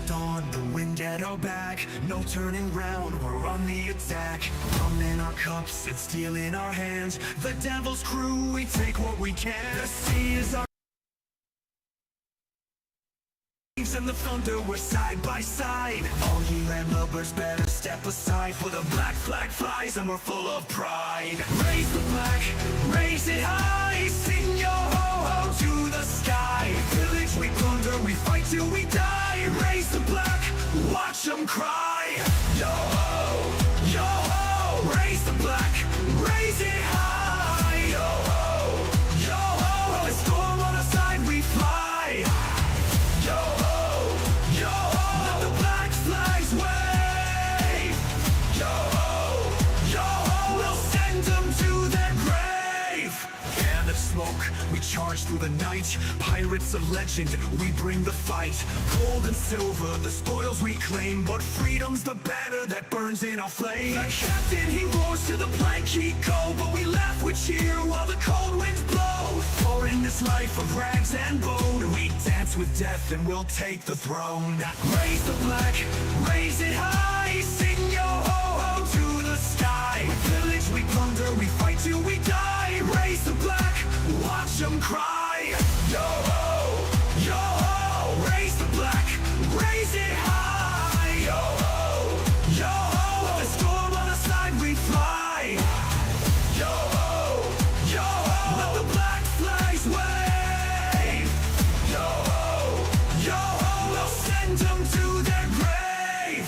dawn, the wind at our back. No turning round, we're on the attack. Rum in our cups, it's steel in our hands. The devil's crew, we take what we can. The sea is our and the thunder, we're side by side. All ye landlubbers better step aside, for the black flag flies and we're full of pride. Raise the black, raise it high, sing your ho-ho to the sky. Village we plunder, we fight till we die. Raise the black, watch them cry. Yo-ho, raise the black, raise it high. Yo-ho, yo-ho, the storm on our side we fly. Yo-ho, let the black flags wave. Yo-ho, yo-ho, we'll send them to their grave. Can of smoke, we charge through the night. Pirates of legend, we bring the fight. Gold and silver, the spoils we claim, but freedom's the banner that burns in our flame. The captain, he roars to the plank he go, but we laugh with cheer while the cold winds blow. For in this life of rags and bone, we dance with death and we'll take the throne. Raise the black, raise it high, sing yo ho-ho to the sky. Village we plunder, we fight till we die. Raise the black, watch them cry. Yo-ho, yo-ho, raise the black, raise it high. Yo-ho, yo-ho, the storm on the side we fly. Yo-ho, yo-ho, let the black flags wave. Yo-ho, yo-ho, we'll send them to their grave.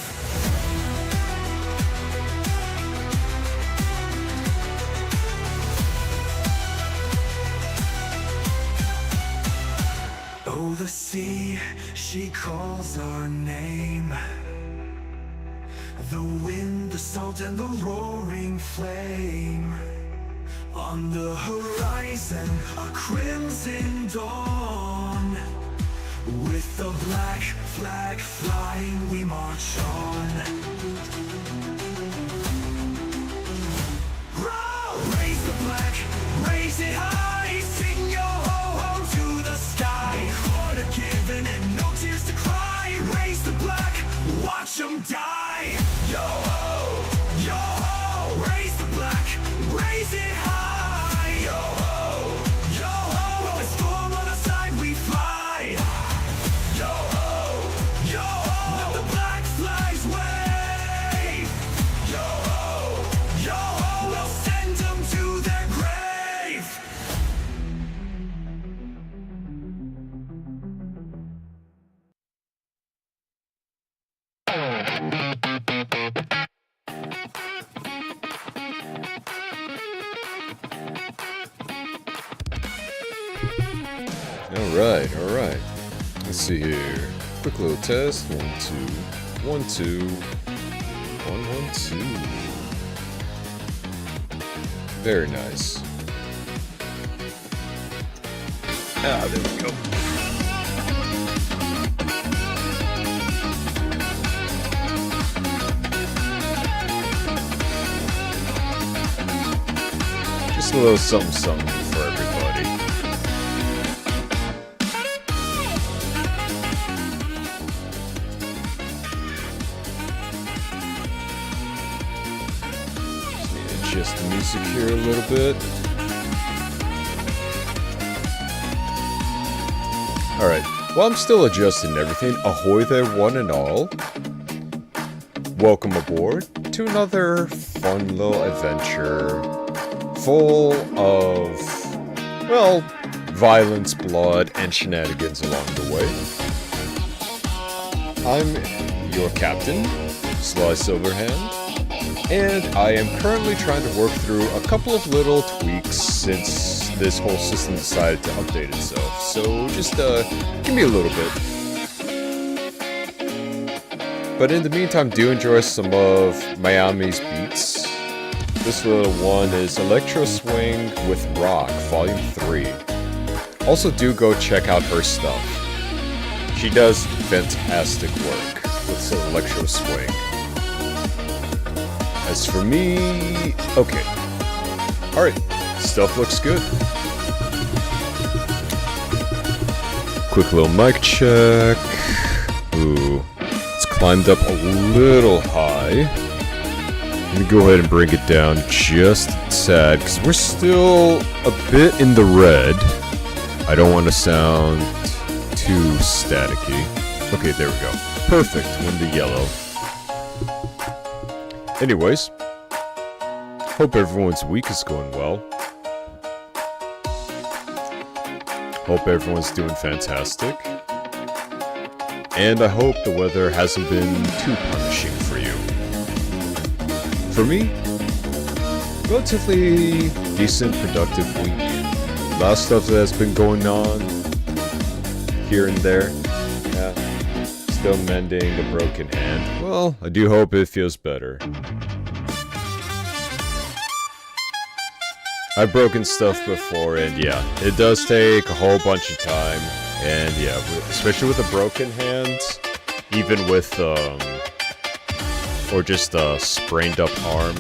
Oh, the sea, she calls our name. The wind, the salt, and the roaring flame. On the horizon, a crimson dawn. With the black flag flying, we march on. Row! Raise the black, raise it high, sing your ho-ho to the sky. Order given and no tears to cry. Raise the black, watch them die. Yo-ho, yo-ho, raise the black, raise it high. Yo-ho, yo-ho, with the storm on our side we fly. Yo-ho, yo-ho, let the black flags wave. Yo-ho, yo-ho, we'll send them to their grave. Alright. Let's see here. Quick little test. 1, 2, 1, 2, 1, 1, 2. Very nice. Ah, there we go. Just a little something for everybody. Just the music here a little bit. Alright, while I'm still adjusting everything, ahoy there one and all. Welcome aboard to another fun little adventure full of, well, violence, blood, and shenanigans along the way. I'm your captain, Sly Silverhand. And I am currently trying to work through a couple of little tweaks since this whole system decided to update itself. So just give me a little bit. But in the meantime, do enjoy some of Manami's beats. This little one is Electro Swing with Rock, Volume 3. Also do go check out her stuff. She does fantastic work with some Electro Swing. As for me, okay. Alright, stuff looks good. Quick little mic check. Ooh, climbed up a little high. Let me go ahead and bring it down just a tad, because we're still a bit in the red. I don't want to sound too staticky. Okay, there we go. Perfect, when the yellow. Anyways, hope everyone's week is going well. Hope everyone's doing fantastic. And I hope the weather hasn't been too punishing for you. For me, relatively decent, productive week. A lot of stuff that has been going on here and there. Yeah. Still mending a broken hand. Well, I do hope it feels better. I've broken stuff before, and yeah, it does take a whole bunch of time. And yeah, especially with a broken hand, even with, or just a sprained up arm,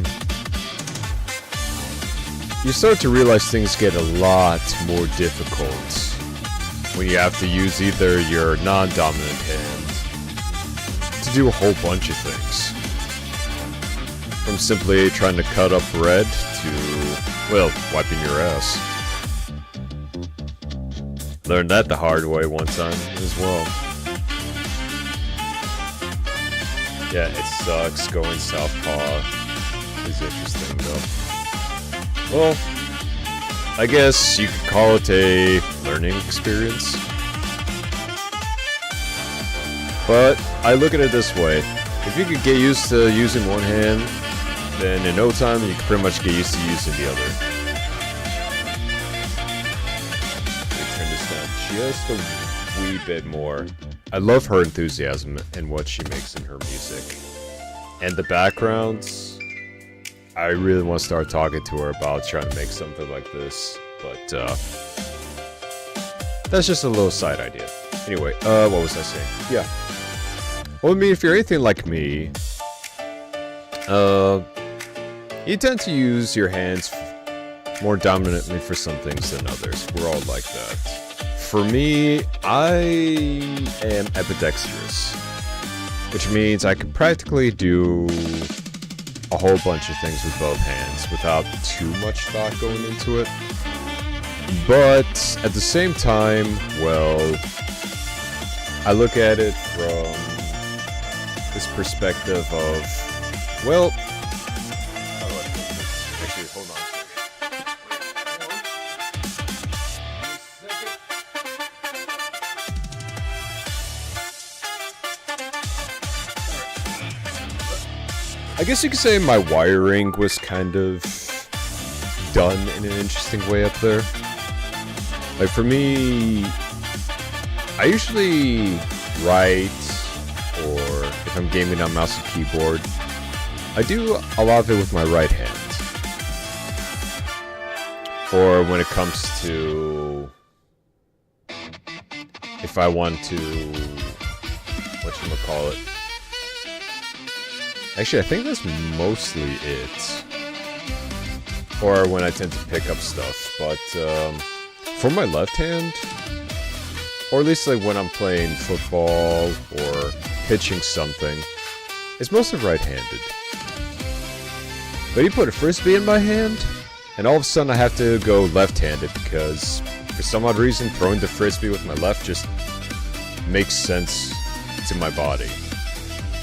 you start to realize things get a lot more difficult when you have to use either your non-dominant hand to do a whole bunch of things. From simply trying to cut up bread to, well, wiping your ass. Learned that the hard way one time as well. Yeah, it sucks going southpaw. It's interesting though. Well, I guess you could call it a learning experience. But I look at it this way. If you could get used to using one hand, then in no time you can pretty much get used to using the other. Turn this down just a wee bit more. I love her enthusiasm and what she makes in her music. And the backgrounds, I really want to start talking to her about trying to make something like this. But, that's just a little side idea. Anyway, what was I saying? Yeah. Well, I mean, if you're anything like me, you tend to use your hands more dominantly for some things than others. We're all like that. For me, I am ambidextrous, which means I can practically do a whole bunch of things with both hands without too much thought going into it. But at the same time, well, I look at it from this perspective of, well, how do I put this? Actually, hold on. I guess you could say my wiring was kind of done in an interesting way up there. Like for me, I usually write, or if I'm gaming on mouse and keyboard, I do a lot of it with my right hand. Or when it comes to, if I want to, whatchamacallit. Actually, I think that's mostly it. Or when I tend to pick up stuff, but for my left hand, or at least like when I'm playing football or pitching something, it's mostly right-handed. But you put a frisbee in my hand, and all of a sudden I have to go left-handed because for some odd reason throwing the frisbee with my left just makes sense to my body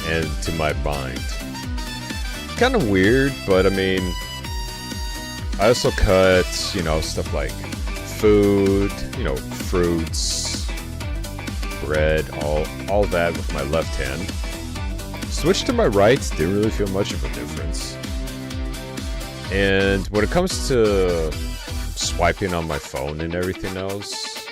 and to my mind. Kind of weird, but I mean, I also cut, you know, stuff like food, you know, fruits, bread, all that with my left hand. Switch to my right, didn't really feel much of a difference. And when it comes to swiping on my phone and everything else,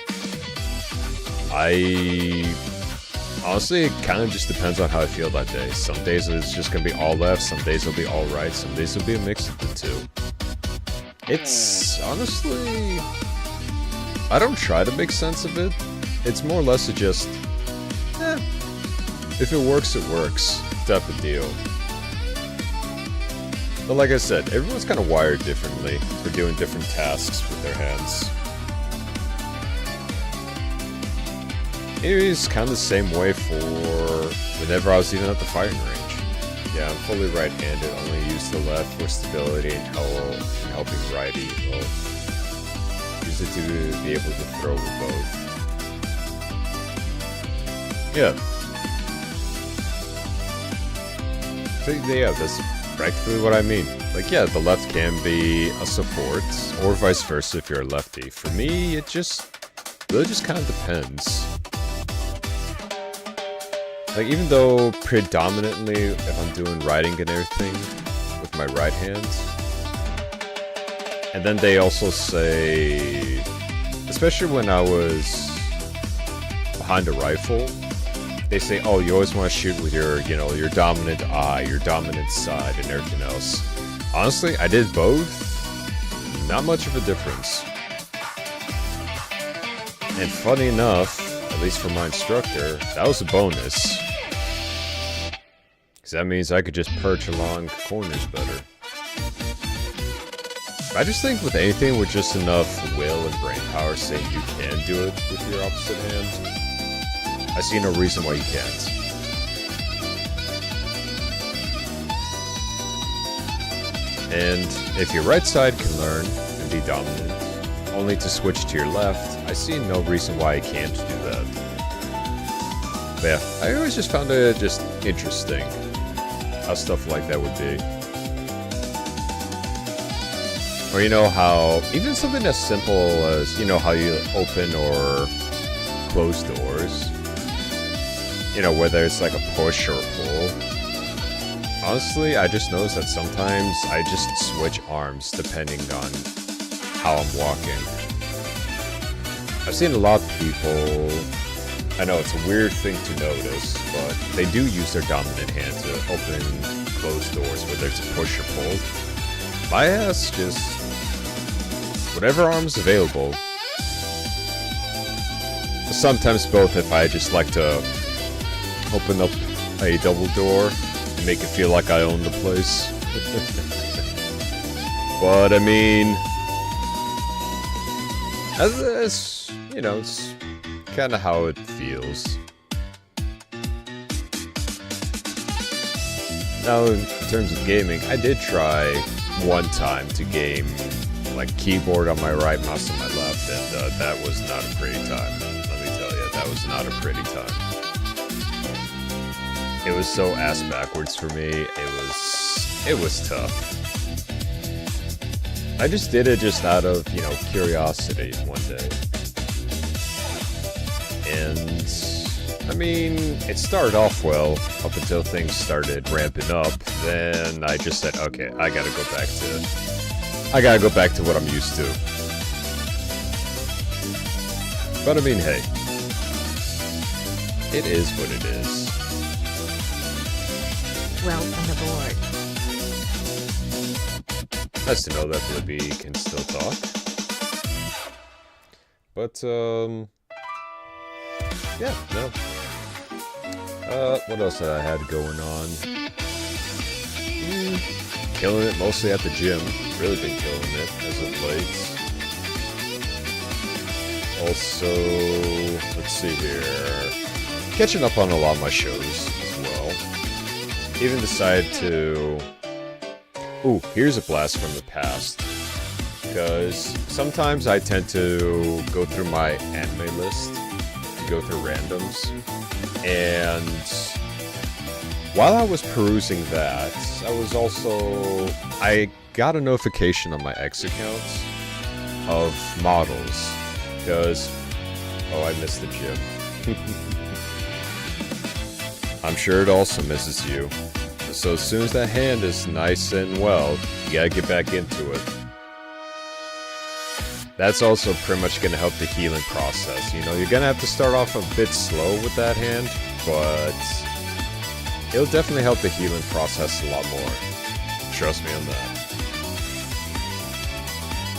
honestly, it kind of just depends on how I feel that day. Some days it's just going to be all left, some days it'll be all right, some days it'll be a mix of the two. It's honestly, I don't try to make sense of it. It's more or less just, if it works, it works type of deal. But like I said, everyone's kind of wired differently for doing different tasks with their hands. It is kind of the same way for whenever I was even at the firing range. Yeah, I'm fully right-handed, only use the left for stability and helping righty. Well, use it to be able to throw with both. Yeah. So yeah, that's practically what I mean. Like, yeah, the left can be a support, or vice versa if you're a lefty. For me, it really just kind of depends. Like, even though predominantly if I'm doing writing and everything with my right hand, and then they also say, especially when I was behind a rifle, they say, oh, you always want to shoot with your, you know, your dominant eye, your dominant side, and everything else. Honestly, I did both. Not much of a difference. And funny enough, at least for my instructor, that was a bonus. Because that means I could just perch along corners better. I just think with anything with just enough will and brain power saying you can do it with your opposite hand, I see no reason why you can't. And if your right side can learn and be dominant, only to switch to your left, I see no reason why I can't do that. But yeah, I always just found it just interesting how stuff like that would be. Or you know how, even something as simple as, you know, how you open or close doors. You know, whether it's like a push or a pull. Honestly, I just noticed that sometimes I just switch arms depending on how I'm walking. I've seen a lot of people, I know it's a weird thing to notice, but they do use their dominant hand to open and close doors, whether it's a push or pull. My ass just, whatever arm's available. Sometimes both if I just like to open up a double door and make it feel like I own the place. But I mean, as you know, it's kind of how it feels. Now, in terms of gaming, I did try one time to game like keyboard on my right, mouse on my left, and that was not a pretty time. Let me tell you, that was not a pretty time. It was so ass backwards for me. It was tough. I just did it just out of, you know, curiosity one day. And I mean, it started off well up until things started ramping up. Then I just said, okay, I gotta go back to what I'm used to. But I mean, hey, it is what it is. Welcome aboard. Nice to know that Libby can still talk. But, yeah, no. What else did I had going on? Killing it mostly at the gym. Really been killing it as of late. Also, let's see here. Catching up on a lot of my shows as well. Even decided to... Ooh, here's a blast from the past. Because sometimes I tend to go through my anime list, to go through randoms, and while I was perusing that, I got a notification on my X account of models, because, oh, I missed the gym. I'm sure it also misses you. So as soon as that hand is nice and well, you gotta get back into it. That's also pretty much gonna help the healing process. You know, you're gonna have to start off a bit slow with that hand, but it'll definitely help the healing process a lot more. Trust me on that.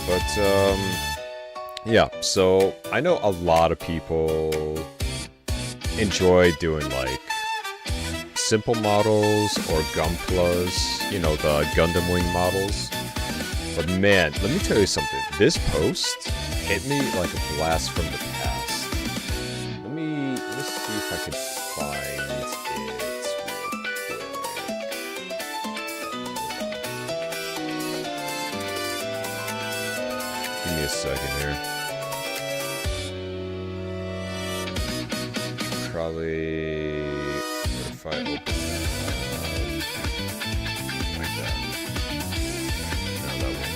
But, yeah, so I know a lot of people enjoy doing, like, simple models or Gunplas, you know, the Gundam Wing models. But man, let me tell you something. This post hit me like a blast from the past. Let me see if I can find it. Give me a second here. Probably... What if I open that? Like that. No, that won't work.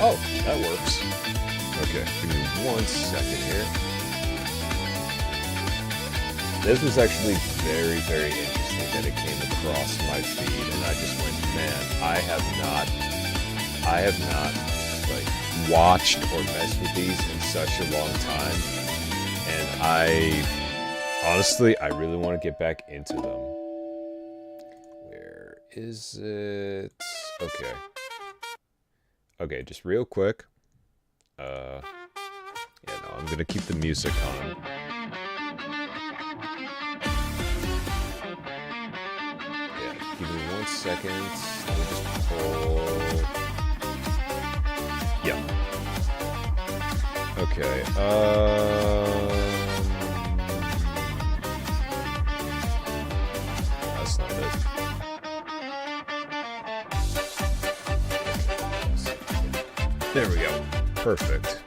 Oh, that works. Okay, give me 1 second here. This was actually very, very interesting that it came across my feed, and I just went, man, I have not like watched or messed with these in such a long time, and honestly, I really want to get back into them. Where is it? Okay. Okay, just real quick. Yeah, no, I'm gonna keep the music on. Yeah, give me 1 second. Let me just pull... Yeah. Okay, that's not it. There we go. Perfect.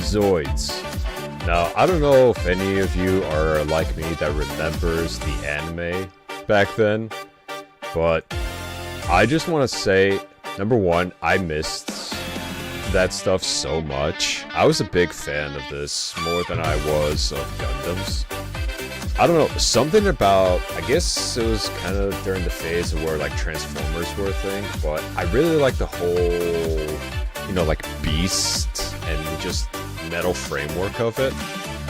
Zoids. Now, I don't know if any of you are like me that remembers the anime back then, but I just want to say, number one, I missed that stuff so much. I was a big fan of this, more than I was of Gundams. I don't know, something about, I guess it was kind of during the phase of where like Transformers were a thing, but I really like the whole, you know, like Beast and just metal framework of it.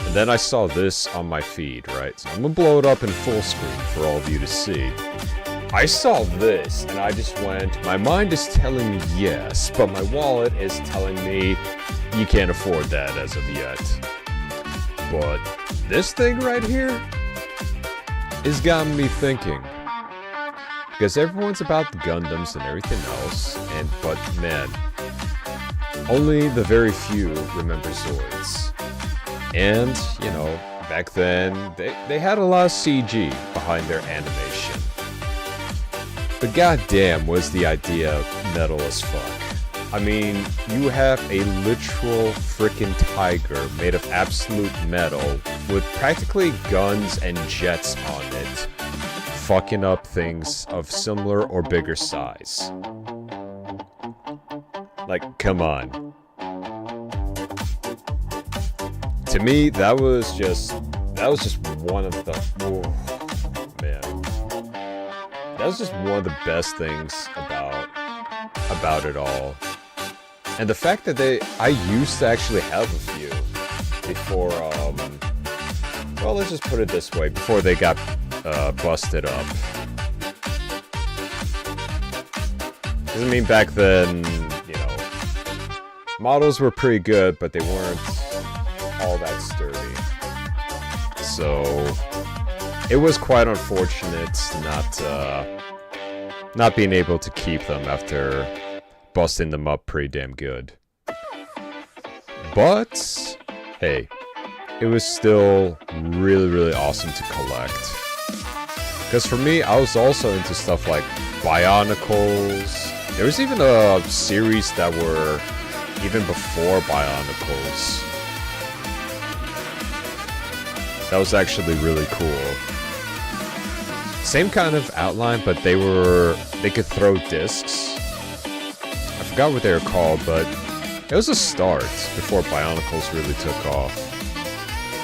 And then I saw this on my feed, right? So I'm gonna blow it up in full screen for all of you to see. I saw this and I just went, my mind is telling me yes, but my wallet is telling me you can't afford that as of yet. But this thing right here is got me thinking. Because everyone's about the Gundams and everything else, but man, only the very few remember Zoids. And, you know, back then, they had a lot of CG behind their animation. But goddamn was the idea metal as fuck. I mean, you have a literal frickin' tiger made of absolute metal with practically guns and jets on it, fucking up things of similar or bigger size. Like, come on. To me, that was just one of the, oh, man. That was just one of the best things about it all. And the fact that I used to actually have a few before, well, let's just put it this way, before they got busted up. Because, I mean, back then, you know, models were pretty good, but they weren't all that sturdy. So, it was quite unfortunate not being able to keep them after busting them up pretty damn good. But, hey, it was still really, really awesome to collect. Because for me, I was also into stuff like Bionicles. There was even a series that were even before Bionicles. That was actually really cool. Same kind of outline, but they could throw discs. I forgot what they were called, but it was a start before Bionicles really took off.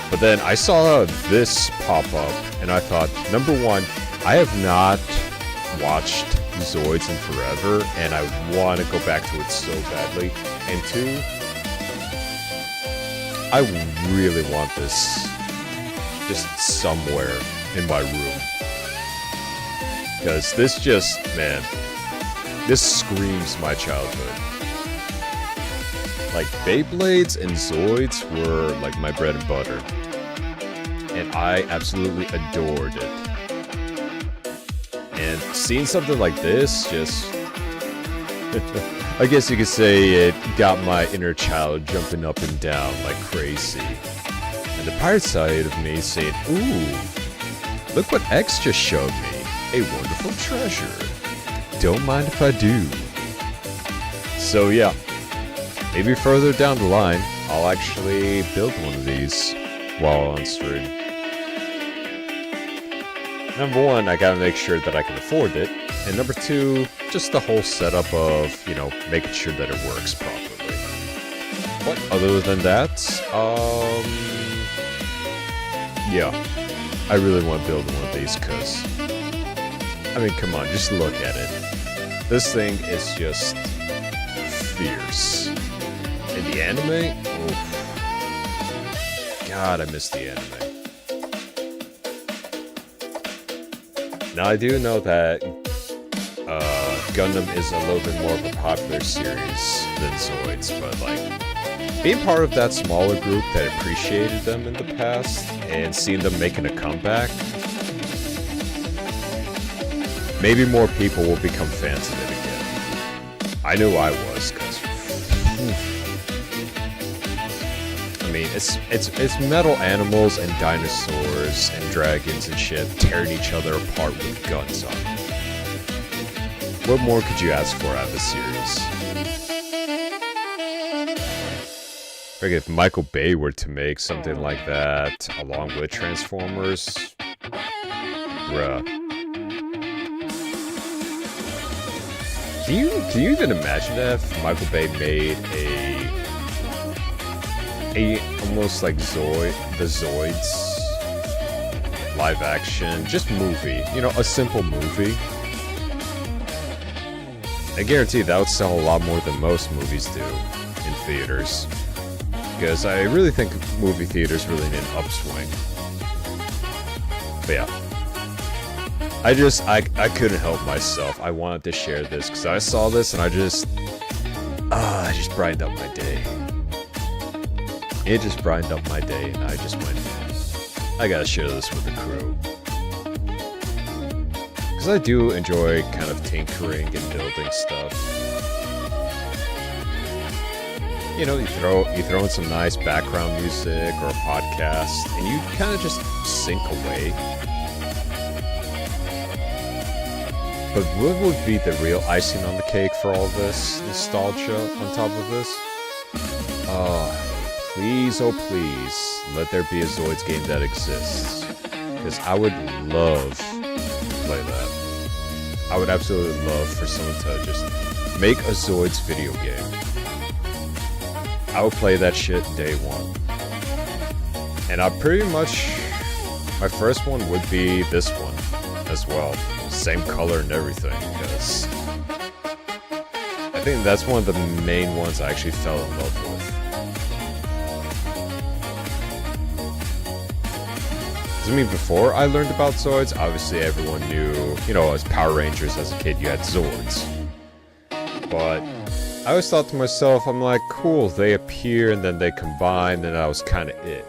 But then I saw this pop up, and I thought, number one, I have not watched Zoids in forever, and I want to go back to it so badly. And two, I really want this just somewhere in my room. Because this just, man, this screams my childhood. Like, Beyblades and Zoids were like my bread and butter. And I absolutely adored it. And seeing something like this just... I guess you could say it got my inner child jumping up and down like crazy. And the pirate side of me saying, ooh, look what X just showed me. a wonderful treasure. Don't mind if I do. So yeah, maybe further down the line, I'll actually build one of these while on stream. Number one, I gotta make sure that I can afford it. And number two, just the whole setup of, you know, making sure that it works properly. But other than that, yeah, I really want to build one of these because, I mean, come on, just look at it. This thing is just fierce. In the anime, oof. God, I miss the anime. Now, I do know that Gundam is a little bit more of a popular series than Zoids, but like, being part of that smaller group that appreciated them in the past and seeing them making a comeback, maybe more people will become fans of it again. I knew I was, because I mean, it's metal animals and dinosaurs and dragons and shit tearing each other apart with guns on. What more could you ask for out of the series? Like if Michael Bay were to make something like that along with Transformers, bruh. Can you even imagine if Michael Bay made a almost like the Zoids live action, just movie, you know, a simple movie? I guarantee that would sell a lot more than most movies do in theaters. Because I really think movie theaters really need an upswing. But yeah. I couldn't help myself. I wanted to share this because I saw this and I just brightened up my day. It just brightened up my day and I just went, I gotta share this with the crew. Because I do enjoy kind of tinkering and building stuff. You know, you throw in some nice background music or a podcast, and you kind of just sink away. But what would be the real icing on the cake for all this nostalgia on top of this? Please, oh please, let there be a Zoids game that exists. Because I would love to play that. I would absolutely love for someone to just make a Zoids video game. I would play that shit day one. And my first one would be this one as well. Same color and everything, because I think that's one of the main ones I actually fell in love with. I mean, before I learned about Zoids, obviously everyone knew, you know, as Power Rangers as a kid, you had Zords. But I always thought to myself, I'm like, cool, they appear and then they combine, and that was kind of it.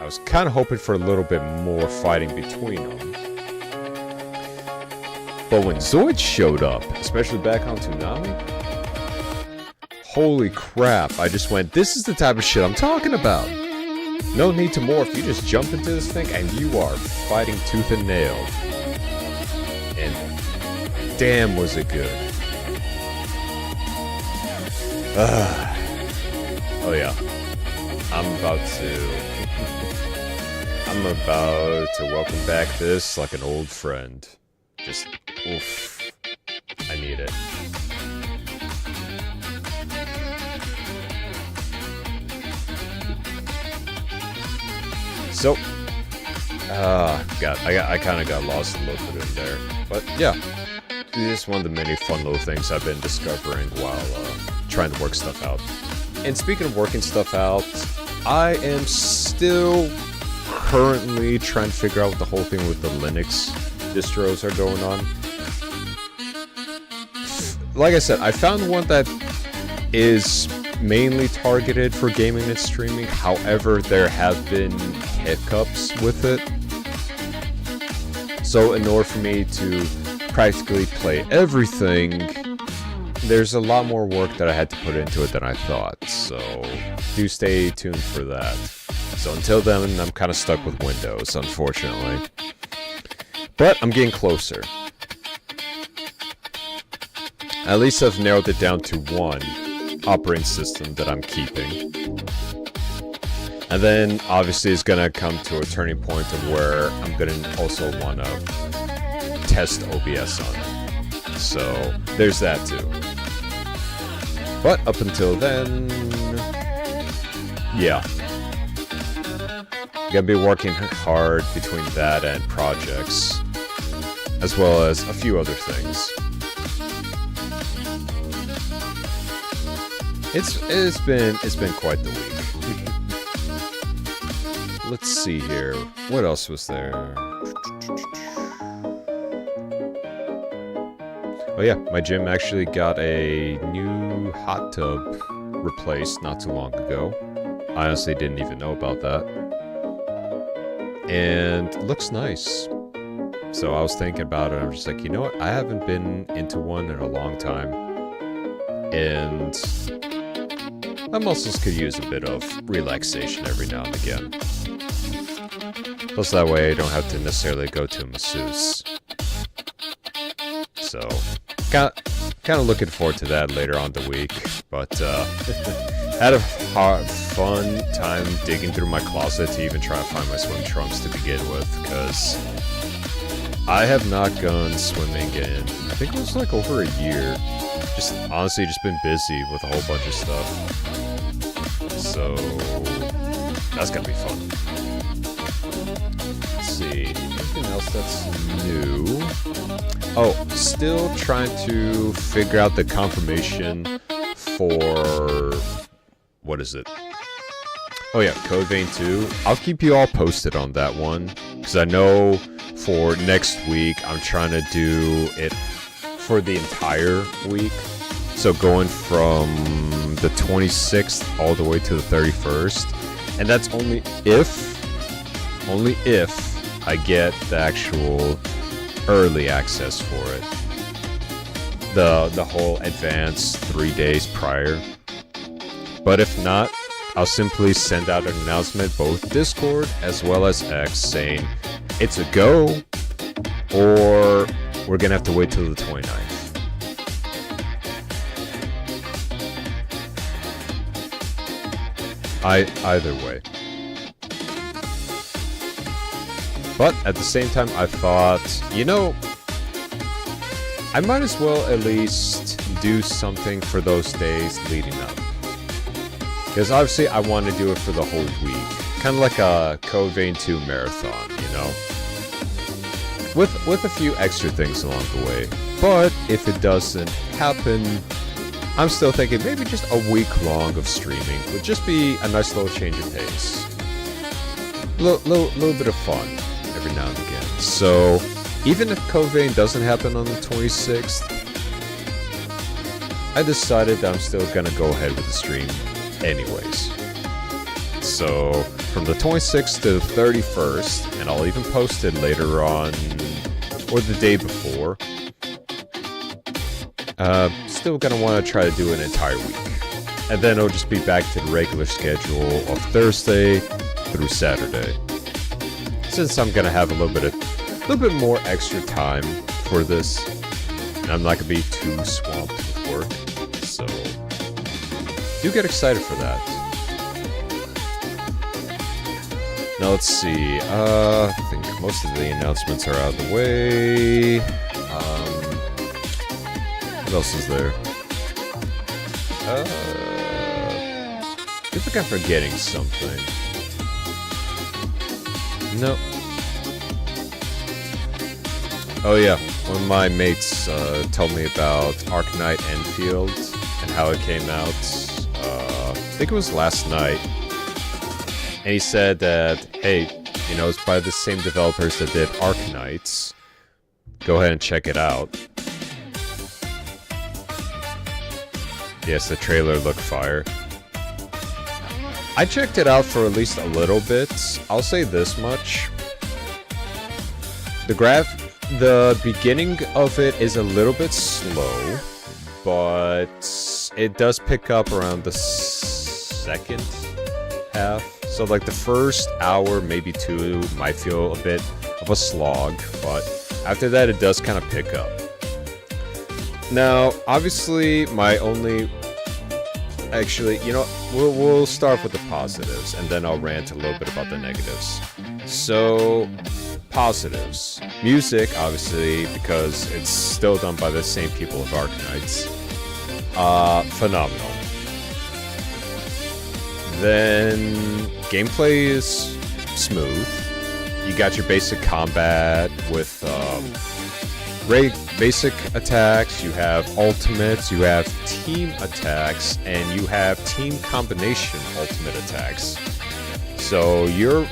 I was kind of hoping for a little bit more fighting between them. But when Zoids showed up, especially back on Toonami, holy crap, I just went, this is the type of shit I'm talking about. No need to morph, you just jump into this thing and you are fighting tooth and nail. And damn was it good. Oh yeah, I'm about to welcome back this like an old friend. Just, oof, I need it. So, I kind of got lost a little bit in there, but yeah, this is one of the many fun little things I've been discovering while trying to work stuff out. And speaking of working stuff out, I am still currently trying to figure out what the whole thing with the Linux distros are going on. Like I said, I found one that is mainly targeted for gaming and streaming. However, there have been hiccups with it. So in order for me to practically play everything, there's a lot more work that I had to put into it than I thought. So do stay tuned for that. So until then, I'm kind of stuck with Windows, unfortunately. But I'm getting closer. At least I've narrowed it down to one operating system that I'm keeping. And then, obviously, it's gonna come to a turning point of where I'm gonna also wanna test OBS on it. So, there's that too. But up until then, yeah. Gonna be working hard between that and projects, as well as a few other things. It's been quite the week. Let's see here. What else was there? Oh yeah, my gym actually got a new hot tub replaced not too long ago. I honestly didn't even know about that. And it looks nice. So I was thinking about it, and I'm just like, you know what? I haven't been into one in a long time. And my muscles could use a bit of relaxation every now and again. Plus that way I don't have to necessarily go to a masseuse. So, kind of looking forward to that later on the week. But, had a fun time digging through my closet to even try to find my swim trunks to begin with, because I have not gone swimming in, I think it was like over a year. Just, honestly, just been busy with a whole bunch of stuff. So, that's gonna be fun. Let's see, anything else that's new? Oh, still trying to figure out the confirmation for... what is it? Oh yeah, Code Vein 2. I'll keep you all posted on that one, because I know for next week I'm trying to do it for the entire week. So going from the 26th all the way to the 31st. And that's only if I get the actual early access for it. The whole advance 3 days prior. But if not, I'll simply send out an announcement both Discord as well as X saying it's a go, or we're gonna have to wait till the 29th. Either way. But at the same time, I thought, you know, I might as well at least do something for those days leading up. Because obviously I want to do it for the whole week. Kind of like a Code Vein 2 marathon, you know? With a few extra things along the way. But if it doesn't happen, I'm still thinking maybe just a week long of streaming would just be a nice little change of pace. Little bit of fun every now and again. So, even if Code Vein doesn't happen on the 26th, I decided that I'm still gonna go ahead with the stream anyways. So, from the 26th to the 31st, and I'll even post it later on, or the day before, still gonna want to try to do an entire week. And then it'll just be back to the regular schedule of Thursday through Saturday. Since I'm gonna have a little bit more extra time for this, and I'm not gonna be too swamped with work. So, do get excited for that. Now let's see, I think most of the announcements are out of the way. What else is there? I think I'm forgetting something. No. Oh yeah, one of my mates told me about Arknight Enfield and how it came out. I think it was last night. And he said that, hey, you know, it's by the same developers that did Arknights. Go ahead and check it out. Yes, the trailer looked fire. I checked it out for at least a little bit. I'll say this much. The beginning of it is a little bit slow, but it does pick up around the second half. So like the first hour, maybe two, might feel a bit of a slog, but after that it does kind of pick up. Now, obviously, my only... Actually, you know, we'll start with the positives, and then I'll rant a little bit about the negatives. So, positives. Music, obviously, because it's still done by the same people of Arknights. Phenomenal. Then, gameplay is smooth. You got your basic combat with basic attacks, you have ultimates, you have team attacks, and you have team combination ultimate attacks. So you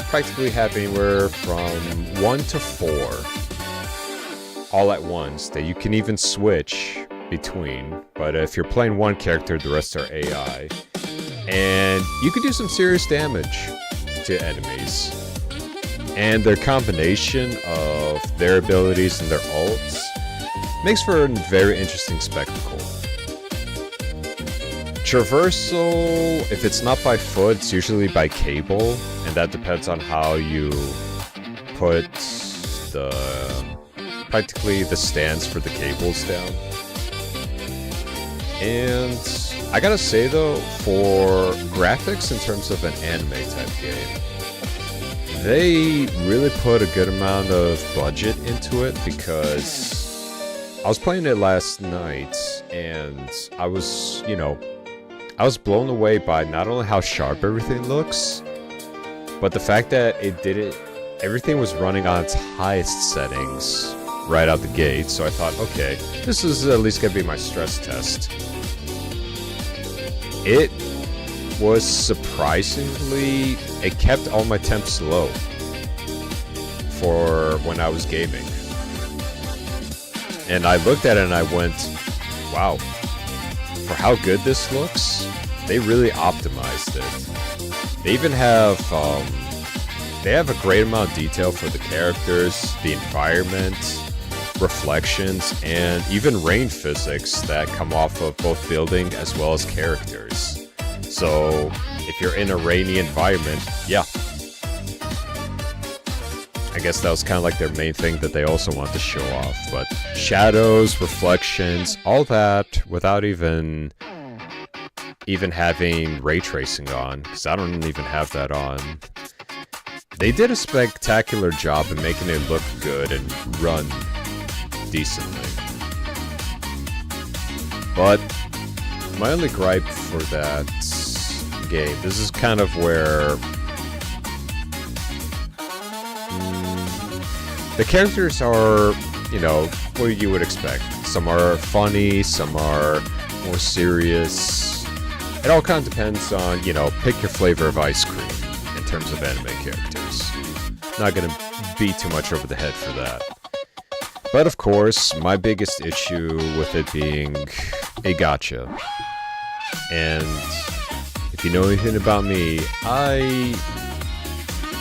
practically have anywhere from 1 to 4 all at once that you can even switch between. But if you're playing one character, the rest are AI. And you can do some serious damage to enemies. And their combination of their abilities and their ults makes for a very interesting spectacle. Traversal, if it's not by foot, it's usually by cable, and that depends on how you put practically the stands for the cables down. And I gotta say though, for graphics in terms of an anime type game, they really put a good amount of budget into it, because I was playing it last night and I was blown away by not only how sharp everything looks, but the fact that everything was running on its highest settings right out the gate. So I thought, okay, this is at least gonna be my stress test. It was surprisingly, it kept all my temps low for when I was gaming. And I looked at it and I went, wow, for how good this looks, they really optimized it. They even have, they have a great amount of detail for the characters, the environment, reflections, and even rain physics that come off of both building as well as characters. So, if you're in a rainy environment, yeah. I guess that was kind of like their main thing that they also want to show off. But shadows, reflections, all that without even having ray tracing on, because I don't even have that on. They did a spectacular job in making it look good and run decently. But my only gripe for that game, this is kind of where the characters are, you know, what you would expect. Some are funny, some are more serious. It all kind of depends on, you know, pick your flavor of ice cream in terms of anime characters. Not gonna beat too much over the head for that. But of course, my biggest issue with it being a gacha. And if you know anything about me,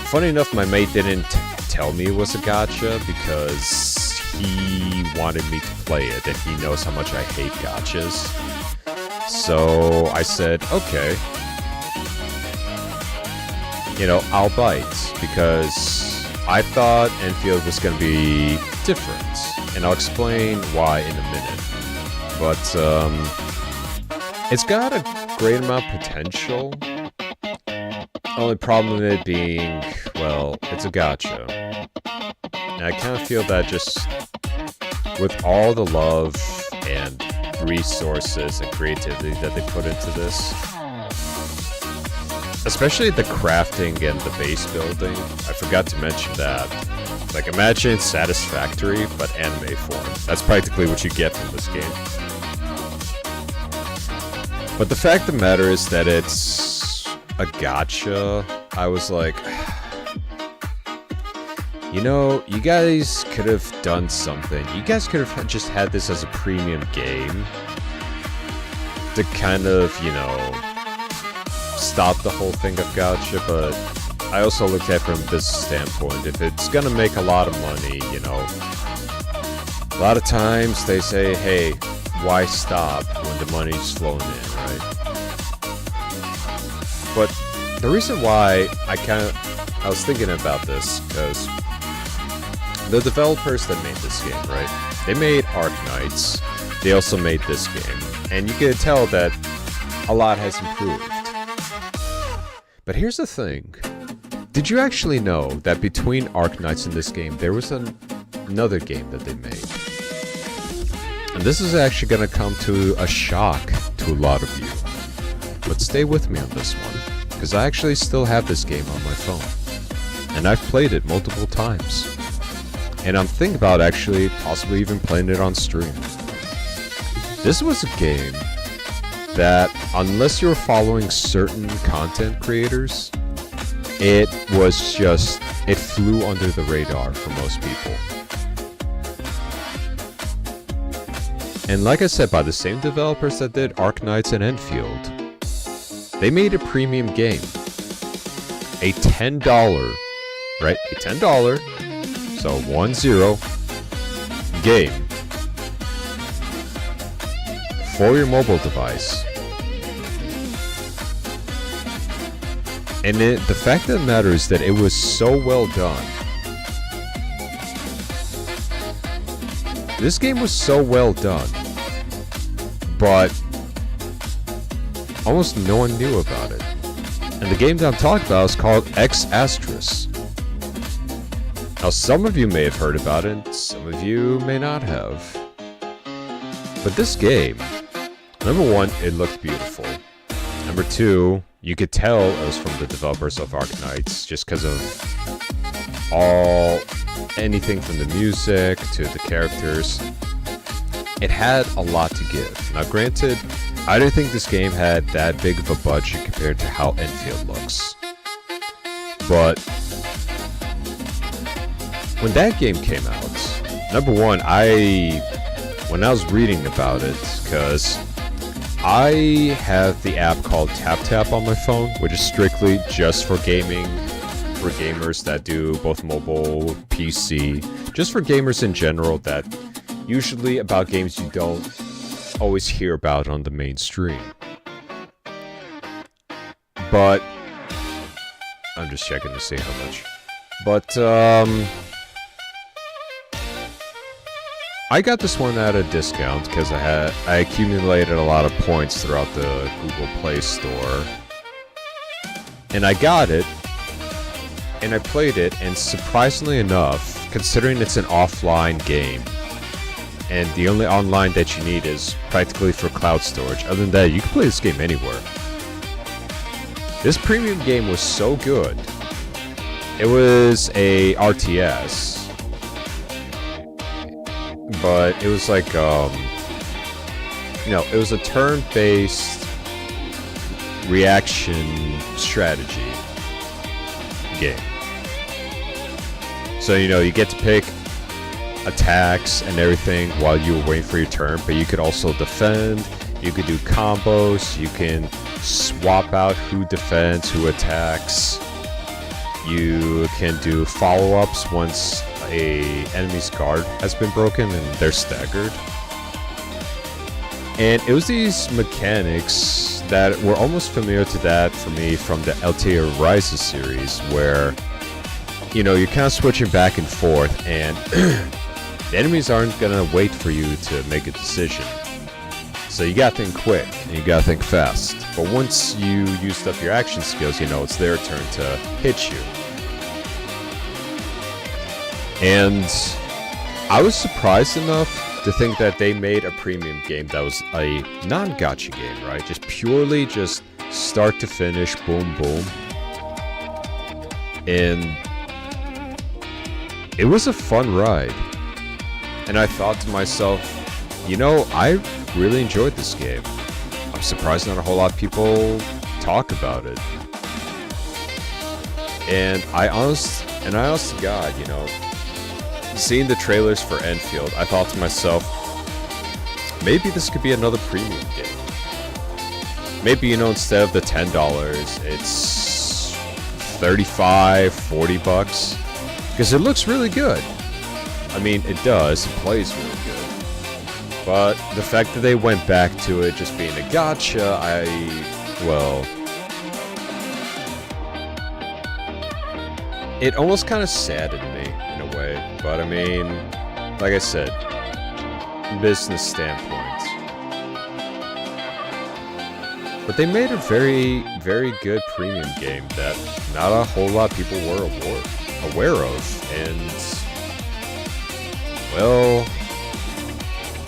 funny enough, my mate didn't tell me it was a gacha because he wanted me to play it, and he knows how much I hate gachas. So I said, okay, you know, I'll bite, because I thought Enfield was going to be different, and I'll explain why in a minute. But it's got a great amount of potential. Only problem with it being, well, it's a gacha. And I kind of feel that just with all the love and resources and creativity that they put into this, especially the crafting and the base building, I forgot to mention that. Like, imagine Satisfactory, but anime form. That's practically what you get from this game. But the fact of the matter is that it's a gacha. I was like, you know, you guys could have done something. You guys could have just had this as a premium game to kind of, you know, stop the whole thing of gacha. But I also looked at it from this standpoint. If it's gonna make a lot of money, you know, a lot of times they say, hey, why stop when the money's flowing in, right? But the reason why I was thinking about this, because the developers that made this game, right? They made Arknights. They also made this game. And you can tell that a lot has improved. But here's the thing. Did you actually know that between Arknights and this game, there was another game that they made? And this is actually going to come to a shock to a lot of you. But stay with me on this one, because I actually still have this game on my phone. And I've played it multiple times. And I'm thinking about actually possibly even playing it on stream. This was a game that, unless you're following certain content creators, it flew under the radar for most people. And like I said, by the same developers that did Arknights and Enfield, they made a premium game. A $10, right? A $10, so 10, game for your mobile device. And the fact of the matter is that it was so well done. This game was so well done, but almost no one knew about it. And the game that I'm talking about is called X Astris. Now, some of you may have heard about it, some of you may not have. But this game, number one, it looked beautiful. Number two, you could tell it was from the developers of Arknights just because of anything from the music to the characters. It had a lot to give. Now, granted, I don't think this game had that big of a budget compared to how Enfield looks. But when that game came out, number one, when I was reading about it, because I have the app called TapTap on my phone, which is strictly just for gaming, for gamers that do both mobile, PC, just for gamers in general that usually about games you don't always hear about on the mainstream. But I'm just checking to see how much. But I got this one at a discount because I accumulated a lot of points throughout the Google Play Store. And I got it, and I played it, and surprisingly enough, considering it's an offline game, and the only online that you need is practically for cloud storage, other than that, you can play this game anywhere. This premium game was so good. It was a RTS, but it was like, it was a turn-based reaction strategy game. So, you get to pick attacks and everything while you were waiting for your turn, but you could also defend, you could do combos, you can swap out who defends, who attacks, you can do follow-ups once a enemy's guard has been broken and they're staggered. And it was these mechanics that were almost familiar to that for me from the LTA Rises series, where you're kind of switching back and forth, and the enemies aren't gonna wait for you to make a decision. So you gotta think quick and you gotta think fast. But once you used up your action skills, it's their turn to hit you. And I was surprised enough to think that they made a premium game that was a non-gacha game, right? Just purely just start to finish, boom, boom. And it was a fun ride. And I thought to myself, I really enjoyed this game. I'm surprised not a whole lot of people talk about it. And I honest to God, seeing the trailers for Enfield, I thought to myself, maybe this could be another premium game. Maybe, instead of the $10, it's $35, $40. Because it looks really good. I mean, it does. It plays really good. But the fact that they went back to it just being a gacha, it almost kind of saddened me in a way. But I mean, like I said, business standpoint. But they made a very, very good premium game that not a whole lot of people were aware of. And, well,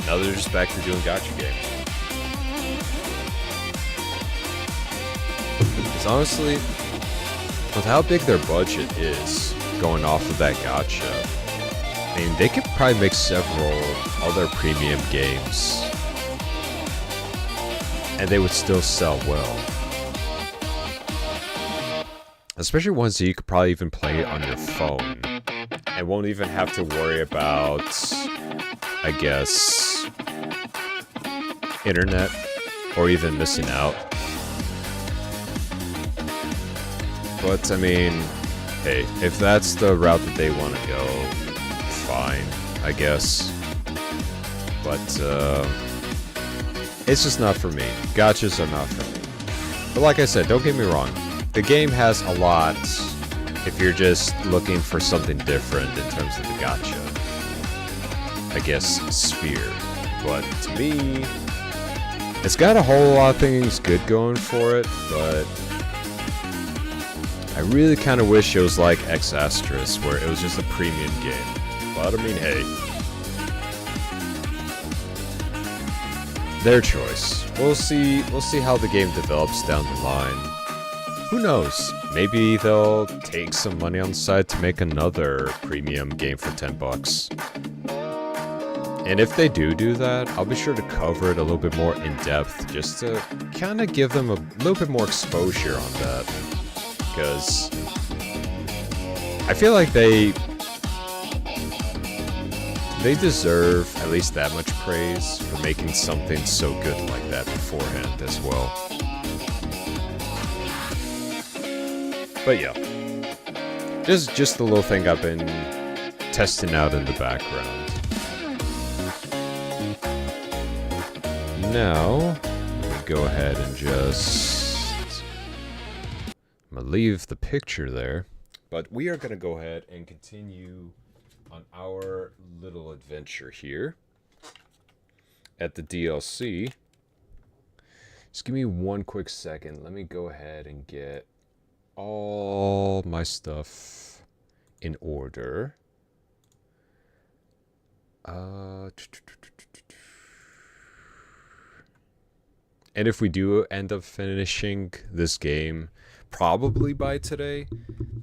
now they're just back to doing gacha games. Because honestly, with how big their budget is going off of that gacha, I mean, they could probably make several other premium games and they would still sell well. Especially ones that you could probably even play on your phone and won't even have to worry about, I guess, internet or even missing out. But I mean, hey, if that's the route that they want to go, fine, I guess. But it's just not for me. Gachas are not for me. But like I said, don't get me wrong. The game has a lot if you're just looking for something different in terms of the gacha, I guess, sphere. But to me, it's got a whole lot of things good going for it, but I really kind of wish it was like X Asterisk, where it was just a premium game. But I mean, hey, their choice. We'll see how the game develops down the line. Who knows? Maybe they'll take some money on the side to make another premium game for $10. And if they do that, I'll be sure to cover it a little bit more in depth, just to kind of give them a little bit more exposure on that. Because I feel like they deserve at least that much praise for making something so good like that beforehand as well. But yeah, just a little thing I've been testing out in the background. Now, let me go ahead and just... I'm going to leave the picture there. But we are going to go ahead and continue on our little adventure here at the DLC. Just give me one quick second. Let me go ahead and get all my stuff in order. And if we do end up finishing this game probably by today,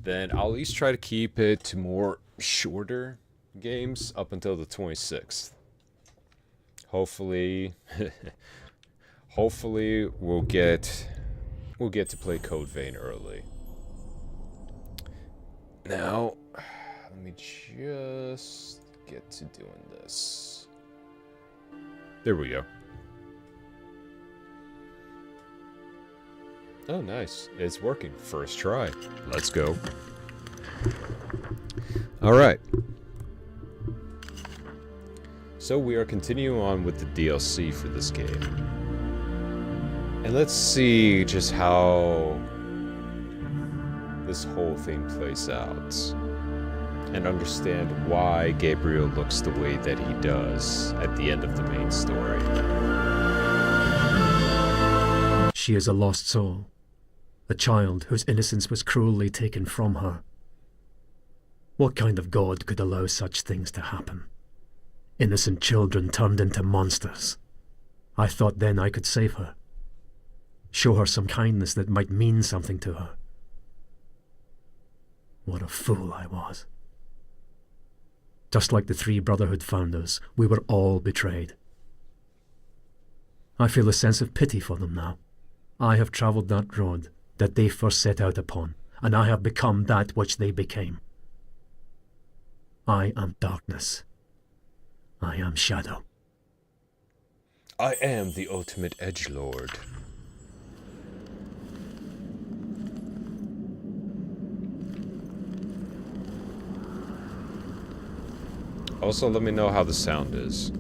then I'll at least try to keep it to more shorter games up until the 26th. Hopefully we'll get to play Code Vein early. Now, let me just get to doing this. There we go. Oh, nice. It's working. First try. Let's go. Alright. So we are continuing on with the DLC for this game. And let's see just how this whole thing plays out. And understand why Gabriel looks the way that he does at the end of the main story. She is a lost soul. A child whose innocence was cruelly taken from her. What kind of god could allow such things to happen? Innocent children turned into monsters. I thought then I could save her. Show her some kindness that might mean something to her. What a fool I was. Just like the three Brotherhood founders, we were all betrayed. I feel a sense of pity for them now. I have travelled that road that they first set out upon, and I have become that which they became. I am darkness. I am shadow. I am the ultimate edgelord. Also, let me know how the sound is.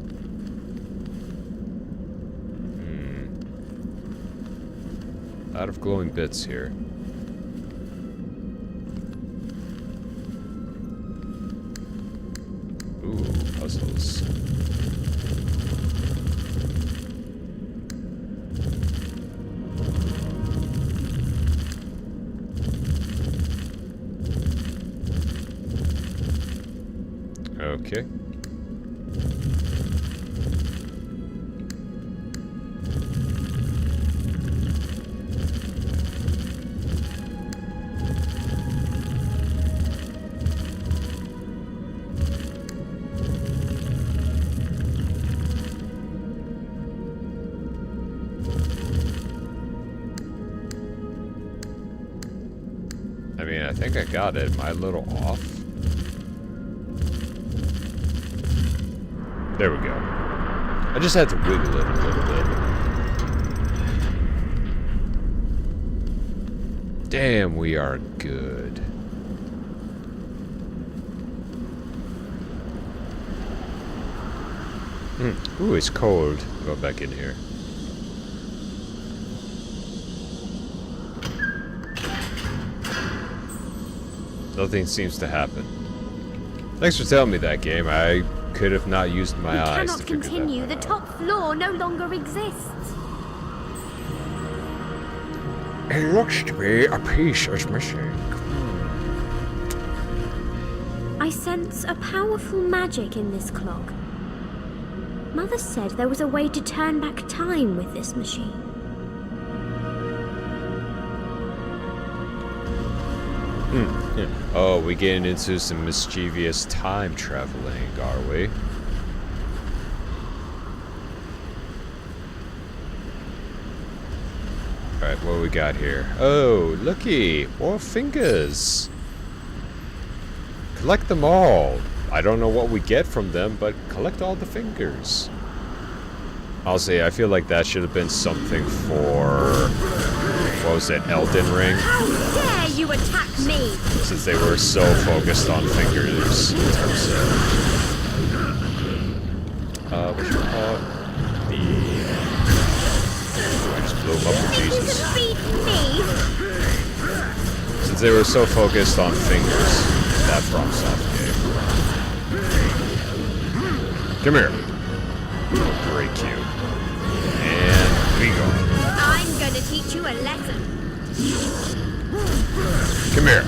A lot of glowing bits here. puzzles. Okay. I mean, I think I got it. Am I a little off? There we go. I just had to wiggle it a little bit. Damn, we are good. Ooh, it's cold. Go back in here. Nothing seems to happen. Thanks for telling me that, game. I could have not used my eyes to figure that cannot continue. The out. top floor no longer exists. It looks to be a piece is missing. I sense a powerful magic in this clock. Mother said there was a way to turn back time with this machine. Yeah. Oh, we getting into some mischievous time traveling, are we? Alright, what we got here? Oh, looky! More fingers! Collect them all! I don't know what we get from them, but collect all the fingers. I'll say, I feel like that should have been something for... What was it? Elden Ring? How dare you attack me! Since they were so focused on fingers in terms of... what you call it? I just blew him up with Jesus. Defeat me! Since they were so focused on fingers, that FromSoft game. Come here. Break you. And we go. I'm gonna teach you a lesson. Come here.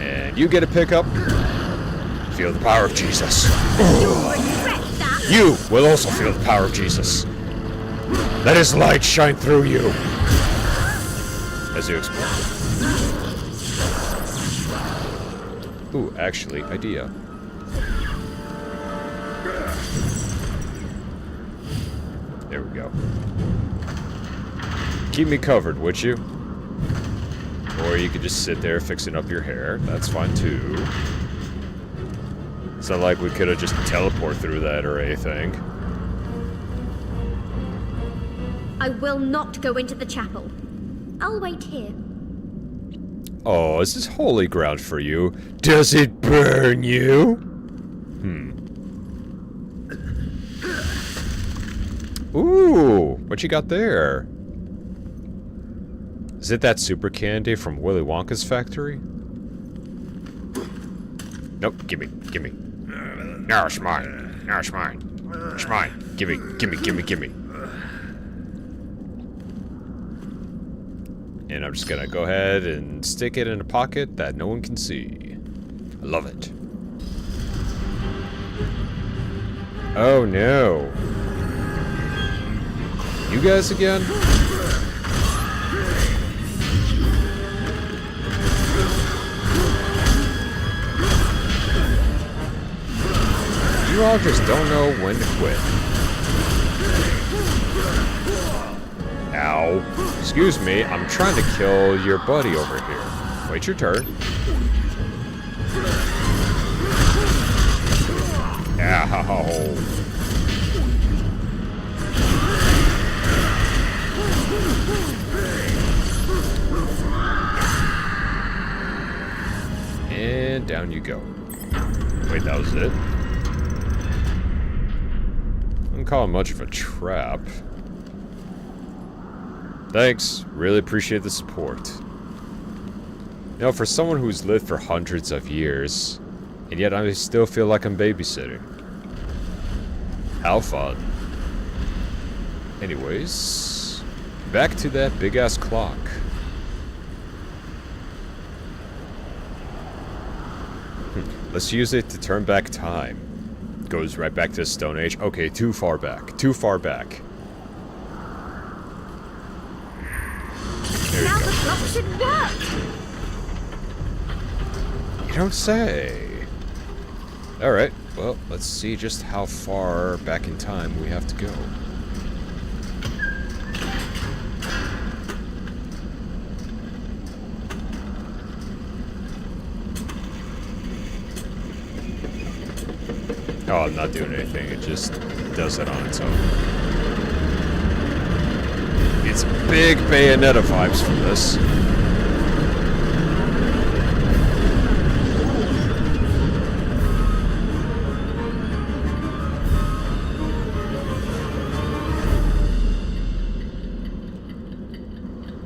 And you get a pickup. Feel the power of Jesus. You'll regret that. You will also feel the power of Jesus. Let his light shine through you. As you explore. Ooh, actually, idea. There we go. Keep me covered, would you? Or you could just sit there fixing up your hair. That's fine too. It's not like we could have just teleported through that or anything. I will not go into the chapel. I'll wait here. Oh, this is holy ground for you. Does it burn you? Ooh, what you got there? Is it that super candy from Willy Wonka's factory? Nope, gimme. No, it's mine. No, it's mine. It's mine. Gimme. And I'm just gonna go ahead and stick it in a pocket that no one can see. I love it. Oh no. You guys again? You all just don't know when to quit. Ow. Excuse me, I'm trying to kill your buddy over here. Wait your turn. Ow. And down you go. Wait, that was it? I wouldn't call it much of a trap. Thanks. Really appreciate the support. You know, for someone who's lived for hundreds of years, and yet I still feel like I'm babysitting. How fun. Anyways, back to that big-ass clock. Let's use it to turn back time. Goes right back to the Stone Age. Okay, too far back. Too far back. There Now you the go. clock should work! You don't say. Alright, well, let's see just how far back in time we have to go. Oh, I'm not doing anything. It just does it on its own. It's big Bayonetta vibes from this.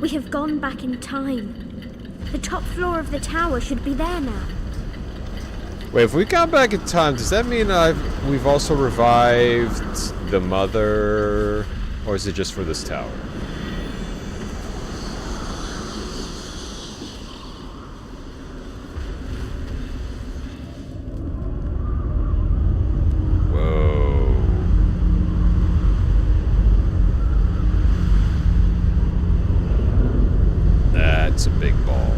We have gone back in time. The top floor of the tower should be there now. Wait, if we got back in time, does that mean we've also revived the mother? Or is it just for this tower? Whoa. That's a big ball.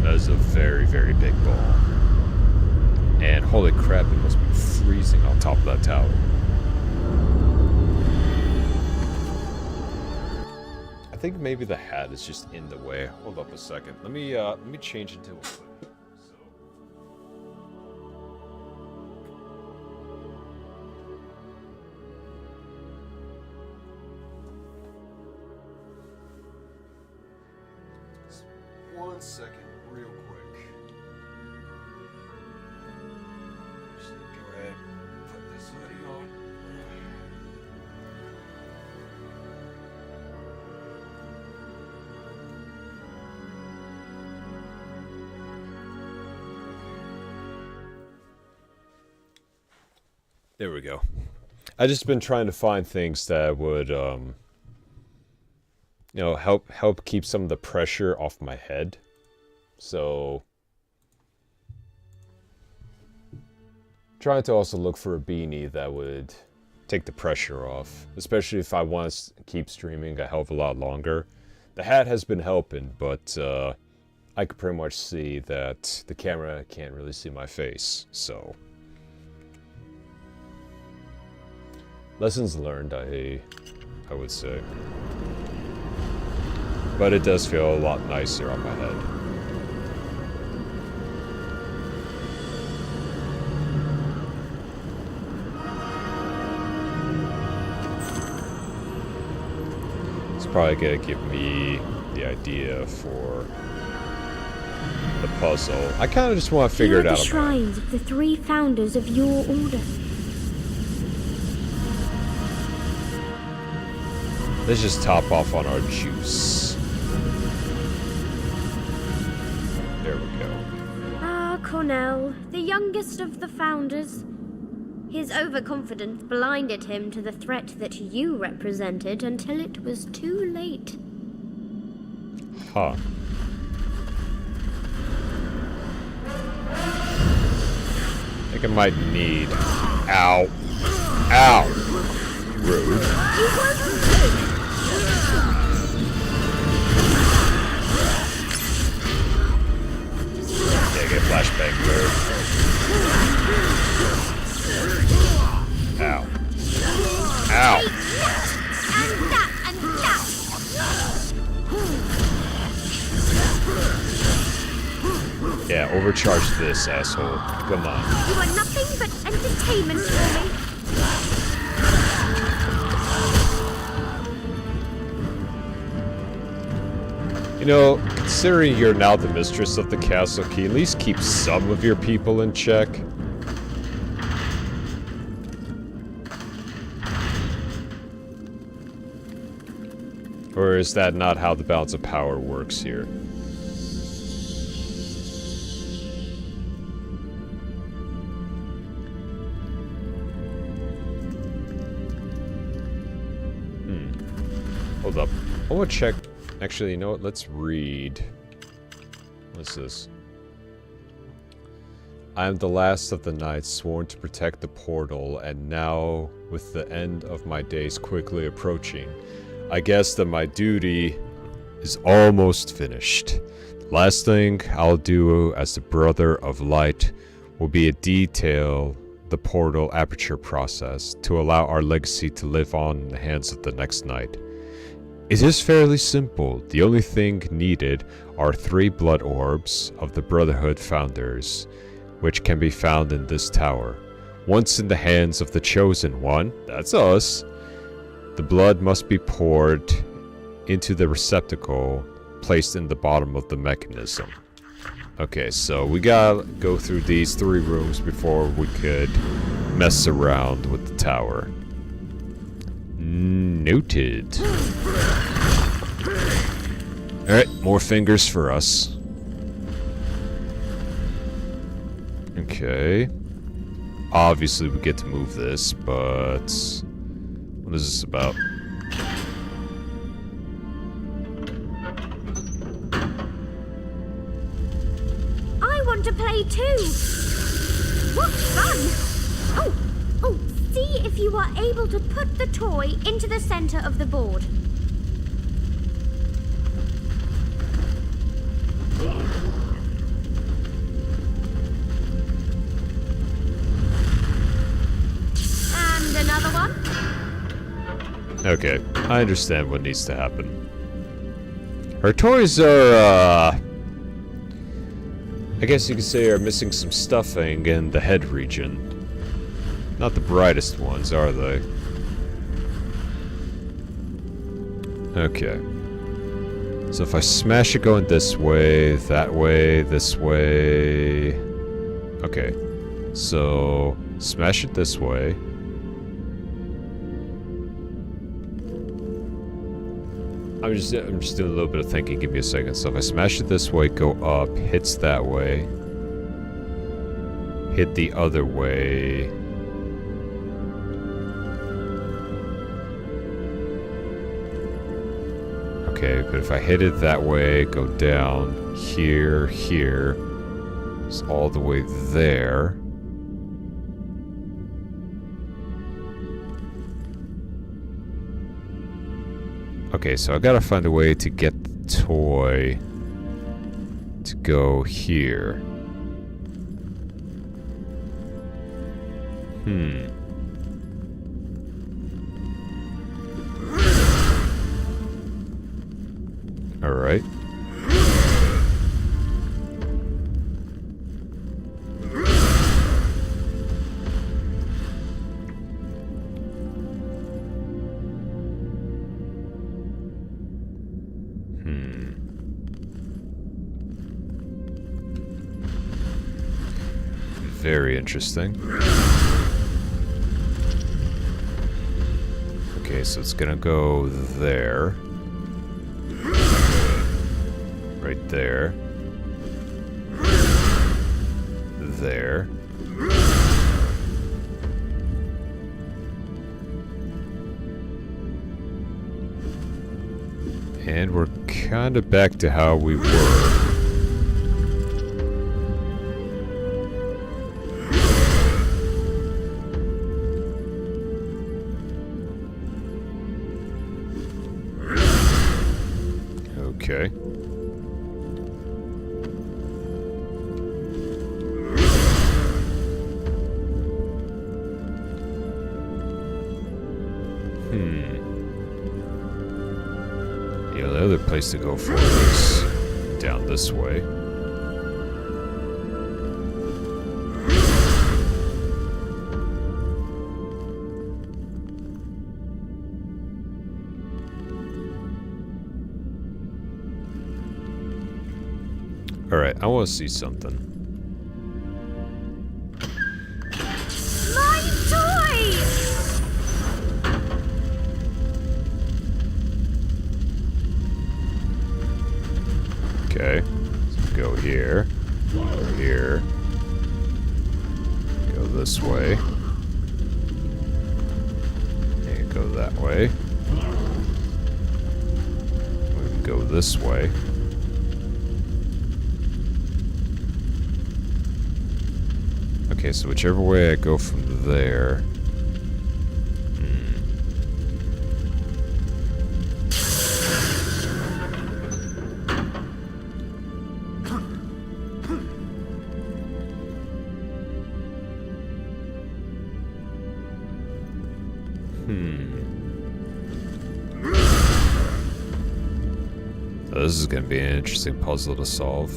That is a very, very big ball. And holy crap, it must be freezing on top of that tower. I think maybe the hat is just in the way. Hold up a second. Let me change it to a foot. Just 1 second, real quick. Just go ahead, put this hoodie on. There we go. I just been trying to find things that would, you know, help keep some of the pressure off my head. So, trying to also look for a beanie that would take the pressure off, especially if I want to keep streaming a hell of a lot longer. The hat has been helping, but I could pretty much see that the camera can't really see my face, so. Lessons learned, I would say. But it does feel a lot nicer on my head. It's probably gonna give me the idea for the puzzle. I kind of just want to figure Here it are out. the shrines of the 3 founders of your order. Let's just top off on our juice. There we go. Ah, Cornell, the youngest of the founders. His overconfidence blinded him to the threat that you represented until it was too late. Huh. I think I might need... Ow. Ow. Rude. Yeah, get flashbang mode. Ow. Ow. And that, and that! Yeah, overcharge this, asshole. Come on. You are nothing but entertainment for me. You know, considering you're now the mistress of the castle, can you at least keep some of your people in check? Or is that not how the balance of power works here? I want to check. Actually, you know what? Let's read. What's this? I am the last of the knights sworn to protect the portal, and now, with the end of my days quickly approaching, I guess that my duty is almost finished. The last thing I'll do as the Brother of Light will be to detail the portal aperture process to allow our legacy to live on in the hands of the next knight. It is fairly simple. The only thing needed are 3 blood orbs of the Brotherhood founders, which can be found in this tower. Once in the hands of the chosen one, that's us, the blood must be poured into the receptacle placed in the bottom of the mechanism. Okay, so we gotta go through these 3 rooms before we could mess around with the tower. Noted. Alright, more fingers for us. Okay. Obviously we get to move this, but... what is this about? I want to play too! What fun! Oh, see if you are able to put the toy into the center of the board. And another one. Okay, I understand what needs to happen. Her toys are, I guess you could say are missing some stuffing in the head region. Not the brightest ones, are they? Okay. So if I smash it going this way, that way, this way... Okay. So, smash it this way. I'm just doing a little bit of thinking. Give me a second. So if I smash it this way, go up, hits that way, hit the other way. Okay, but if I hit it that way, go down here, here, it's all the way there. Okay, so I gotta find a way to get the toy to go here. Alright. Very interesting. Okay, so it's gonna go there. Right there. There. And we're kind of back to how we were. Okay. Yeah, the other place to go for is down this way. Alright, I want to see something. My toy! Okay, so go here, go here, go this way, and go that way. this way. Okay, so whichever way I go from there... This is going to be an interesting puzzle to solve.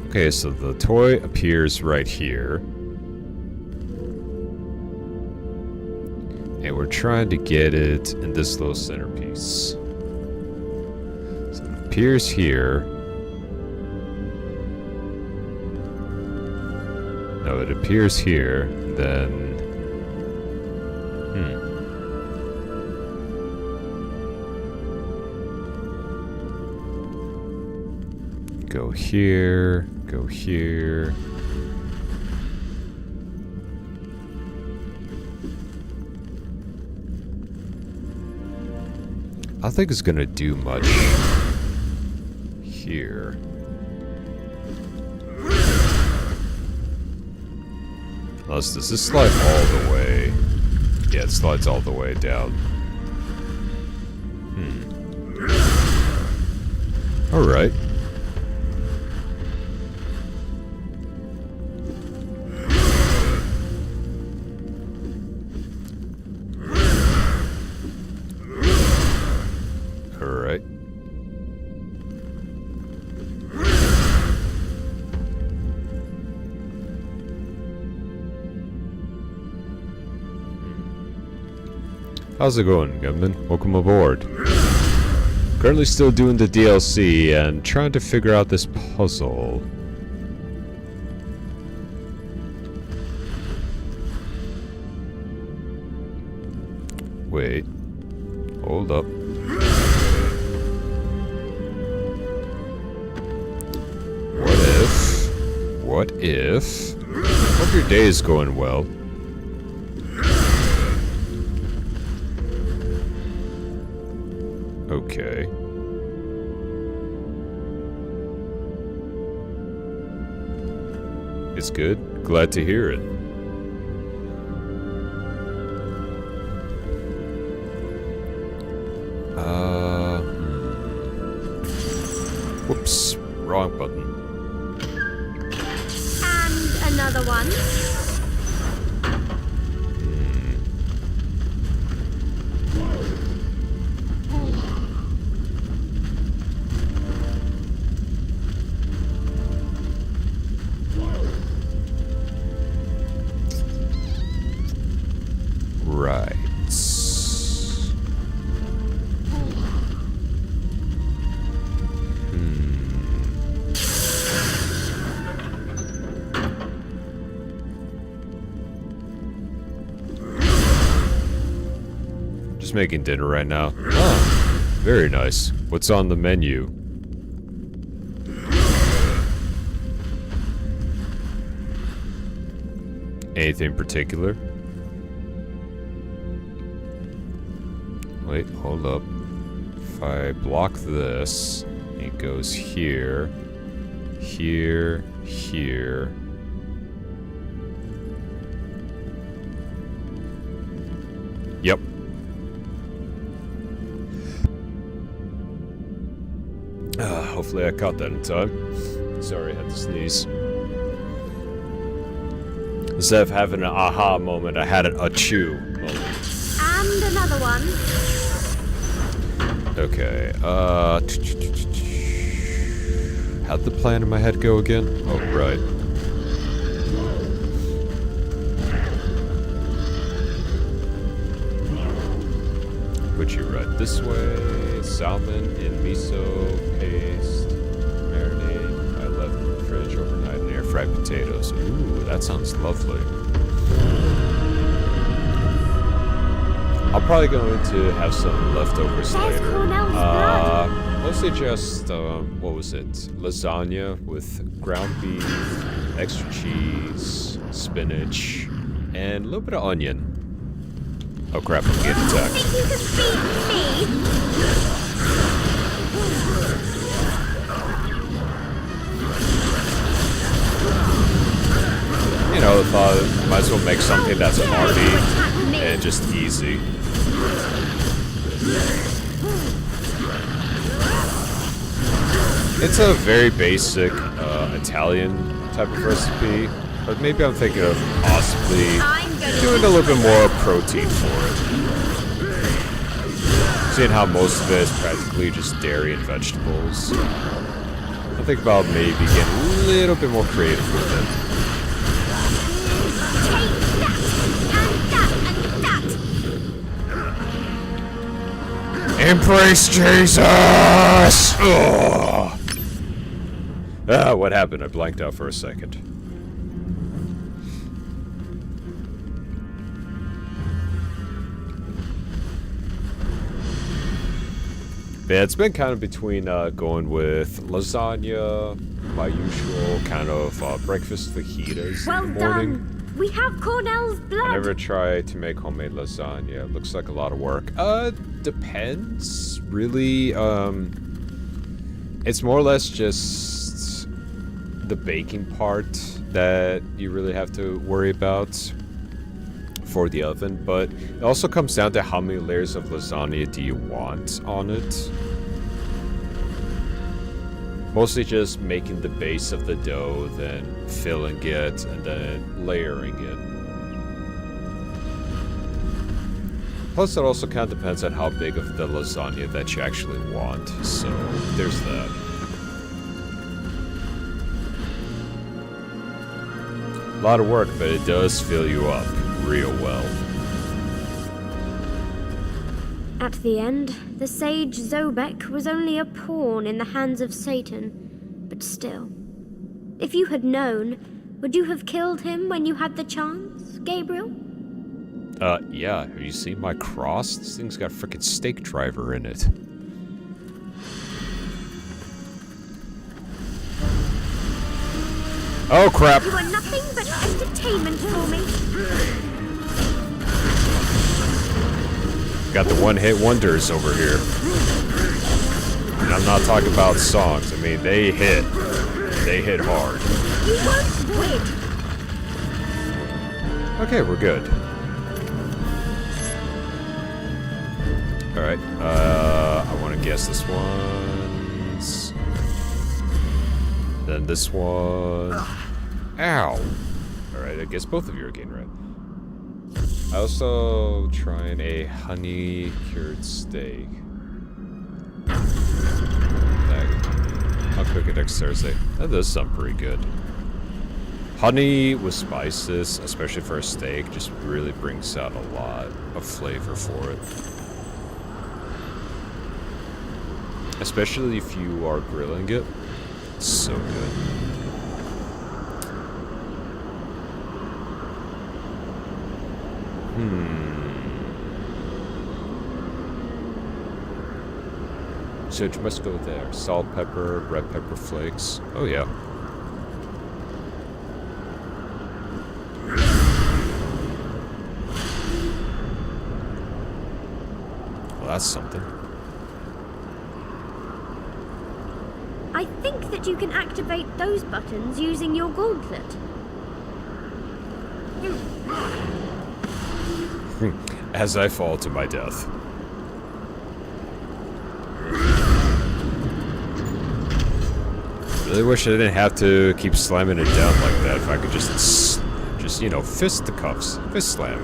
Okay, so the toy appears right here. And we're trying to get it in this little centerpiece. So it appears here. No, it appears here, then... Go here, go here. I don't think it's gonna do much here. Unless does this slide all the way? Yeah, it slides all the way down. Alright. Alright. How's it going, gunman? Welcome aboard. Currently still doing the DLC and trying to figure out this puzzle. Wait. Hold up. What if... Hope your day is going well. Okay. It's good. Glad to hear it. Whoops. Wrong button. And another one. Right. Just making dinner right now. Oh, very nice. What's on the menu? Anything particular? Wait, hold up. If I block this, it goes here, here, here. Yep. Hopefully I caught that in time. Sorry, I had to sneeze. Instead of having an aha moment, I had an achoo moment. And another one. Okay, how'd the plan in my head go again? Oh, right. Put you right this way. Salmon in miso paste. Marinade. I left in the fridge overnight and air fried potatoes. Ooh, that sounds lovely. I'm probably going to have some leftovers There's later. Cornell's blood. Mostly just, what was it? Lasagna with ground beef, extra cheese, spinach, and a little bit of onion. Oh crap, I'm getting attacked. Think you can beat me? You know, thought might as well make something that's hearty and just easy. It's a very basic Italian type of recipe, but maybe I'm thinking of possibly doing a little bit more protein for it. Seeing how most of it is practically just dairy and vegetables, I think about maybe getting a little bit more creative with it. Embrace Jesus! Ugh. Ah, what happened? I blanked out for a second. Yeah, it's been kind of between going with lasagna, my usual kind of breakfast fajitas Well in the morning. done. We have Cornell's blood. I never tried to make homemade lasagna. It looks like a lot of work. Depends. Really, it's more or less just the baking part that you really have to worry about for the oven, but it also comes down to how many layers of lasagna do you want on it. Mostly just making the base of the dough, then filling it, and then layering it. Plus, it also kind of depends on how big of the lasagna that you actually want, so there's that. A lot of work, but it does fill you up real well. At the end, the sage Zobek was only a pawn in the hands of Satan. But still, if you had known, would you have killed him when you had the chance, Gabriel? Yeah, have you seen my cross? This thing's got a frickin' stake driver in it. Oh crap! You are nothing but entertainment for me. Got the one-hit wonders over here. And I'm not talking about songs. I mean, they hit. They hit hard. You won't win. Okay, we're good. Alright, I want to guess this one's... Then this one... Ow! Alright, I guess both of you are getting red. I also trying a honey cured steak. I'll cook it next Thursday. That does sound pretty good. Honey with spices, especially for a steak, just really brings out a lot of flavor for it. Especially if you are grilling it. It's so good. So you must go there. Salt, pepper, red pepper flakes. Oh yeah. Well, that's something. I think that you can activate those buttons using your gauntlet. As I fall to my death. Really wish I didn't have to keep slamming it down like that. If I could just you know, fist the cuffs. Fist slam.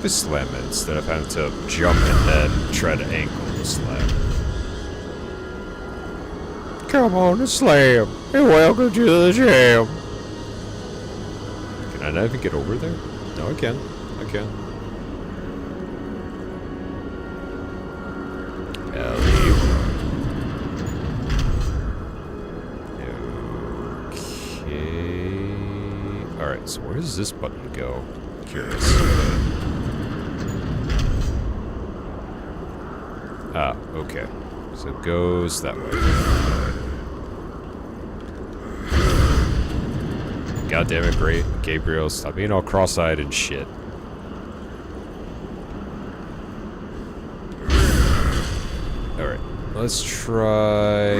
Fist slam it instead of having to jump and then try to ankle the slam. Come on and slam. And welcome to the jam. Can I not even get over there? No, I can. I can. Okay. Alright, so where does this button go? Curious. Ah, okay. So it goes that way. God damn it, great Gabriel, stop being all cross-eyed and shit. Alright, let's try...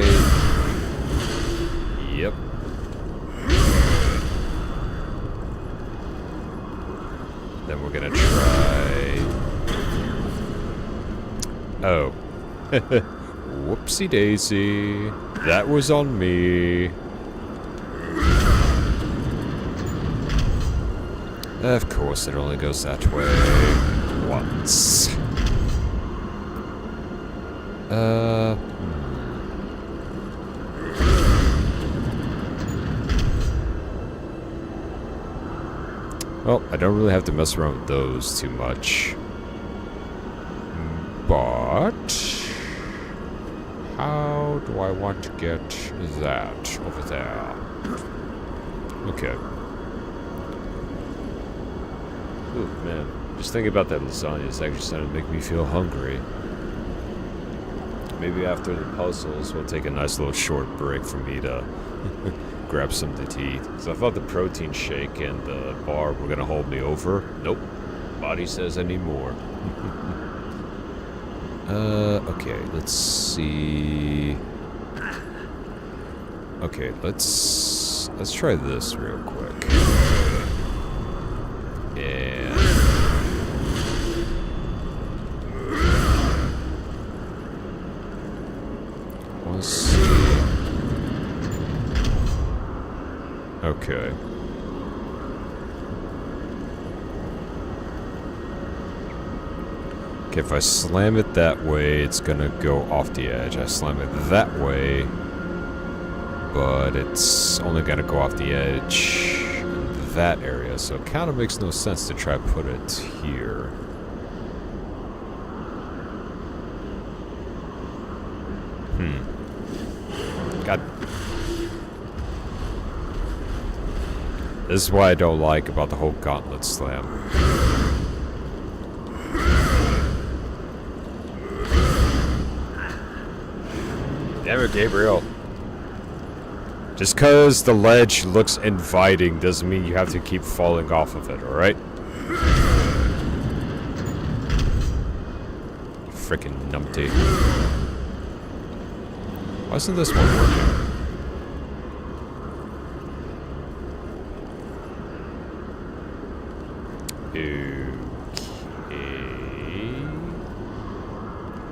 Yep. Then we're gonna try... Oh. Whoopsie daisy. That was on me. Of course, it only goes that way once. Well, I don't really have to mess around with those too much. But... how do I want to get that over there? Okay. Ooh, man. Just thinking about that lasagna is actually starting to make me feel hungry. Maybe after the puzzles, we'll take a nice little short break for me to grab something to eat. So I thought the protein shake and the bar were gonna hold me over. Nope. Body says I need more. Okay, let's see. Okay, let's try this real quick. And let's see. Okay. Okay, if I slam it that way, it's gonna go off the edge. I slam it that way, but it's only gonna go off the edge in that area, so it kind of makes no sense to try to put it here. God. This is what I don't like about the whole gauntlet slam. Damn it, Gabriel. Just because the ledge looks inviting doesn't mean you have to keep falling off of it, alright? Frickin' numpty. Why isn't this one working? Okay.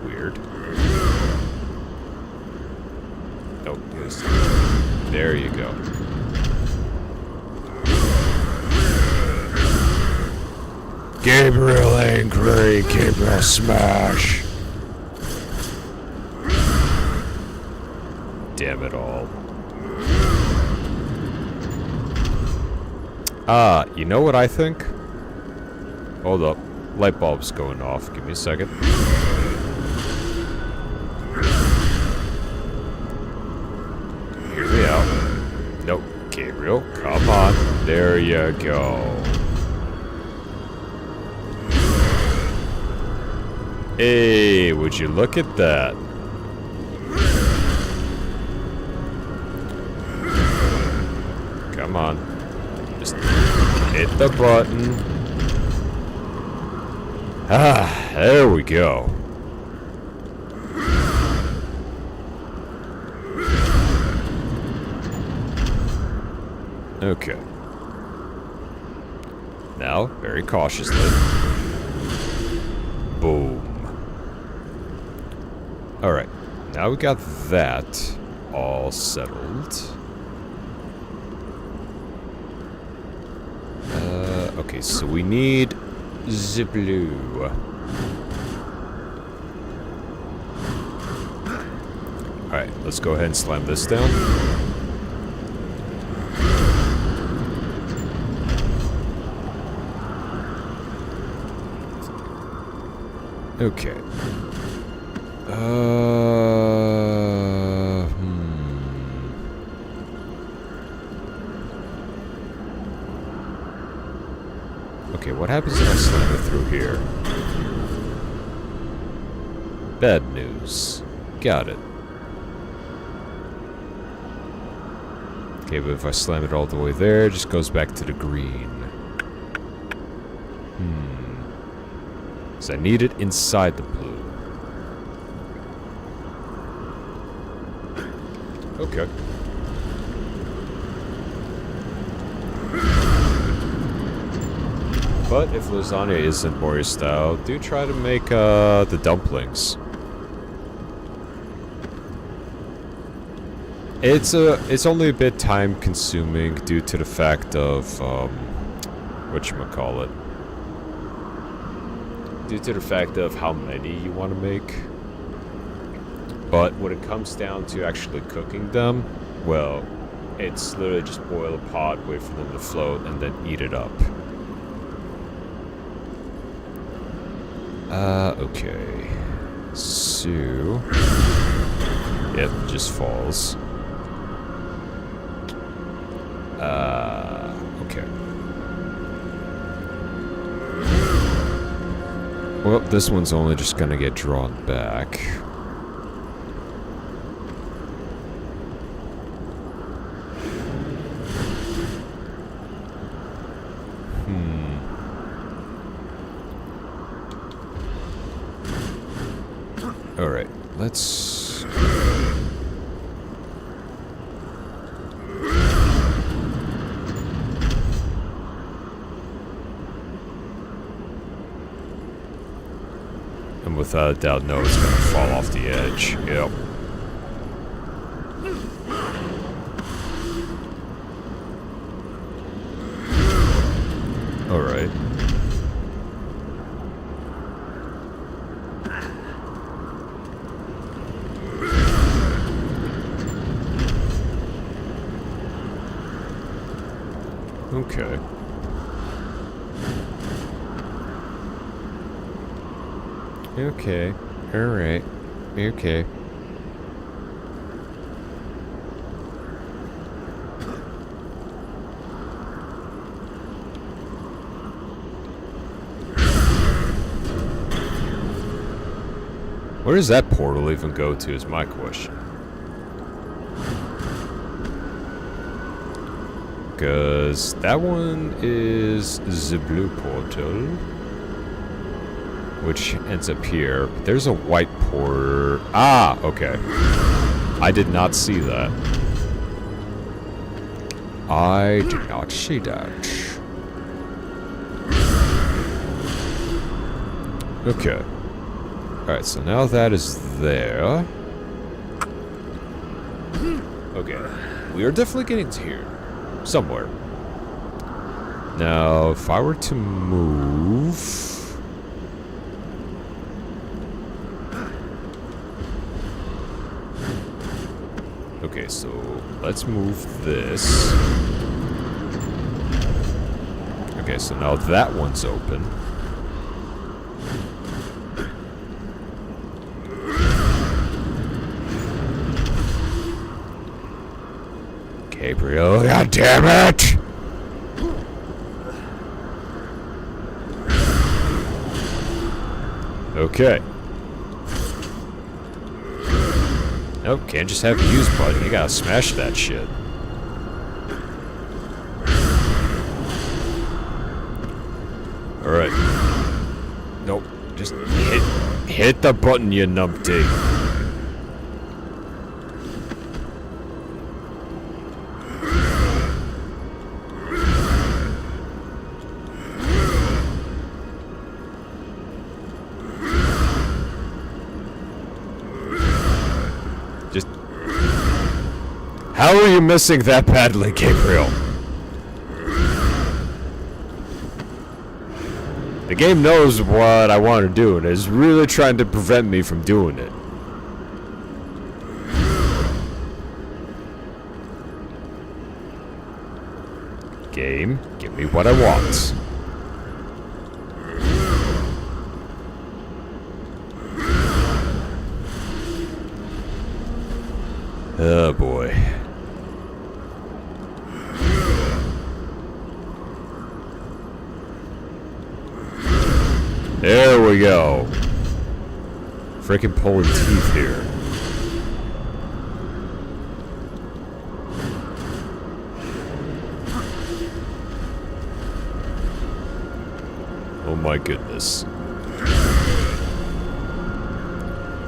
Weird. Oh, yes. There you go. Gabriel angry, Gabriel smash. Damn it all. You know what I think? Hold up. Light bulb's going off. Give me a second. Hear me out. Nope. Gabriel, come on. There you go. Hey, would you look at that? Come on. Just hit the button. Ah, there we go. Okay. Now, very cautiously. Boom. Alright. Now we got that all settled. Okay, so we need the blue. Alright, let's go ahead and slam this down. Okay. Okay, what happens if I slam it through here? Bad news. Got it. Okay, but if I slam it all the way there, it just goes back to the green. So I need it inside the blue. Okay. But if lasagna isn't warrior style, do try to make the dumplings. It's only a bit time consuming due to the fact of whatchamacallit. Due to the fact of how many you want to make. But when it comes down to actually cooking them, well, it's literally just boil a pot, wait for them to float, and then eat it up. Okay. So... Yep, just falls. Okay. Well, this one's only just gonna get drawn back. Alright, let's... And without a doubt, no, it's gonna fall off the edge. Yep. Alright. Okay. Okay. Alright. Okay. Where does that portal even go to is my question. Because that one is the blue portal, which ends up here. But there's a white portal. Ah, okay. I did not see that. I did not see that. Okay. Alright, so now that is there. Okay. We are definitely getting to here. Somewhere. Now, if I were to move... Okay, so let's move this. Okay, so now that one's open. Gabriel, god damn it! Okay. Nope, can't just have a use button. You gotta smash that shit. Alright. Nope. Just hit the button, you numpty. How are you missing that badly, Gabriel? The game knows what I want to do and is really trying to prevent me from doing it. Game, give me what I want. Oh boy. There we go. Freaking pulling teeth here. Oh my goodness.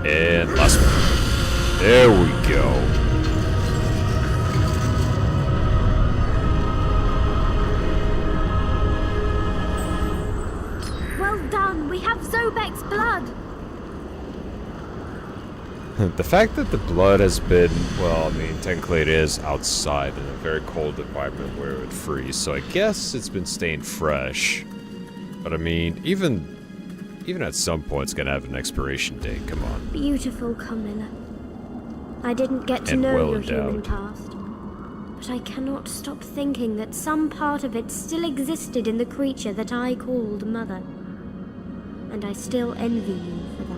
And last one. There we go. Well done, we have Zobek's blood. The fact that the blood has been, well, I mean, technically it is outside in a very cold environment where it would freeze, so I guess it's been staying fresh. But I mean, even at some point it's gonna have an expiration date, come on. Beautiful Camilla. I didn't get to And know well your human endowed. past, but I cannot stop thinking that some part of it still existed in the creature that I called Mother. And I still envy you for that.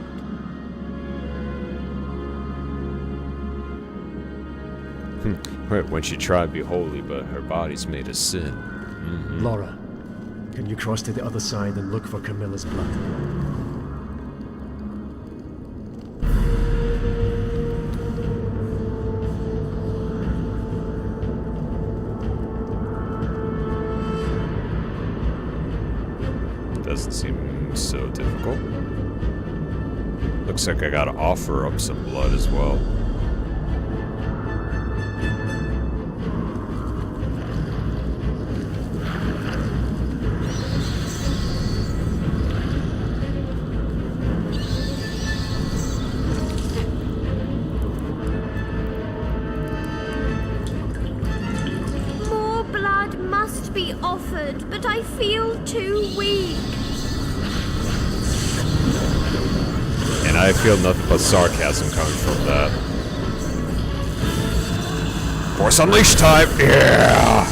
When she tried to be holy, but her body's made of sin. Laura, can you cross to the other side and look for Camilla's blood? Doesn't seem so difficult. Looks like I gotta offer up some blood as well. More blood must be offered, but I feel too weak. And I feel nothing but sarcasm coming from that. Force Unleash time! Yeah!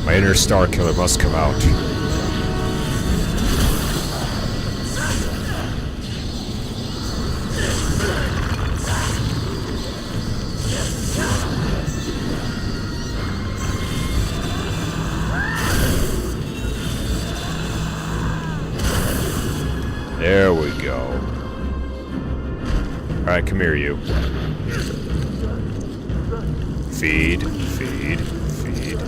My inner Star Killer must come out. There we go. Alright, come here, you. Feed, feed, feed.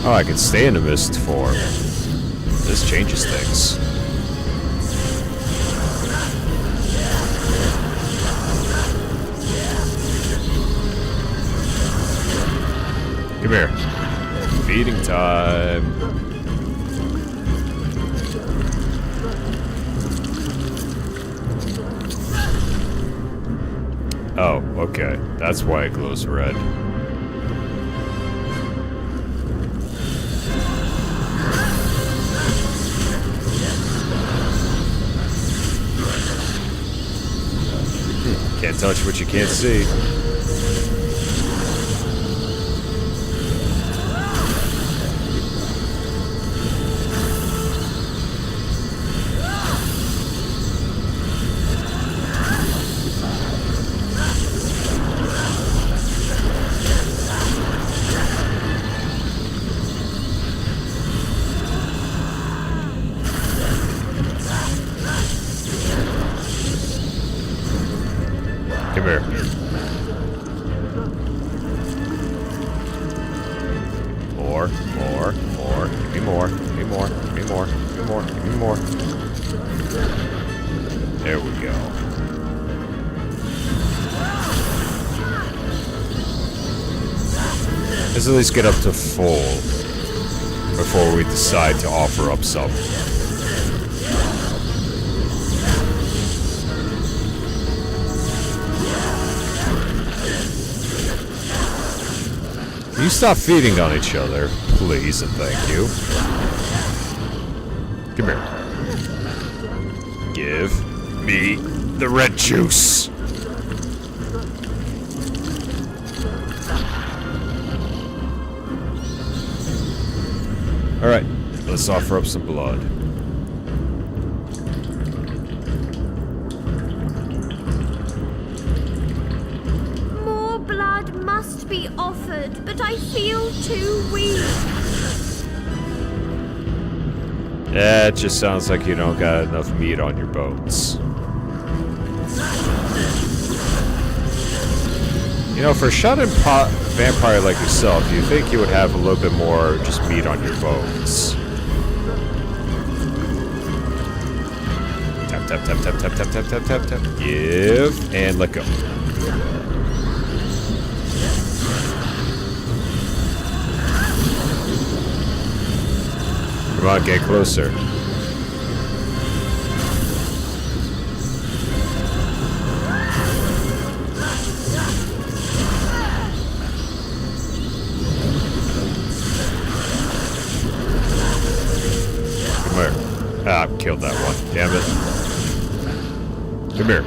Oh, I can stay in the mist form. This changes things. Come here. Feeding time. Oh, okay. That's why it glows red. Can't touch what you can't see. Come here. More. Give me more. Give me more. Give me more. Give me more. Give me more. There we go. Let's at least get up to full before we decide to offer up some. Can you stop feeding on each other, please, and thank you. Come here. Give me the red juice. Alright, let's offer up some blood. More blood must be offered, but I feel too weak. Yeah, it just sounds like you don't got enough meat on your bones. You know, for a shut-in vampire like yourself, you think you would have a little bit more just meat on your bones. Tap, tap, tap, tap, tap, tap, tap, tap, tap, tap. Give, and let go. Come on, get closer. Come here. Ah, killed that one. Damn it. Come here.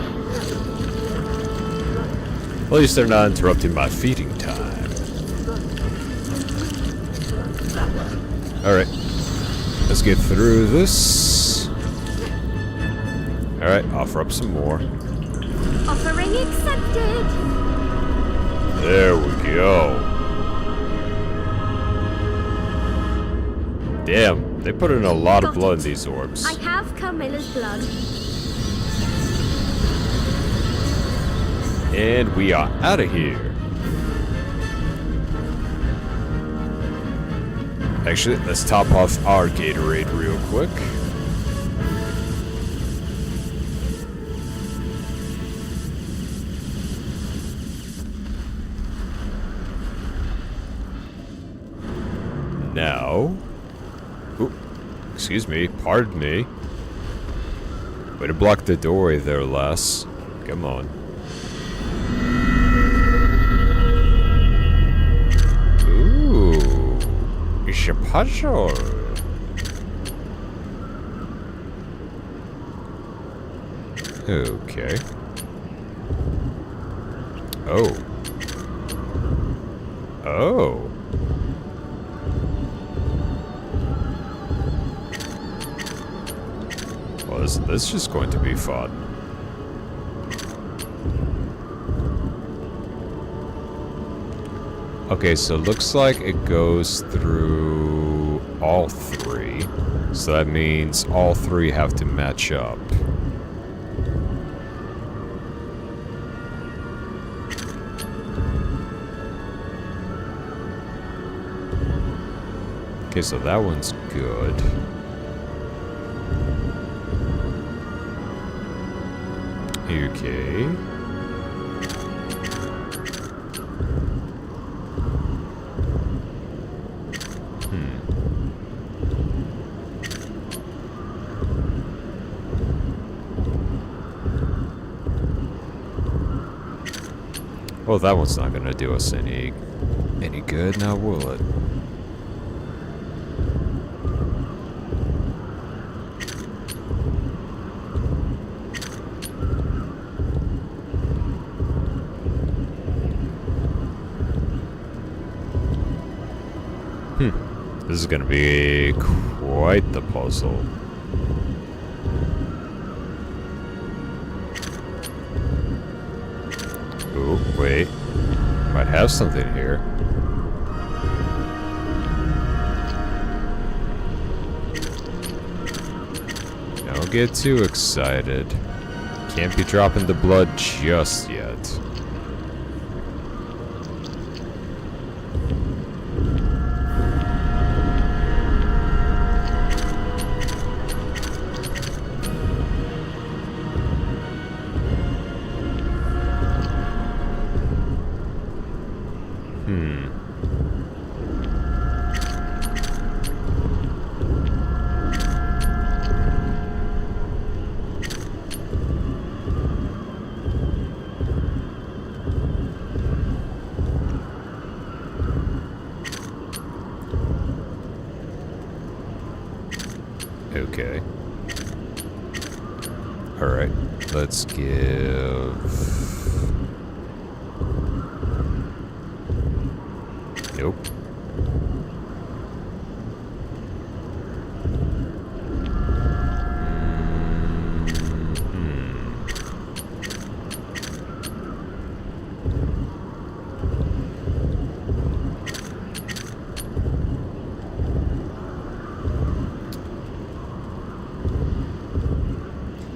At least they're not interrupting my feeding time. Alright. Let's get through this. Alright, offer up some more. Offering accepted. There we go. Damn, they put in a lot of blood in these orbs. I have Carmilla's blood. And we are out of here. Actually, let's top off our Gatorade real quick. Now... Ooh, excuse me, pardon me. Way to block the doorway there, lass. Come on. Ooh, it's a puzzle. Okay. Oh. Oh. Well, this is just going to be fun. Okay, so it looks like it goes through all three. So that means all three have to match up. Okay, so that one's good. Okay. Well, that one's not gonna do us any good, now will it? This is gonna be quite the puzzle. Ooh, wait. Might have something here. Don't get too excited. Can't be dropping the blood just yet. Okay. Alright, let's give... Nope.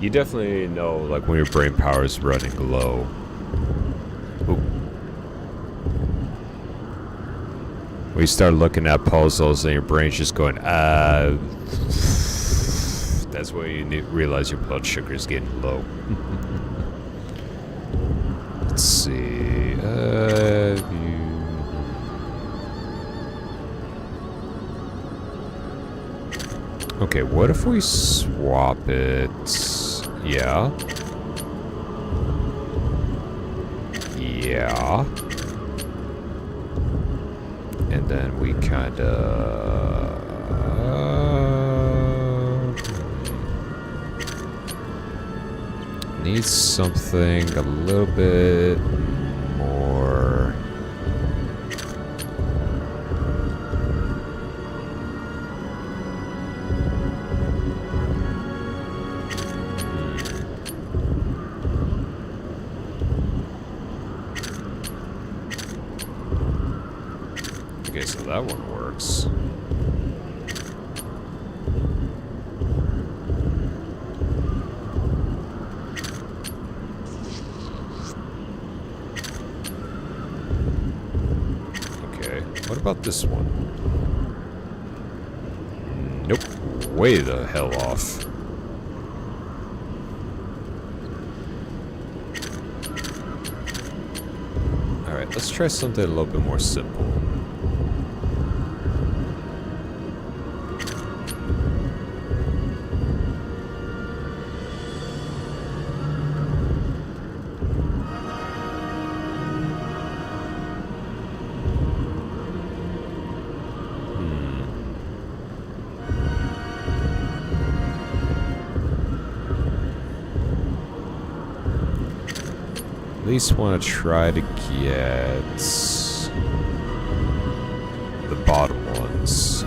You definitely know, like, when your brain power is running low. Ooh. When you start looking at puzzles and your brain's just going, that's where you realize your blood sugar is getting low. Let's see. Okay, what if we swap it? Yeah. Yeah. And then we kind of... need something a little bit more... Okay, so that one works. Okay, what about this one? Nope, way the hell off. Alright, let's try something a little bit more simple. At least want to try to get the bottom ones.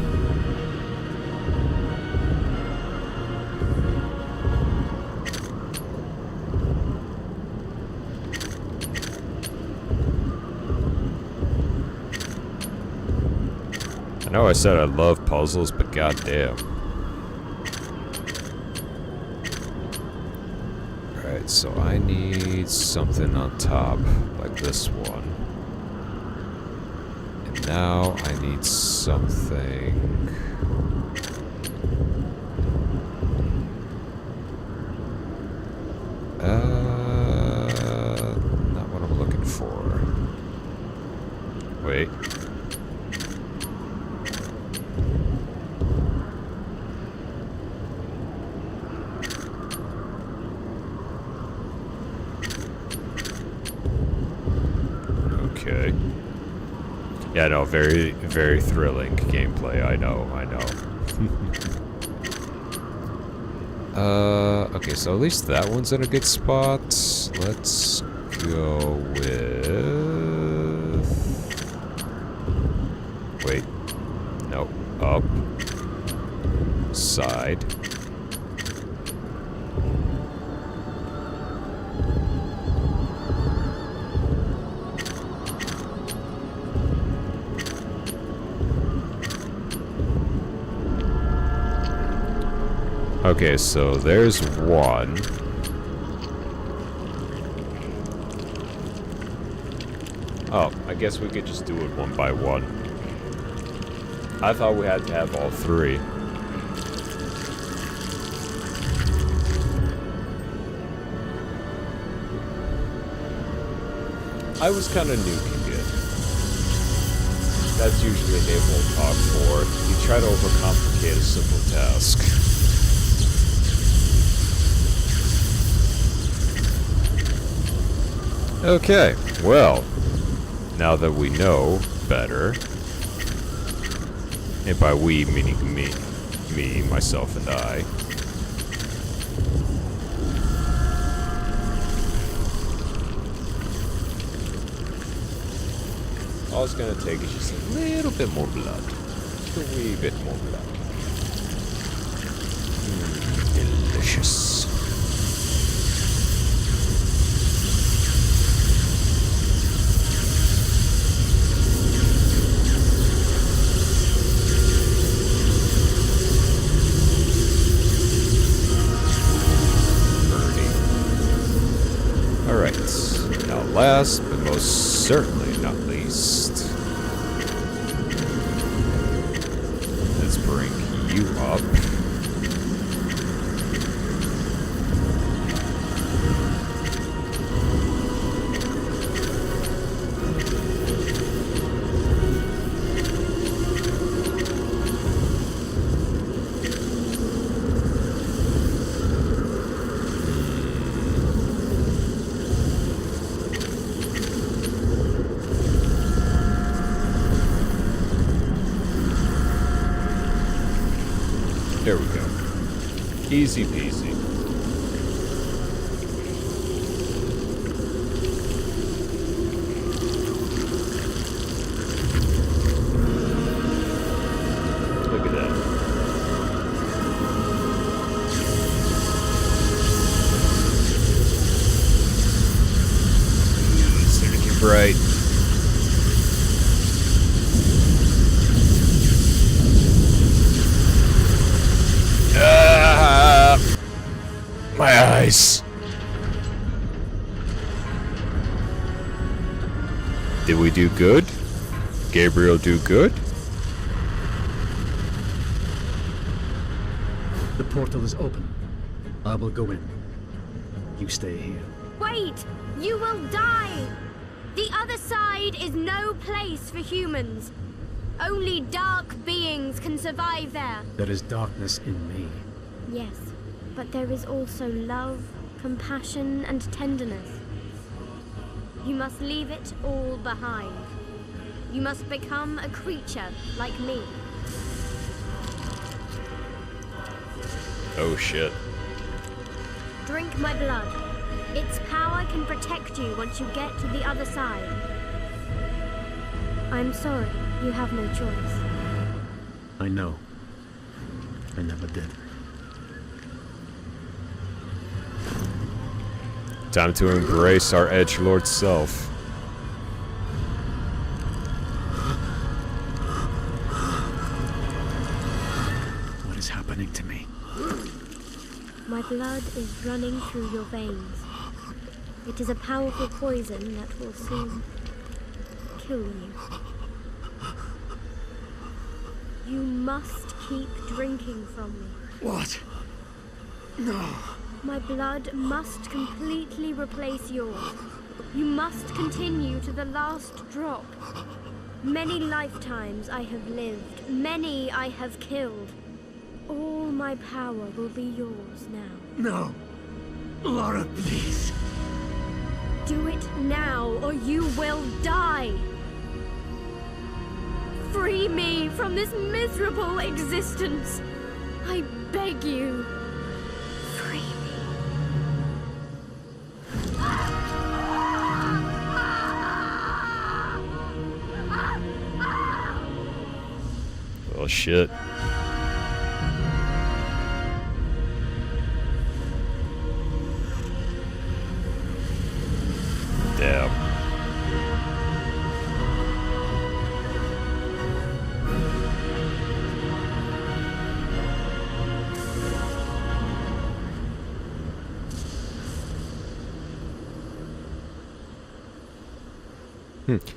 I know I said I love puzzles, but goddamn. Alright, so I need something on top, like this one. And now I need something... not what I'm looking for. Wait. Okay. Yeah, no, very, very thrilling gameplay. I know. Okay, so at least that one's in a good spot. Let's go with... Wait. No. Up. Side. Okay, so there's one. Oh, I guess we could just do it one by one. I thought we had to have all three. I was kind of nuking it. That's usually a name we'll talk for. You try to overcomplicate a simple task. Okay, well, now that we know better, and by we meaning me, myself, and I, all it's gonna take is just a little bit more blood, just a wee bit more blood. Delicious. last, but most certainly not least, let's bring you up. There we go. Easy peasy. Look at that. It's looking bright. My eyes. Did we do good? Gabriel do good? The portal is open. I will go in. You stay here. Wait! You will die! The other side is no place for humans. Only dark beings can survive there. There is darkness in me. Yes, but there is also love, compassion, and tenderness. You must leave it all behind. You must become a creature like me. Oh shit. Drink my blood. Its power can protect you once you get to the other side. I'm sorry, you have no choice. I know. I never did. Time to embrace our edgelord self. What is happening to me? My blood is running through your veins. It is a powerful poison that will soon kill you. You must keep drinking from me. What? No. My blood must completely replace yours. You must continue to the last drop. Many lifetimes I have lived, many I have killed. All my power will be yours now. No. Laura, please. Do it now, or you will die. Free me from this miserable existence. I beg you. Free me. Well, shit. Damn.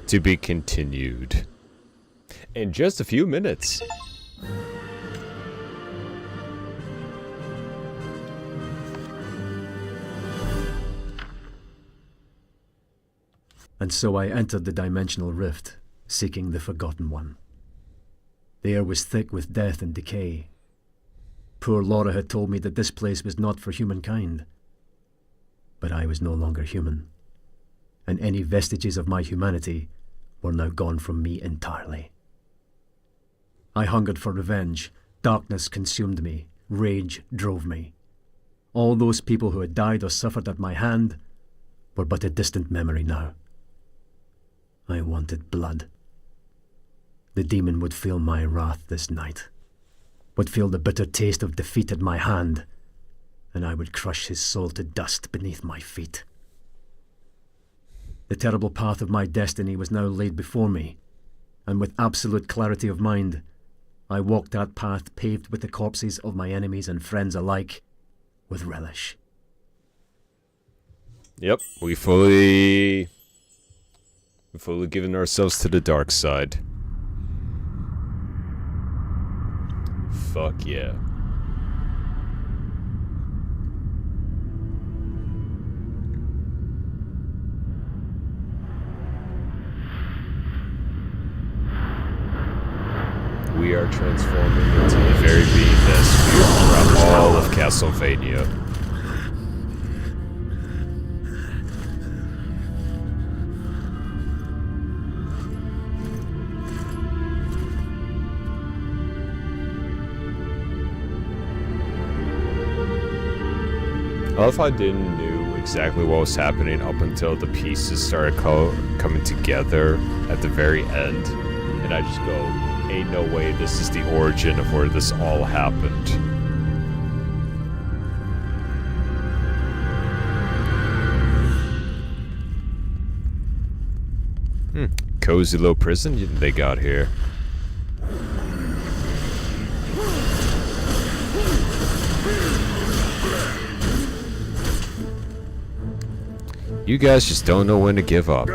To be continued. In just a few minutes. And so I entered the dimensional rift, seeking the Forgotten One. The air was thick with death and decay. Poor Laura had told me that this place was not for humankind. But I was no longer human, and any vestiges of my humanity were now gone from me entirely. I hungered for revenge. Darkness consumed me. Rage drove me. All those people who had died or suffered at my hand were but a distant memory now. I wanted blood. The demon would feel my wrath this night, would feel the bitter taste of defeat at my hand, and I would crush his soul to dust beneath my feet. The terrible path of my destiny was now laid before me, and with absolute clarity of mind, I walked that path paved with the corpses of my enemies and friends alike, with relish. Yep, we fully We've fully given ourselves to the dark side. Fuck yeah. We are transforming into the very beingness we are throughout all of Castlevania. I love how I didn't know exactly what was happening up until the pieces started coming together at the very end. And I just go, ain't no way this is the origin of where this all happened. Cozy little prison they got here. You guys just don't know when to give up.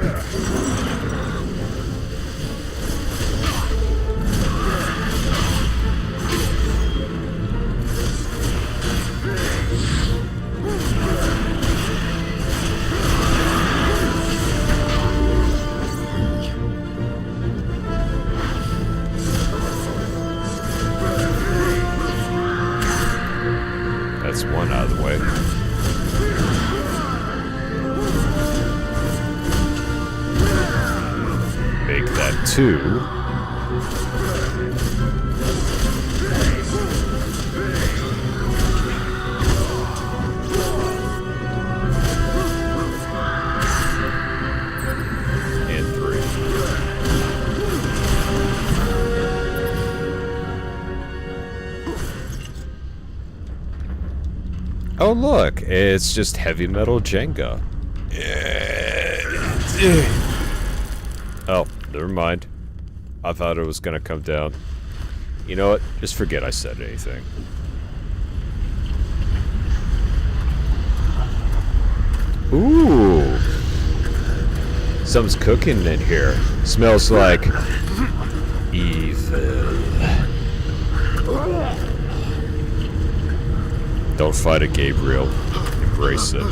That's one out of the way. Make that 2. And 3. Oh look, it's just heavy metal Jenga. Oh, never mind. I thought it was gonna come down. You know what? Just forget I said anything. Ooh. Something's cooking in here. Smells like evil. Don't fight it, Gabriel. Embrace it.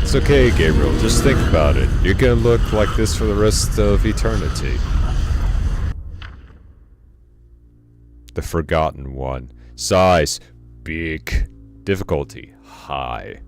It's okay, Gabriel. Just think about it. You're gonna look like this for the rest of eternity. The Forgotten One. Size, big. Difficulty, high.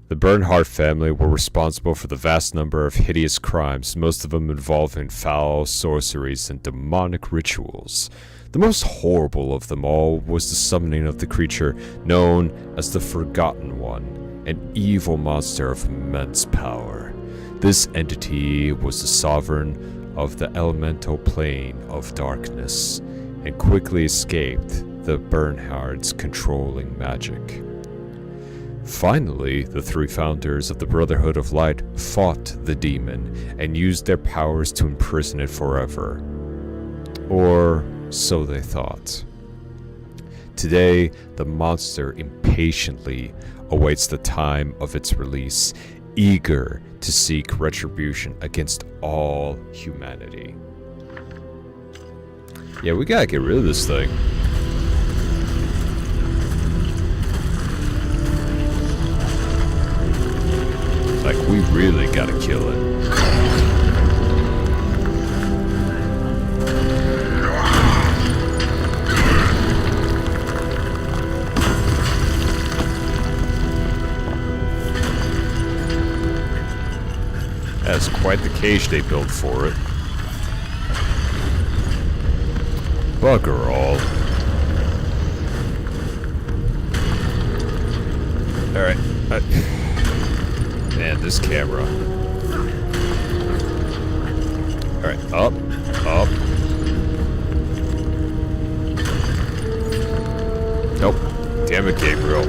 The Bernhardt family were responsible for the vast number of hideous crimes, most of them involving foul sorceries and demonic rituals. The most horrible of them all was the summoning of the creature known as the Forgotten One, an evil monster of immense power. This entity was the sovereign of the elemental plane of darkness, and quickly escaped the Bernhardt's controlling magic. Finally, the 3 founders of the Brotherhood of Light fought the demon and used their powers to imprison it forever. Or so they thought. Today, the monster impatiently awaits the time of its release, eager to seek retribution against all humanity. Yeah, we gotta get rid of this thing. Like, we really gotta kill it. That's quite the cage they built for it. Bugger all. Alright. Man, this camera. Alright, up, up. Nope. Damn Damn it, Gabriel.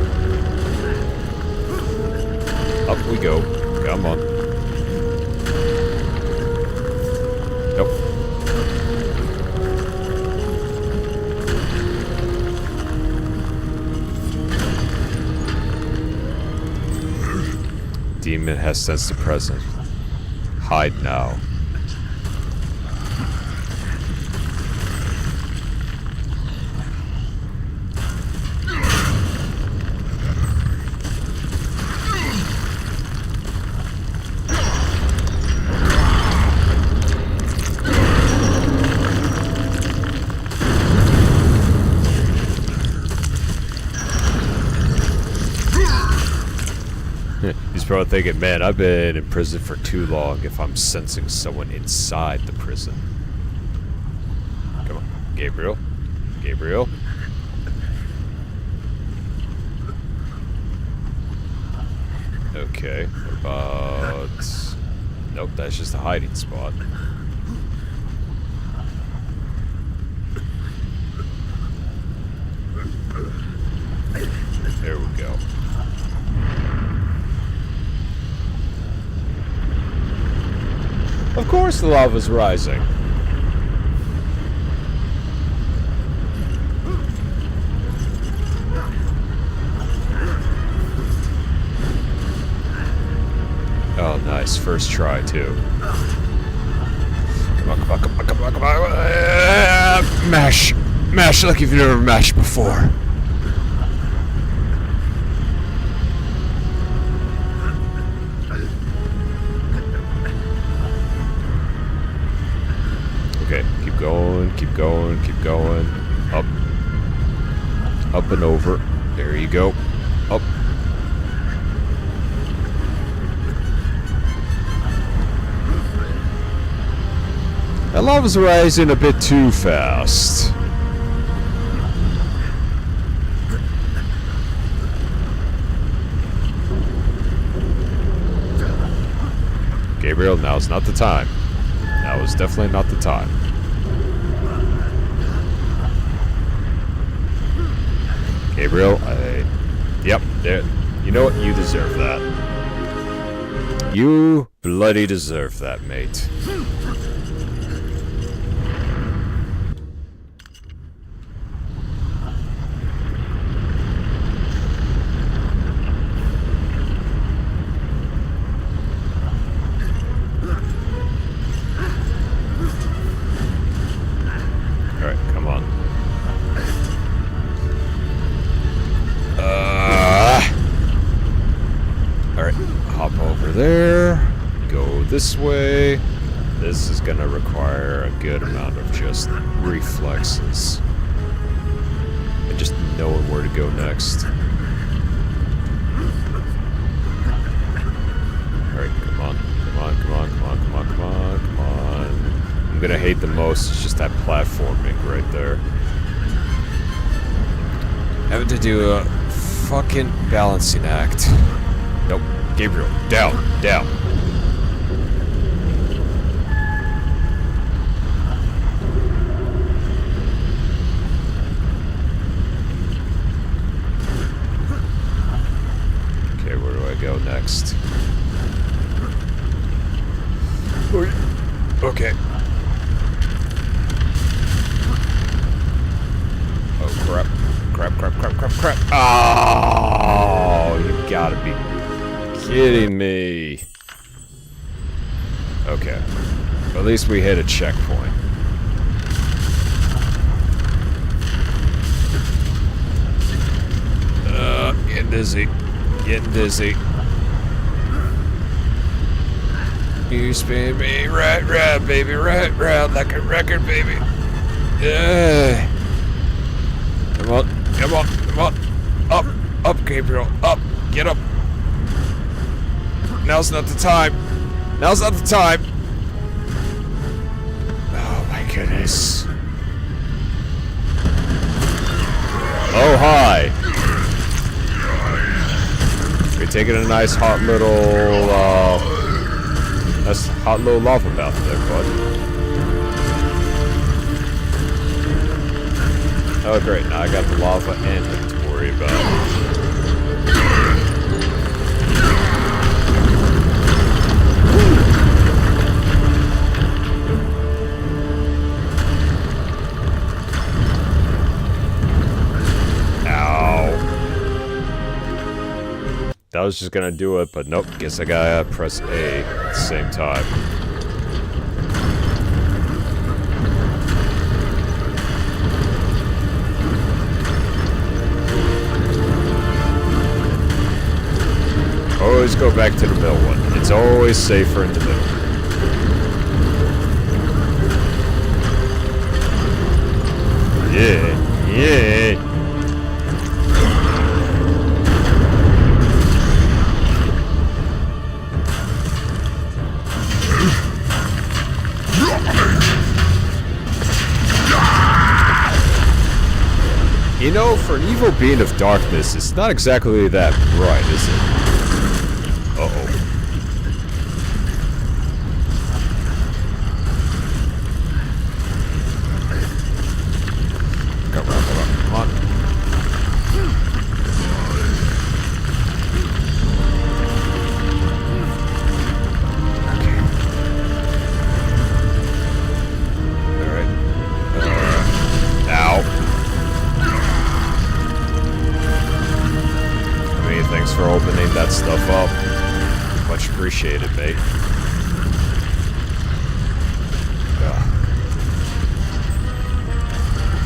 Up we go. Come on. Nope. Demon has sensed the present. Hide now. He's probably thinking, man, I've been in prison for too long if I'm sensing someone inside the prison. Come on, Gabriel. Gabriel. Okay, what about... Nope, that's just a hiding spot. There we go. Of course the lava's rising. Oh, nice. First try, too. Come on, come on, come on, come on, come on. Mash. Mash like you've never mashed before. Okay, keep going, keep going, keep going. Up. Up and over. There you go. Up. That lava's rising a bit too fast. Gabriel, now's not the time. Now is definitely not the time. Gabriel, yep, there. You know what? You deserve that. You bloody deserve that, mate. There, go this way. This is gonna require a good amount of just reflexes and just knowing where to go next. Alright, come on, come on, come on, come on, come on, come on, come on. I'm gonna hate the most is just that platforming right there. Having to do a fucking balancing act. Nope. Gabriel, down, down. Okay, where do I go next? Okay. Oh, crap. Crap, crap, crap, crap, crap. Oh, you gotta be kidding me. Okay. At least we hit a checkpoint. Getting dizzy. Getting dizzy. You spin me right round, baby. Right round like a record, baby. Yeah. Come on. Come on. Come on. Up. Up, Gabriel. Up. Get up. Now's not the time. Now's not the time. Oh my goodness. Oh hi. We're taking a nice hot little lava bath there, bud. Oh great, now I got the lava and inventory. worry about. That was just gonna do it, but nope, guess I gotta press A at the same time. Always go back to the middle one. It's always safer in the middle. Yeah, yeah. You know, for an evil being of darkness, it's not exactly that bright, is it? Uh-oh. Come on, come on, come on. Okay. Alright. Ow. Thanks for opening that stuff up. Much appreciated, mate.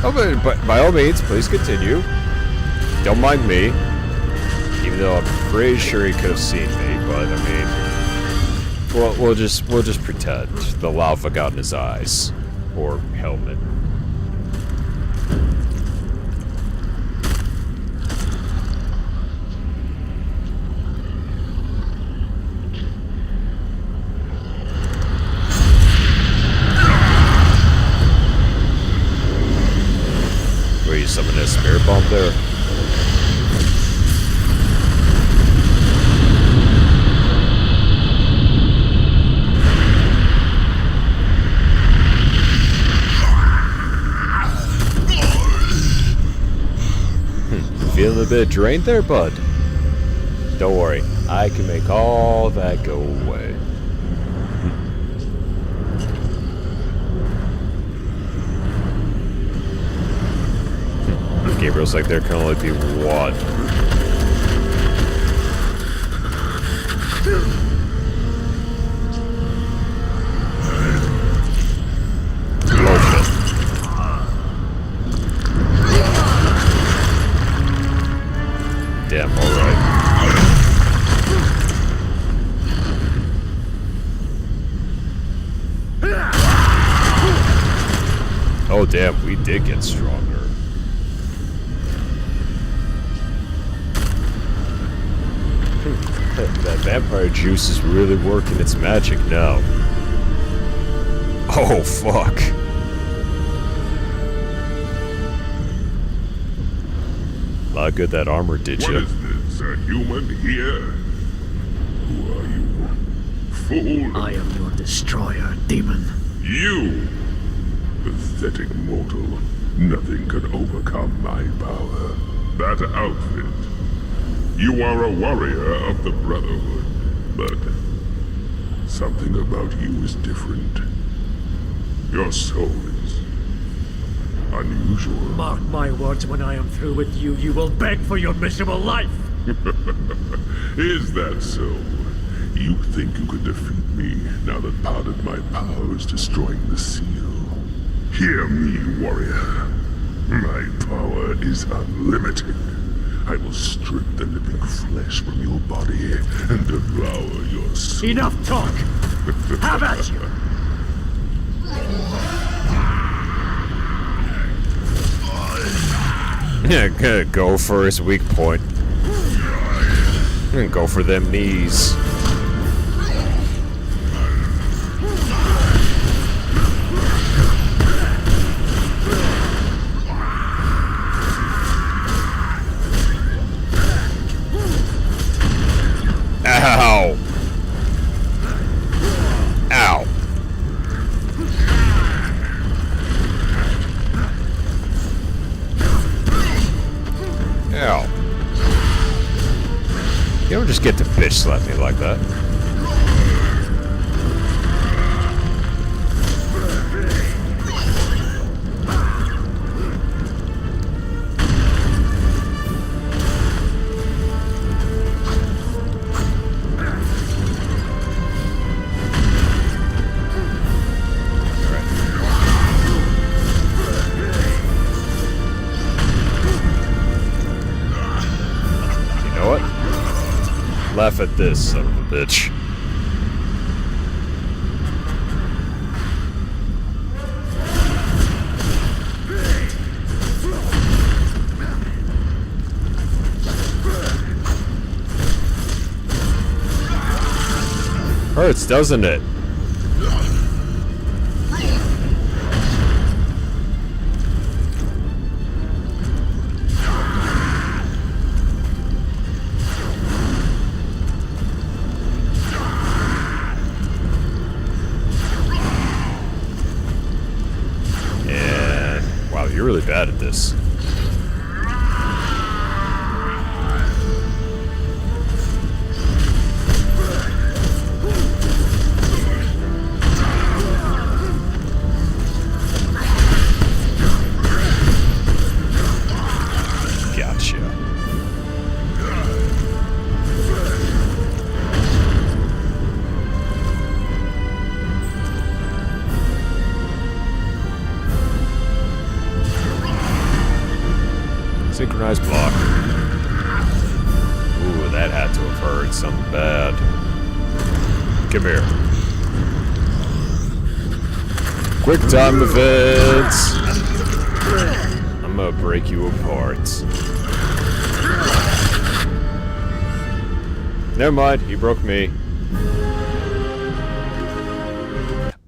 Oh, but by all means, please continue. Don't mind me. Even though I'm pretty sure he could have seen me, but I mean, we'll just pretend the lava got in his eyes or helmet. Summon a spirit bomb there. Feeling a bit drained there, bud? Don't worry, I can make all that go away. Gabriel's like there can only be one. Damn, alright. Oh damn, we did get stronger. That vampire juice is really working its magic now. Oh, fuck. Not good that armor did you. What is this? A human here? Who are you? Fool! I am your destroyer, demon. You! Pathetic mortal. Nothing can overcome my power. That outfit. You are a warrior of the Brotherhood, but something about you is different. Your soul is unusual. Mark my words, when I am through with you, you will beg for your miserable life! Is that so? You think you can defeat me now that part of my power is destroying the seal? Hear me, warrior. My power is unlimited. I will strip the living flesh from your body and devour your soul. Enough talk! Have at you! Yeah, go for his weak point. Go for them knees. Ow! Ow! Ow! just get to bitch slap me like that. Laugh at this, son of a bitch. Hurts, doesn't it? You're really bad at this. Gotcha. Synchronized block. Ooh, that had to have hurt something bad. Come here. Quick time events! I'm gonna break you apart. Never mind, he broke me.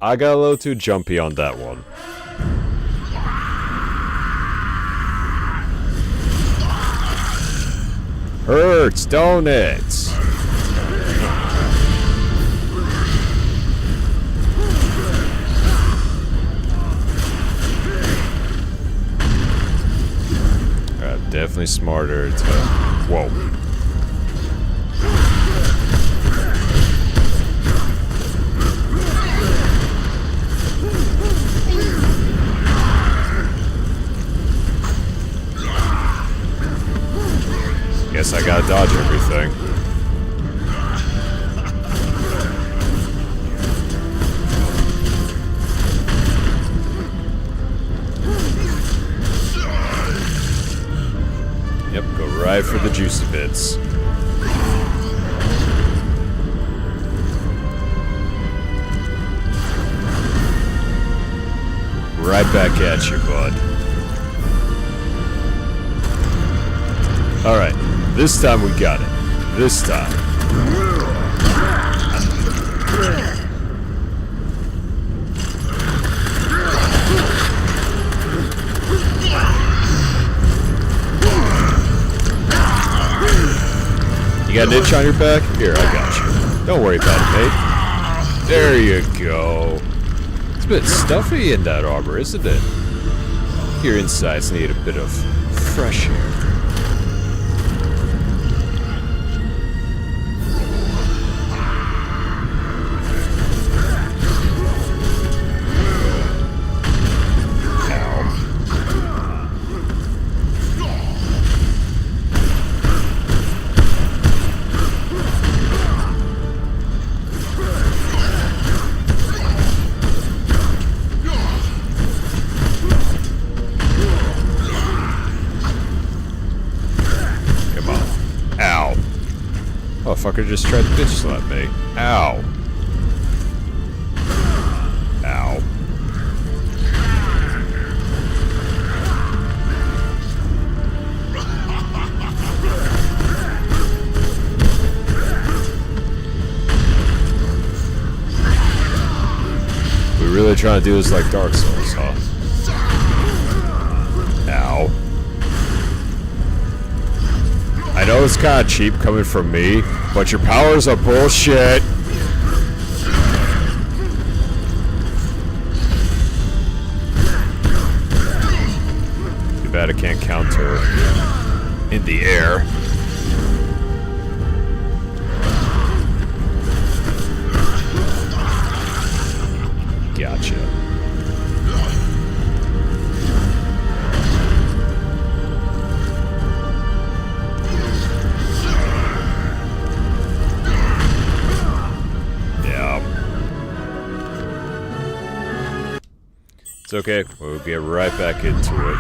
I got a little too jumpy on that one. Hurts, don't it? Definitely smarter to... Whoa. Guess I gotta dodge everything. Yep, go right for the juicy bits. Right back at you, bud. Alright. This time we got it. This time. You got an itch on your back? Here, I got you. Don't worry about it, mate. There you go. It's a bit stuffy in that armor, isn't it? Your insides need a bit of fresh air. Fucker just tried to bitch slap me. Ow. Ow. We really trying to do this like Dark Souls, huh? Ow. I know it's kind of cheap coming from me, but your powers are bullshit. Too bad I can't counter in the air. It's okay, we'll get right back into it.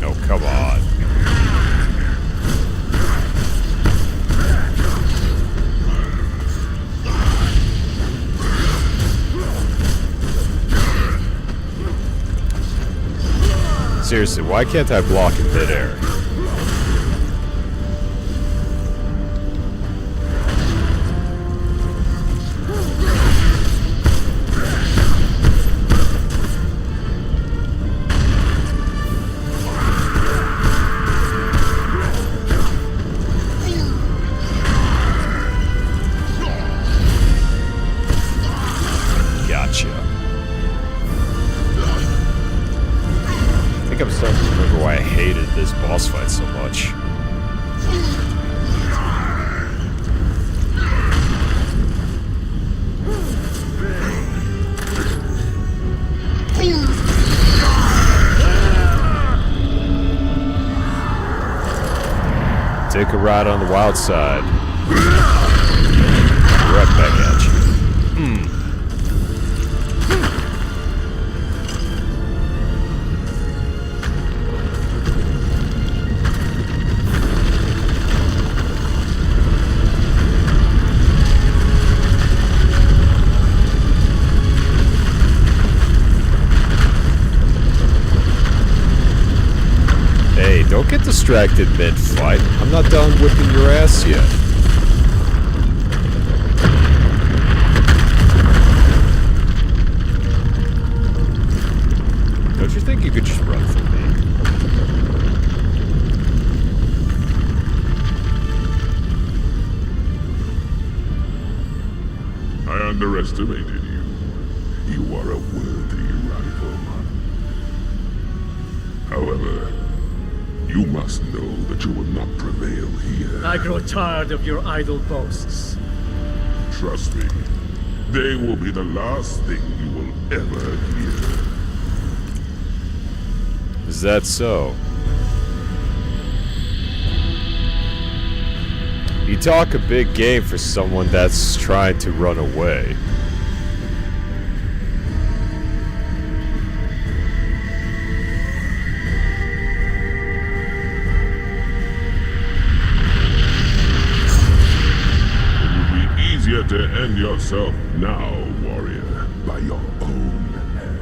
Oh, come on. Seriously, why can't I block in midair? Gotcha. I'm starting to remember why I hated this boss fight so much. Take a ride on the wild side. Right back at you. Hey, don't get distracted mid-fight. I'm not done whipping your ass yet. Don't you think you could just run from me? I underestimated you. You are a worthy rival. However, you must know that you will not prevail here. I grow tired of your idle boasts. Trust me, they will be the last thing you will ever hear. Is that so? You talk a big game for someone that's trying to run away. To end yourself now, warrior, by your own hand.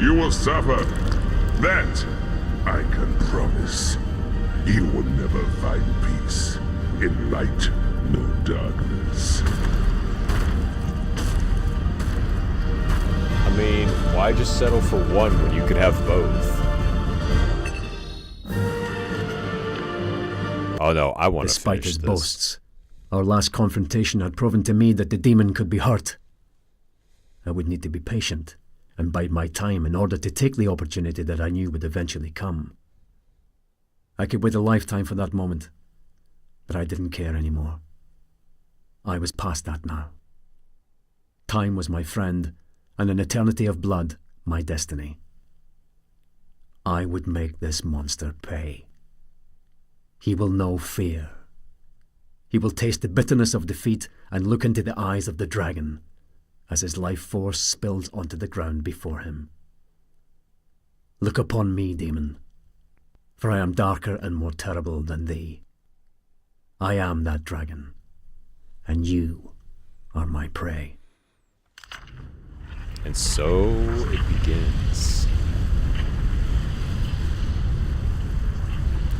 You will suffer. That I can promise. You will never find peace. In light, no darkness. I mean, why just settle for one when you could have both? Oh no, I want to Despite finish his this. boasts, our last confrontation had proven to me that the demon could be hurt. I would need to be patient and bide my time in order to take the opportunity that I knew would eventually come. I could wait a lifetime for that moment, but I didn't care anymore. I was past that now. Time was my friend, and an eternity of blood my destiny. I would make this monster pay. He will know fear. He will taste the bitterness of defeat and look into the eyes of the dragon as his life force spills onto the ground before him. Look upon me, demon, for I am darker and more terrible than thee. I am that dragon, and you are my prey. And so it begins.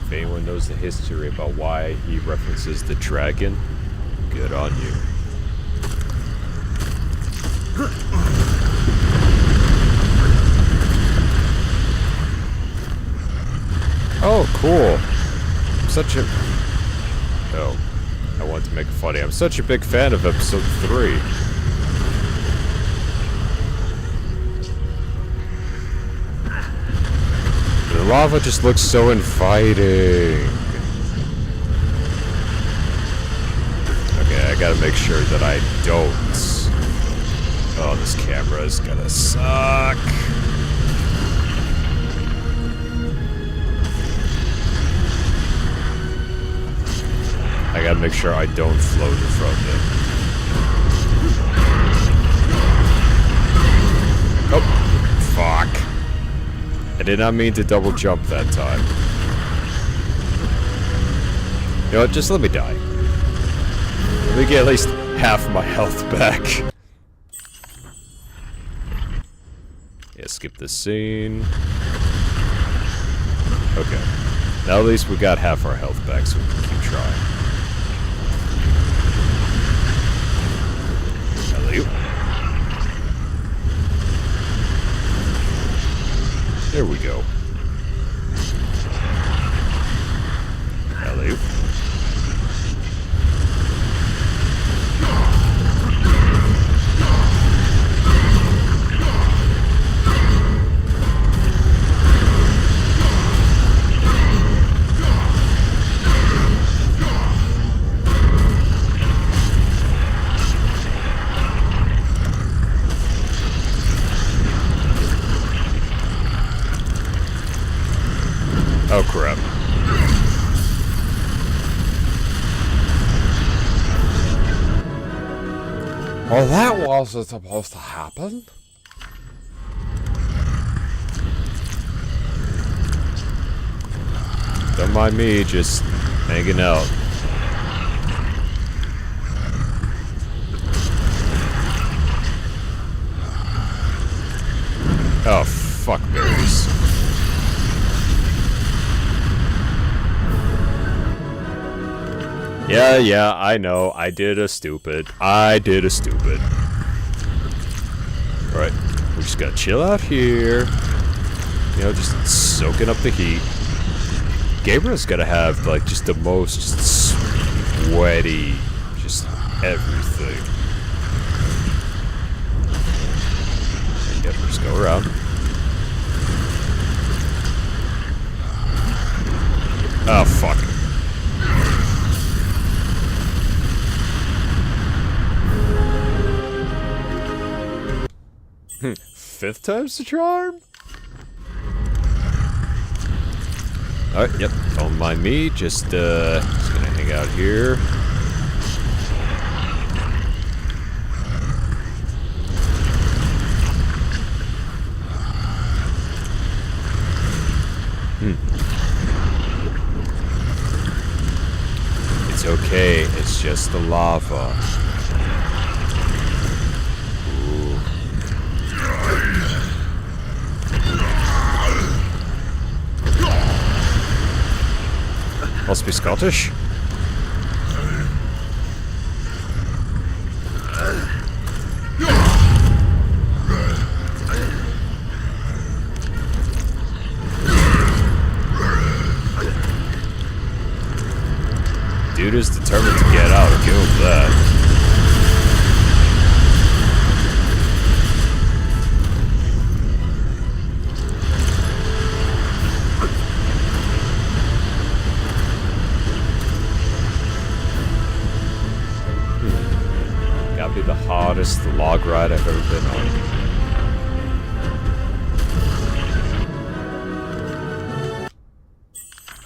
If anyone knows the history about why he references the dragon, good on you. Oh, cool. I'm such a... Oh, I want to make it funny. I'm such a big fan of episode 3. The lava just looks so inviting. Okay, I gotta make sure that I don't. Oh, this camera is gonna suck. I gotta make sure I don't float in front of it. Oh, fuck. I did not mean to double jump that time. You know what, just let me die. Let me get at least half my health back. Yeah, skip this scene. Okay. Now at least we got half our health back, so we can keep trying. Hello. There we go. Hello. Oh crap. Well, that wasn't supposed to happen. Don't mind me, just hanging out. Oh, fuck berries. Yeah, I know. I did a stupid. Alright, we just gotta chill out here. You know, just soaking up the heat. Gabriel's gotta have, like, just the most sweaty, just everything. Yep, just go around. Oh, fuck. Fifth time's the charm? Alright, yep, don't mind me, just gonna hang out here. It's okay, it's just the lava. Must be Scottish. Dude is determined to get out. I'll give him that. Gotta be the hardest log ride I've ever been on.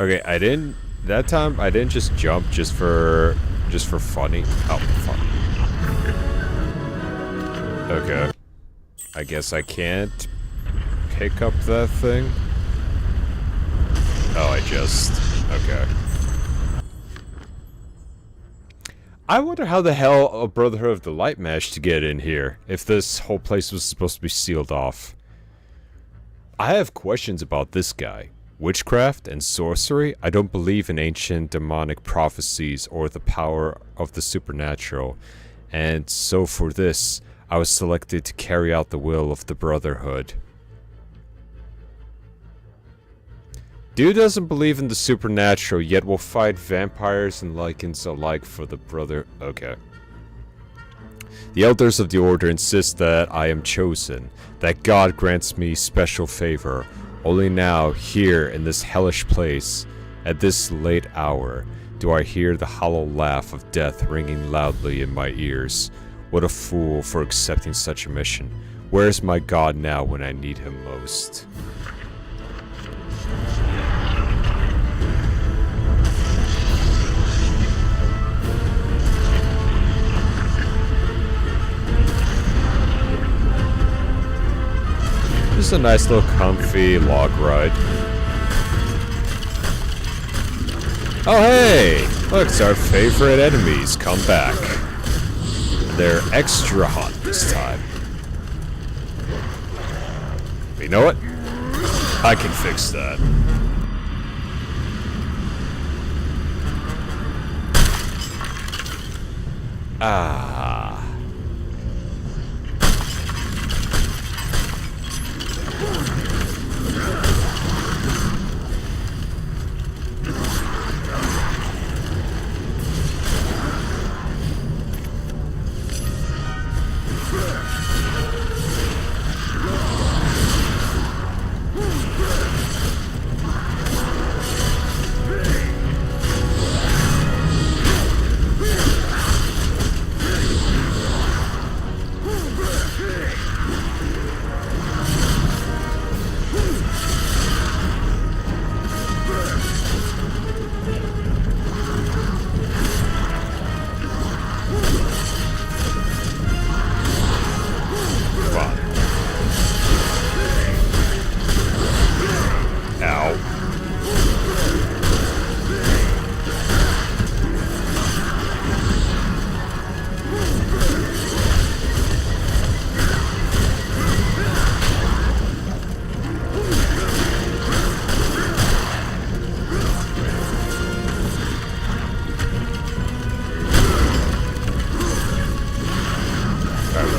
Okay, that time I didn't just jump just for funny. Oh, fuck. Okay. I guess I can't pick up that thing. Oh, okay. I wonder how the hell a Brotherhood of the Light managed to get in here, if this whole place was supposed to be sealed off. I have questions about this guy. Witchcraft and sorcery? I don't believe in ancient demonic prophecies or the power of the supernatural. And so for this, I was selected to carry out the will of the Brotherhood. Dude doesn't believe in the supernatural, yet will fight vampires and lichens alike for the brother. Okay. The elders of the order insist that I am chosen, that God grants me special favor. Only now, here in this hellish place, at this late hour, do I hear the hollow laugh of death ringing loudly in my ears. What a fool for accepting such a mission. Where's my god now when I need him most? This is a nice little comfy log ride. Oh hey! Look, it's our favorite enemies come back. They're extra hot this time. You know what? I can fix that. Ah.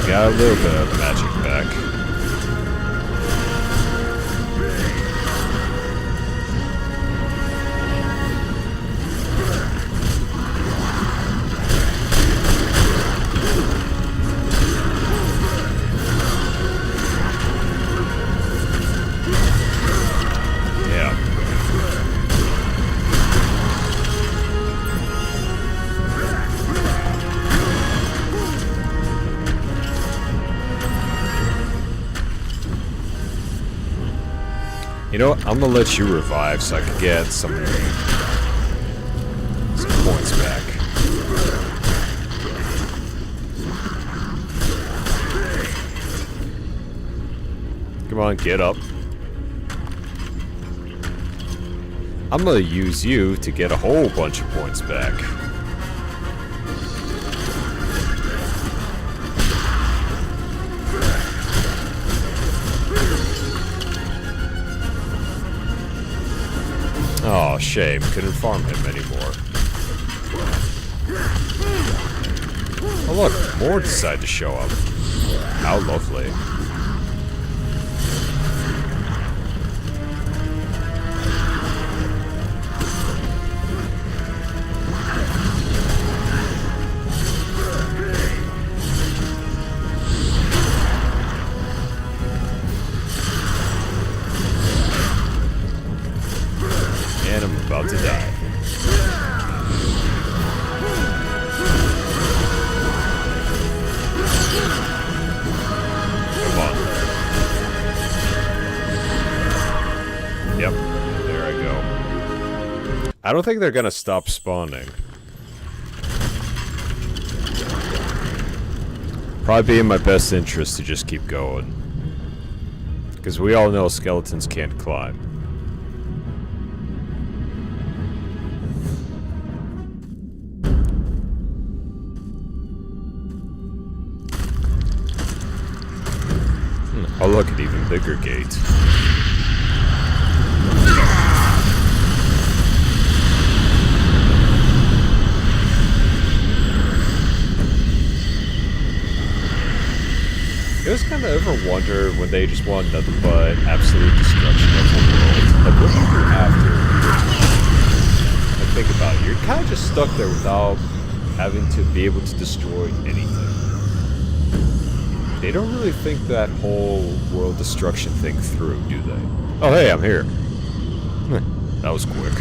Got a little bit of magic back. Yeah. You know what? I'm gonna let you revive so I can get some points back. Come on, get up. I'm gonna use you to get a whole bunch of points back. Oh, shame. Couldn't farm him anymore. Oh look, more decide to show up. How lovely. And I'm about to die. Come on. Yep, there I go. I don't think they're gonna stop spawning. Probably be in my best interest to just keep going. Because we all know skeletons can't climb. Oh look, an even bigger gate. You guys kind of ever wonder when they just want nothing but absolute destruction of the world? Like, what do you do after? Like, think about it. You're kind of just stuck there without having to be able to destroy anything. They don't really think that whole world destruction thing through, do they? Oh, hey, I'm here. That was quick.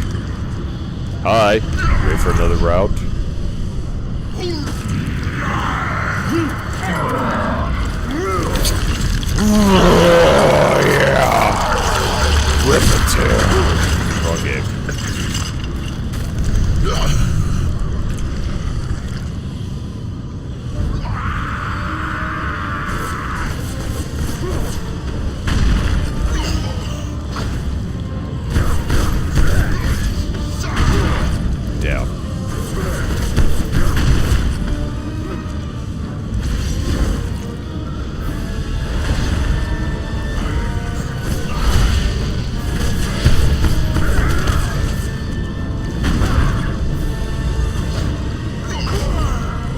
Hi. Wait for another route. Oh, yeah. Rip it too. Wrong game. Down.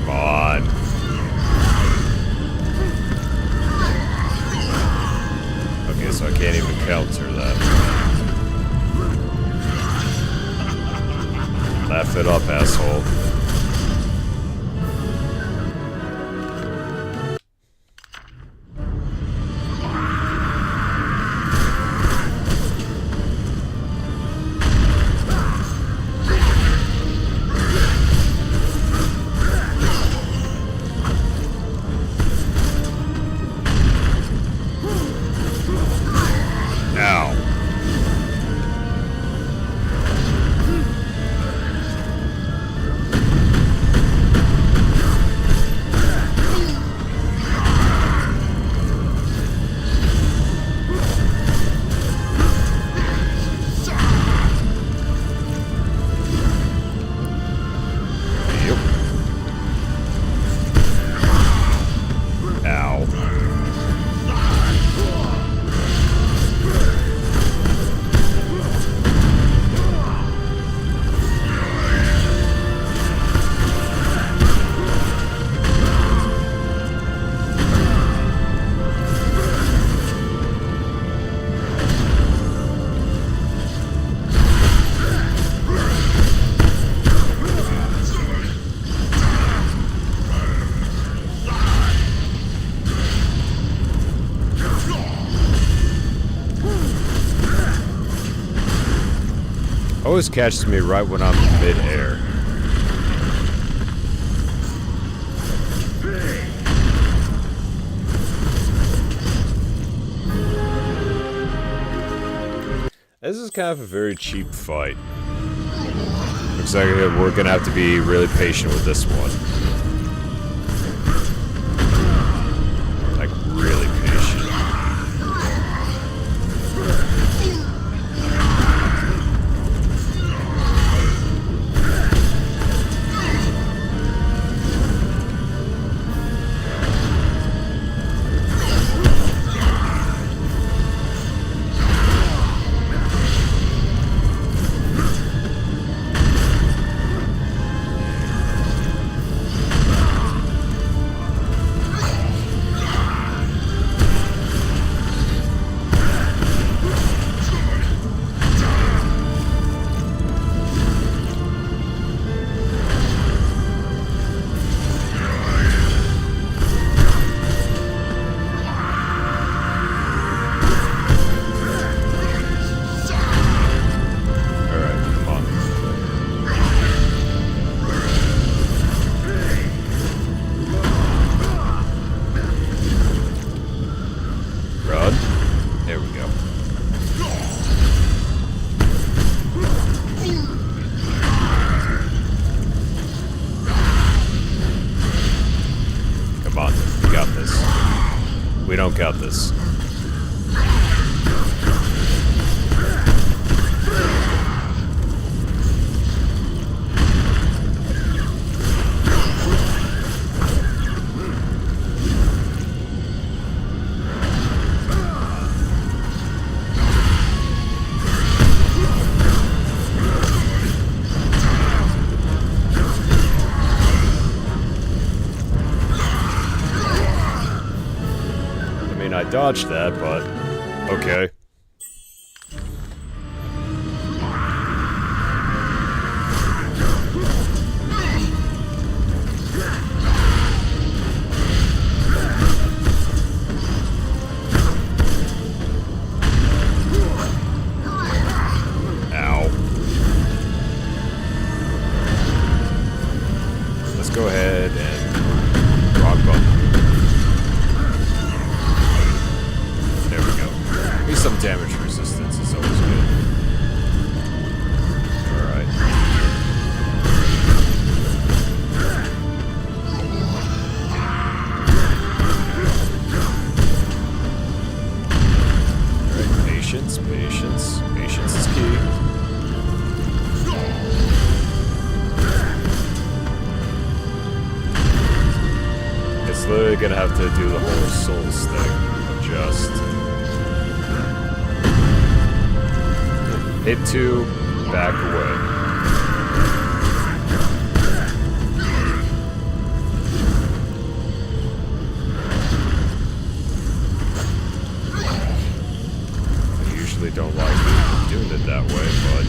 Come on. Okay, so I can't even counter that. Laugh it up, asshole. Ow. Yep. Ow. Always catches me right when I'm in mid-air. This is kind of a very cheap fight. Looks like we're gonna have to be really patient with this one. Like, really patient. We don't got this. I dodged that, but okay. Ow. gonna have to do the whole souls thing. Just hit 2, back away. I usually don't like doing it that way, but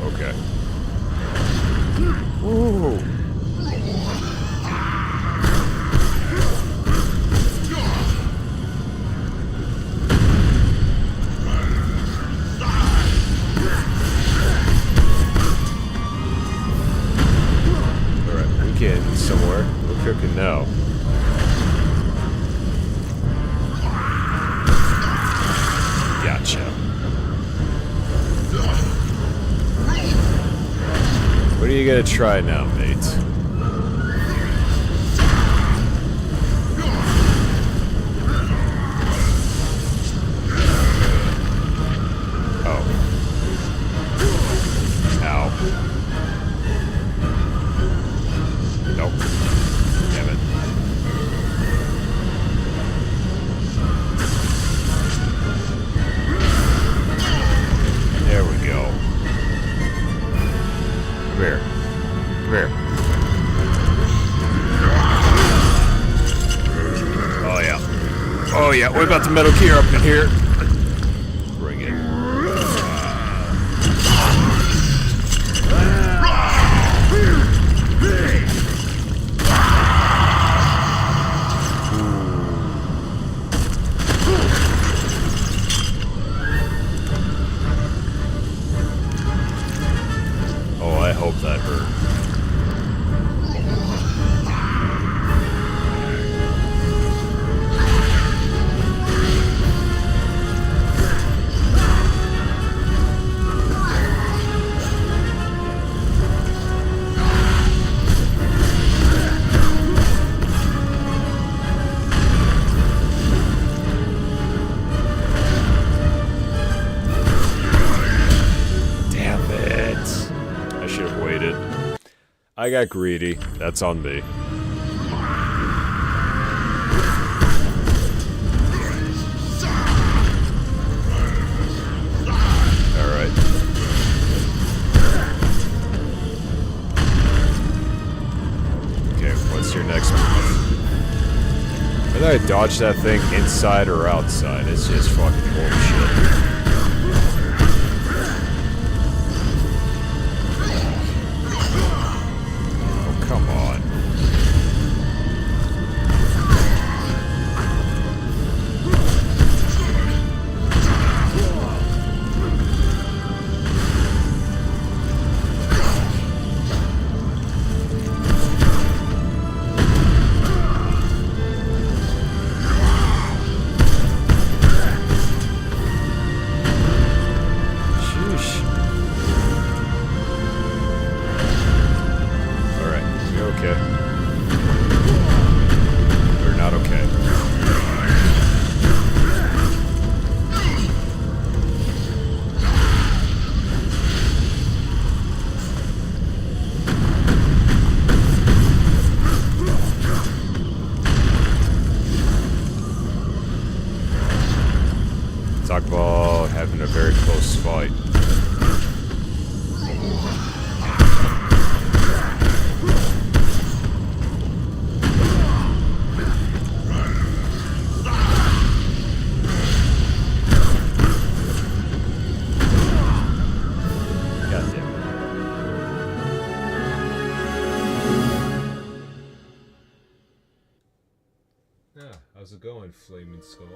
okay. Ooh. Alright, we getting somewhere. We're cooking now. Gotcha. What are you gonna try now, mate? Oh. Ow. Nope. Damn it. There we go. Come here. Come here. Oh yeah. Oh yeah, we're about to Metal Gear up in here. Bring it. Oh, I hope that hurt. Damn it. I should have waited. I got greedy. That's on me. Alright. Okay, what's your next move? Whether I dodge that thing inside or outside, it's just fucking bullshit. Come on. Sheesh. Alright, you okay? You're not okay. Talk about having a very close fight. Goddamn it. Yeah, how's it going, Flaming Skull?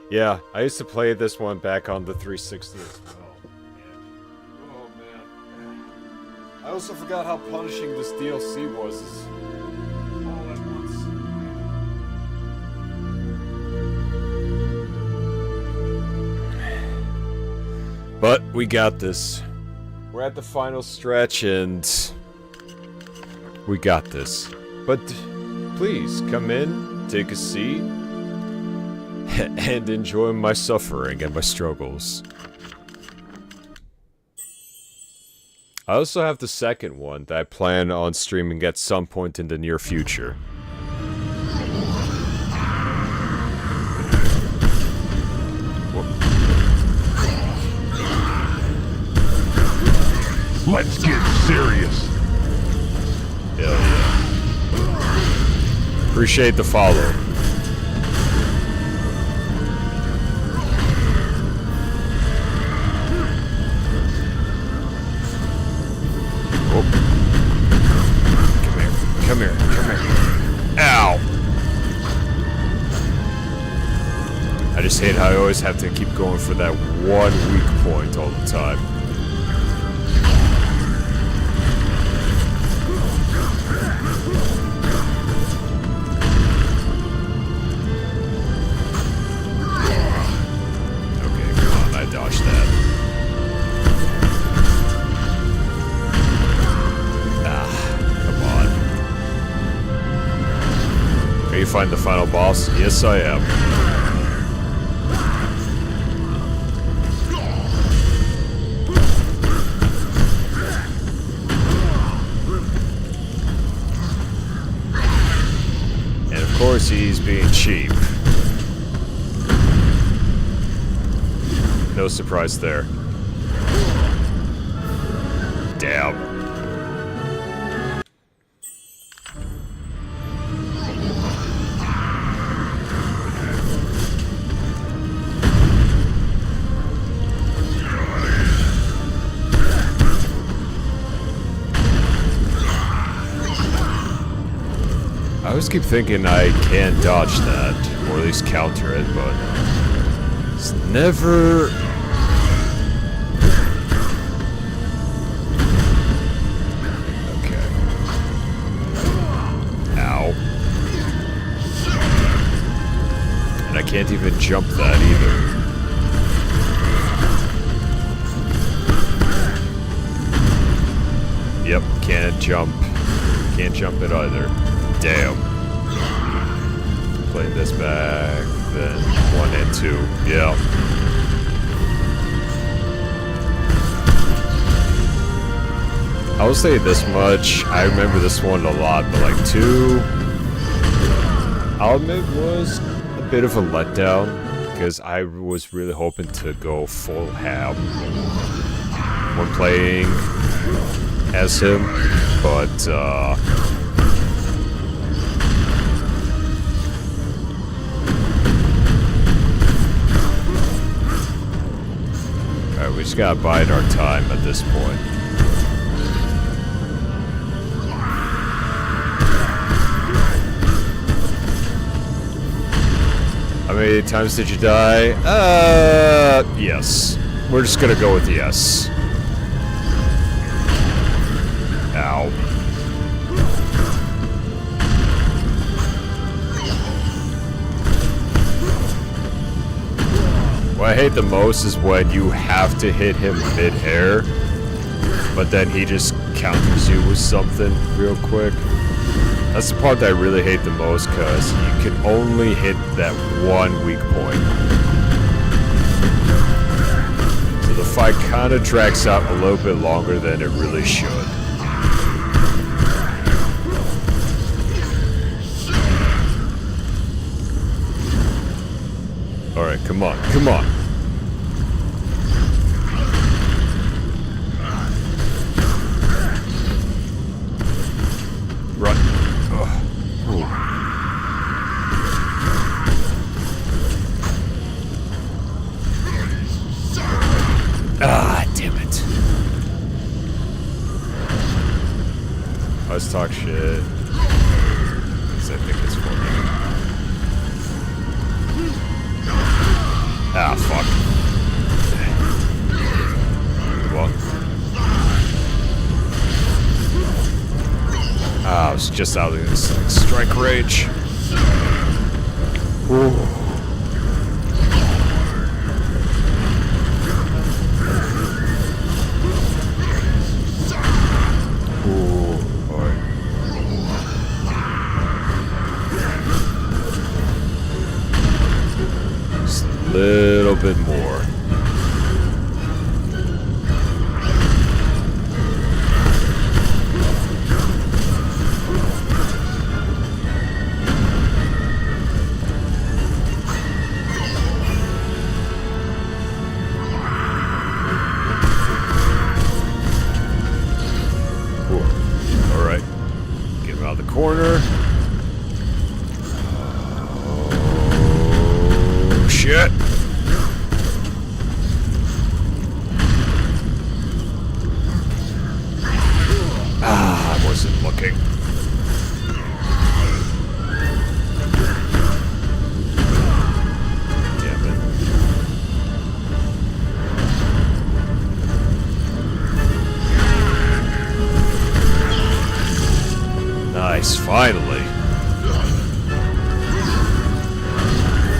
Yeah, I used to play this one back on the 360 as well. Oh man. I also forgot how punishing this DLC was. All at once. But we got this. We're at the final stretch and we got this. But please come in, take a seat. and enjoy my suffering and my struggles. I also have the second one that I plan on streaming at some point in the near future. Let's get serious. Hell yeah. Appreciate the follow. Oh. Come here. Ow! I just hate how I always have to keep going for that one weak point all the time. Dodge that. Come on. Are you find the final boss? Yes, I am. And of course, he's being cheap. No surprise there. Damn. I always keep thinking I can dodge that, or at least counter it, but it's never... I can't even jump that either. Yep, can't jump. Can't jump it either. Damn. Playing this back, then 1 and 2. Yeah. I will say this much. I remember this one a lot, but like 2, I'll admit, was bit of a letdown because I was really hoping to go full ham when playing as him, but alright, we just gotta bide our time at this point. How many times did you die? Yes. We're just gonna go with yes. Ow. What I hate the most is when you have to hit him mid-air, but then he just counters you with something real quick. That's the part that I really hate the most, because you can only hit that one weak point. So the fight kind of drags out a little bit longer than it really should. Alright, come on, come on. Run. Ah, damn it. Let's talk shit. Because I think it's for me. Ah, fuck. Come on. Ah, I was just out of this strike range. Ooh. around the corner. Oh, shit. Ah, I wasn't looking. Damn it. Nice, finally.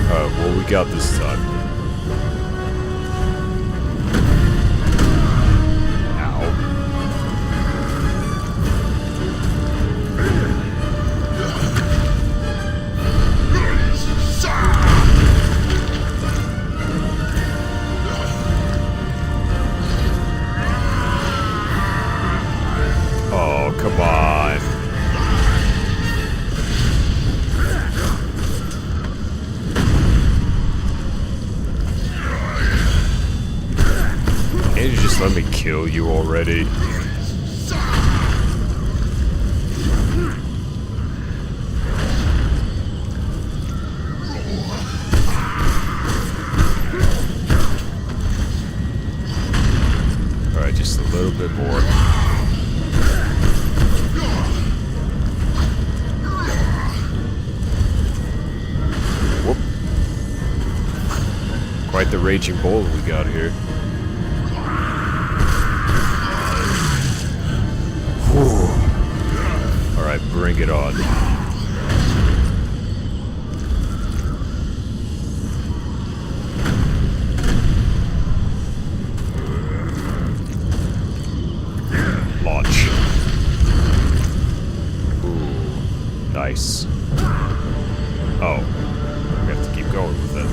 Alright, what we got this time? Ow. Oh, come on. Can't you just let me kill you already? Alright, just a little bit more. Whoop. Quite the raging bull we got here. Alright, bring it on. Launch. Ooh, nice. Oh, we have to keep going with it.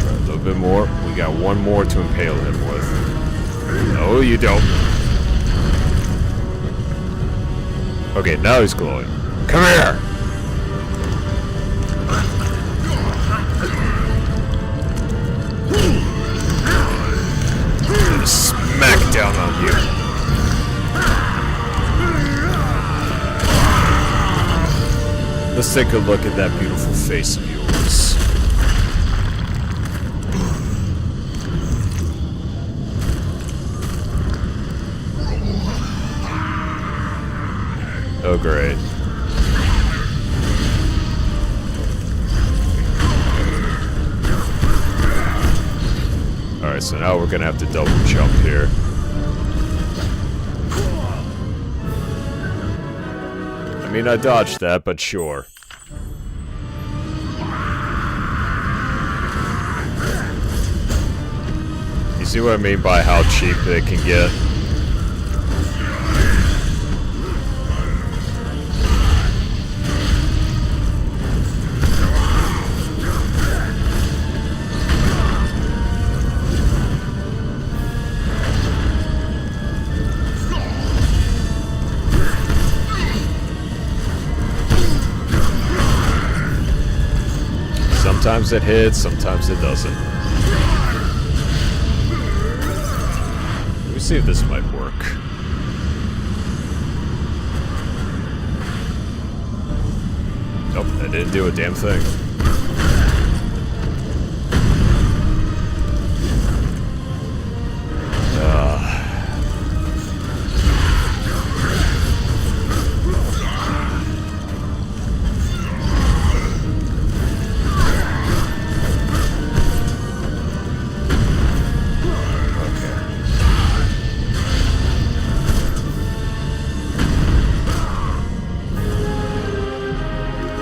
Alright, a little bit more. We got one more to impale him with. No, you don't. Okay, now he's glowing. Come here! I'm gonna smack down on you. Let's take a look at that beautiful face of yours. Oh, great. Alright, so now we're gonna have to double jump here. I mean, I dodged that, but sure. You see what I mean by how cheap it can get? Sometimes it hits, sometimes it doesn't. Let me see if this might work. Nope, that didn't do a damn thing.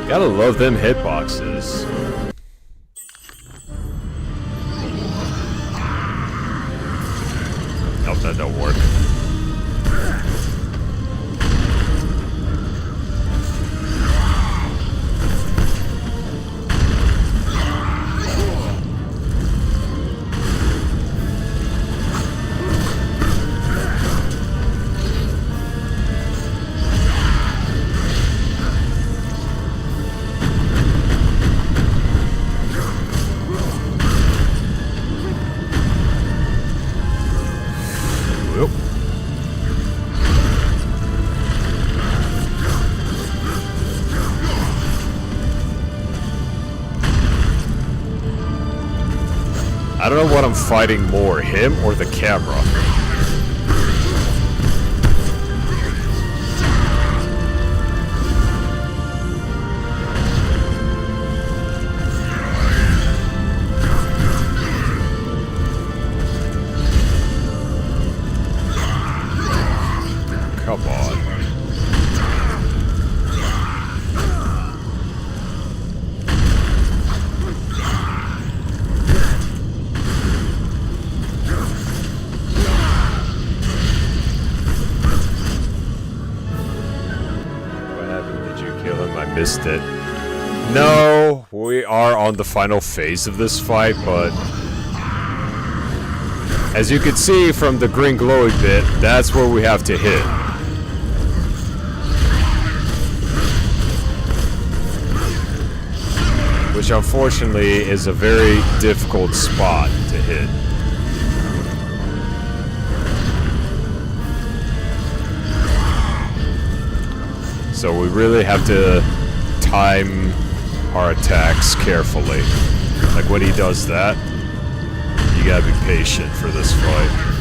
Gotta love them hitboxes. Nope, that don't work. what I'm fighting more, him or the camera. Come on. What happened? Did you kill him? I missed it. No, we are on the final phase of this fight, but as you can see from the green glowy bit, that's where we have to hit. Which unfortunately is a very difficult spot to hit. So we really have to time our attacks carefully. Like when he does that, you gotta be patient for this fight.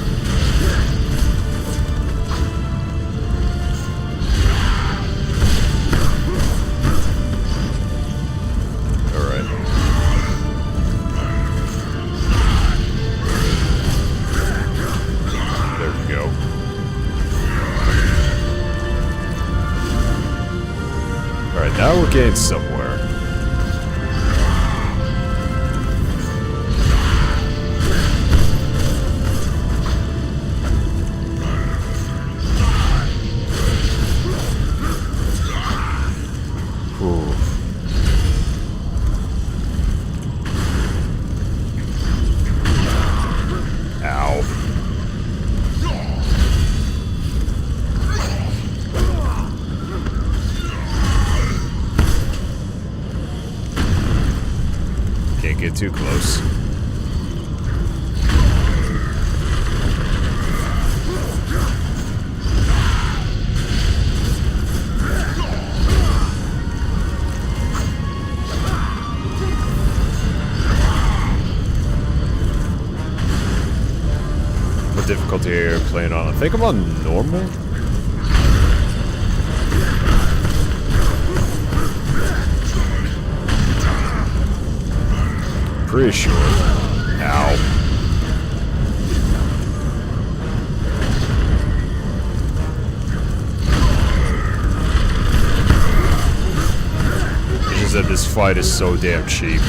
Now we're getting somewhere. Ooh. Ow. Can't get too close. What difficulty are you playing on? I think I'm on normal. Pretty sure. Ow. It's just that this fight is so damn cheap.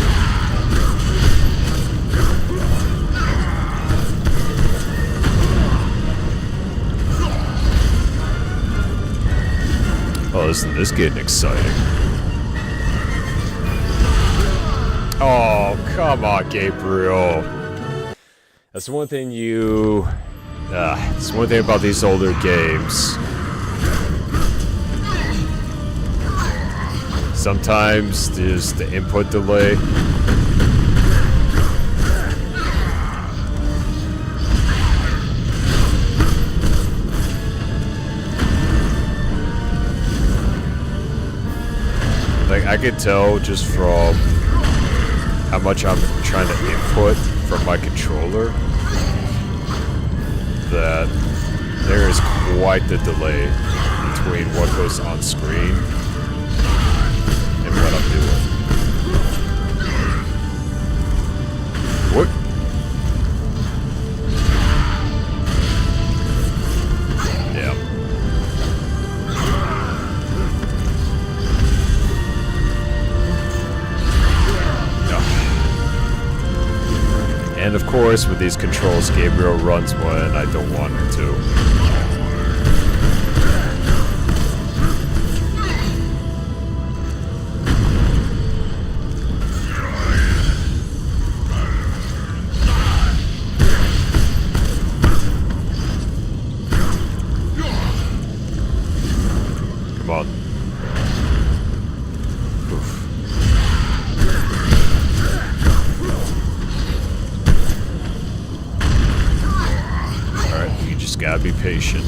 Oh, this is getting exciting. Oh, come on, Gabriel. That's one thing it's one thing about these older games. Sometimes there's the input delay. Like, I could tell just from how much I'm trying to input from my controller that there is quite the delay between what goes on screen and what I'm doing. What? Yeah. And of course, with these controls, Gabriel runs when I don't want him to. Come on. Oof. Just gotta be patient.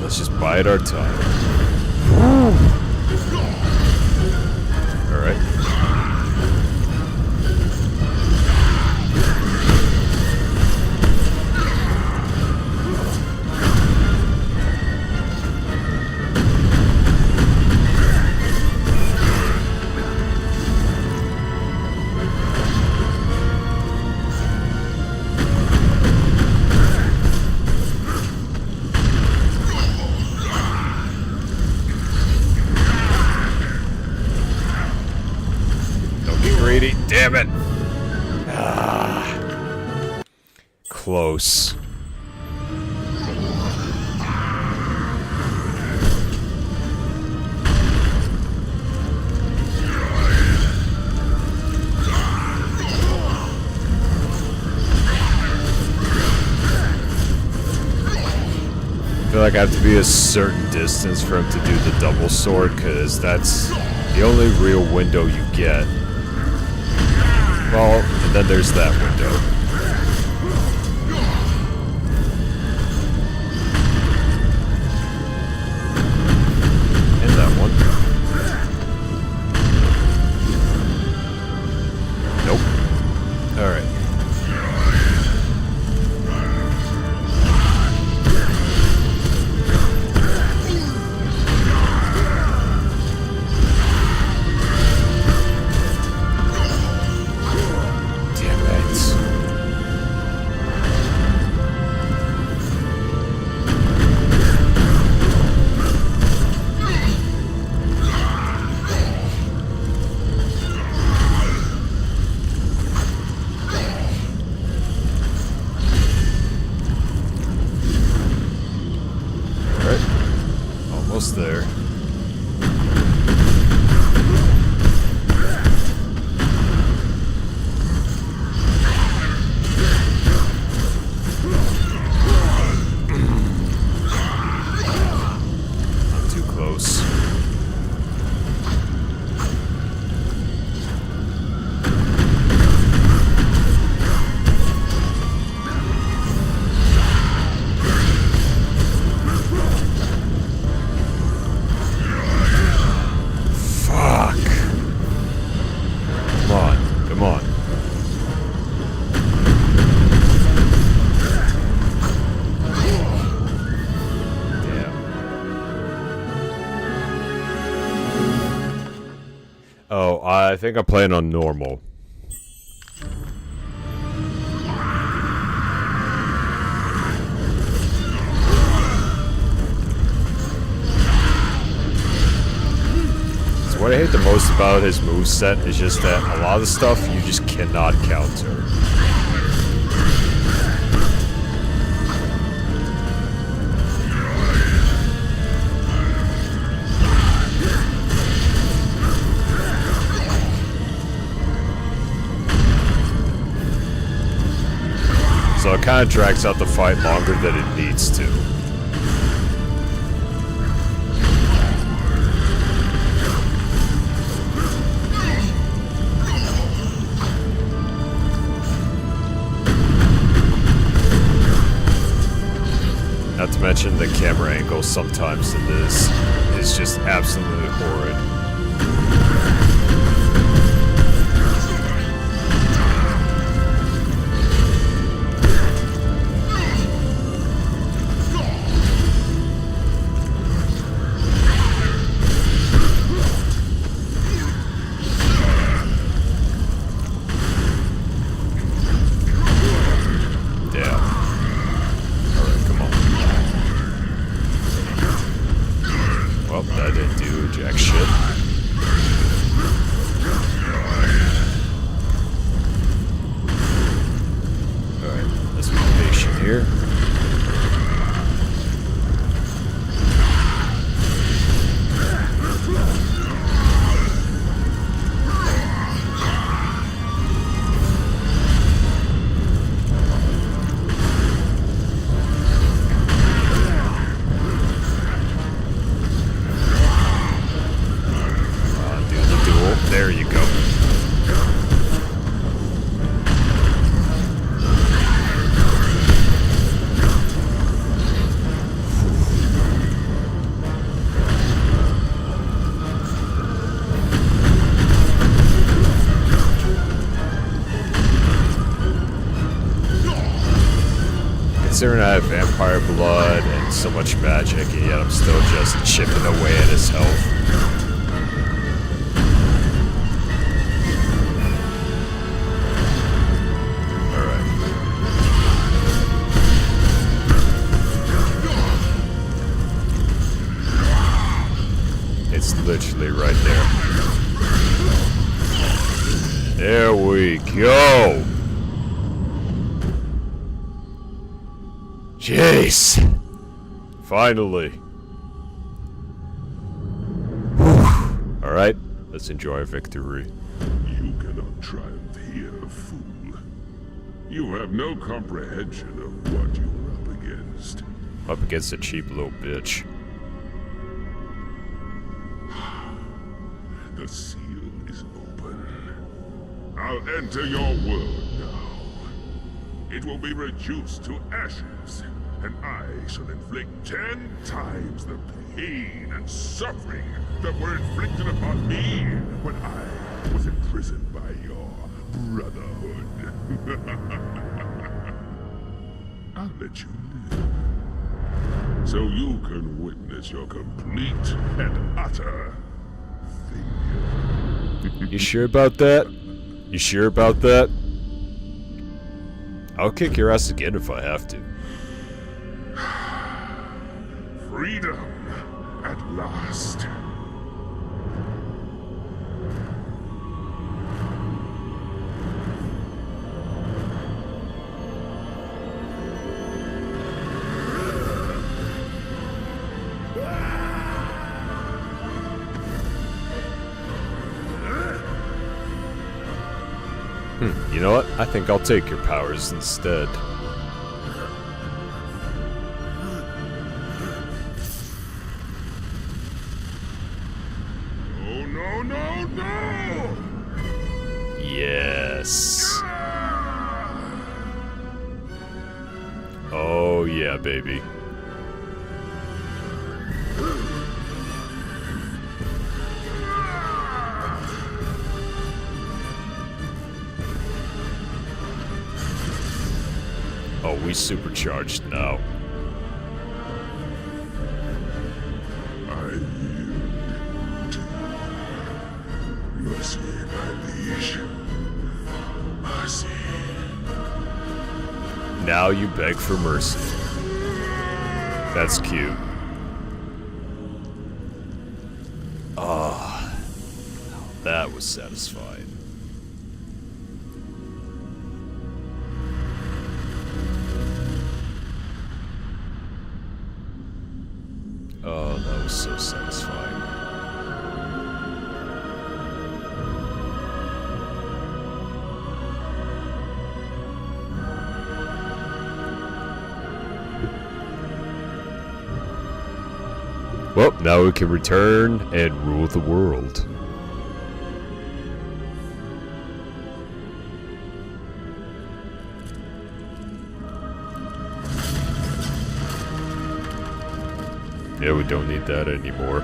Let's just bide our time. Alright. Damn it! Ah. Close. I feel like I have to be a certain distance for him to do the double sword, because that's the only real window you get. Well, and then there's that window. And that one. Nope. Alright. Almost there. Not too close. Oh, I think I'm playing on normal. So what I hate the most about his moveset is just that a lot of the stuff you just cannot counter. So it kind of drags out the fight longer than it needs to. Not to mention the camera angle sometimes in this is just absolutely horrid. Well, that didn't do jack shit. Considering I have vampire blood and so much magic, and yet I'm still just chipping away at his health. Alright. It's literally right there. There we go! Jeez! Finally! Alright, let's enjoy our victory. You cannot triumph here, fool. You have no comprehension of what you are up against. Up against a cheap little bitch. The seal is open. I'll enter your world now. It will be reduced to ashes, and I shall inflict 10 times the pain and suffering that were inflicted upon me when I was imprisoned by your brotherhood. I'll let you live, so you can witness your complete and utter failure. You sure about that? You sure about that? I'll kick your ass again if I have to. Freedom at last. You know what? I think I'll take your powers instead. Oh, no, no, no! Yes. Oh yeah, baby. Oh, we supercharged now. I yield to mercy, my liege. Mercy. Now you beg for mercy. That's cute. Ah, that was satisfying. Oh, that was so satisfying. Well, now we can return and rule the world. Yeah, we don't need that anymore.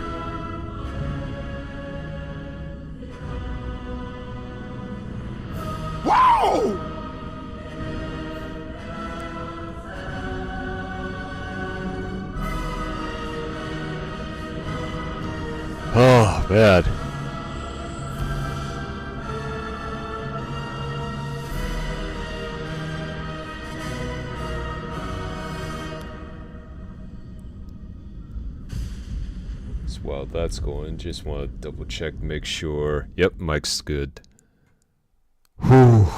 Wow! Oh, man. So while that's going, just want to double check, make sure. Yep, mic's good. Whew.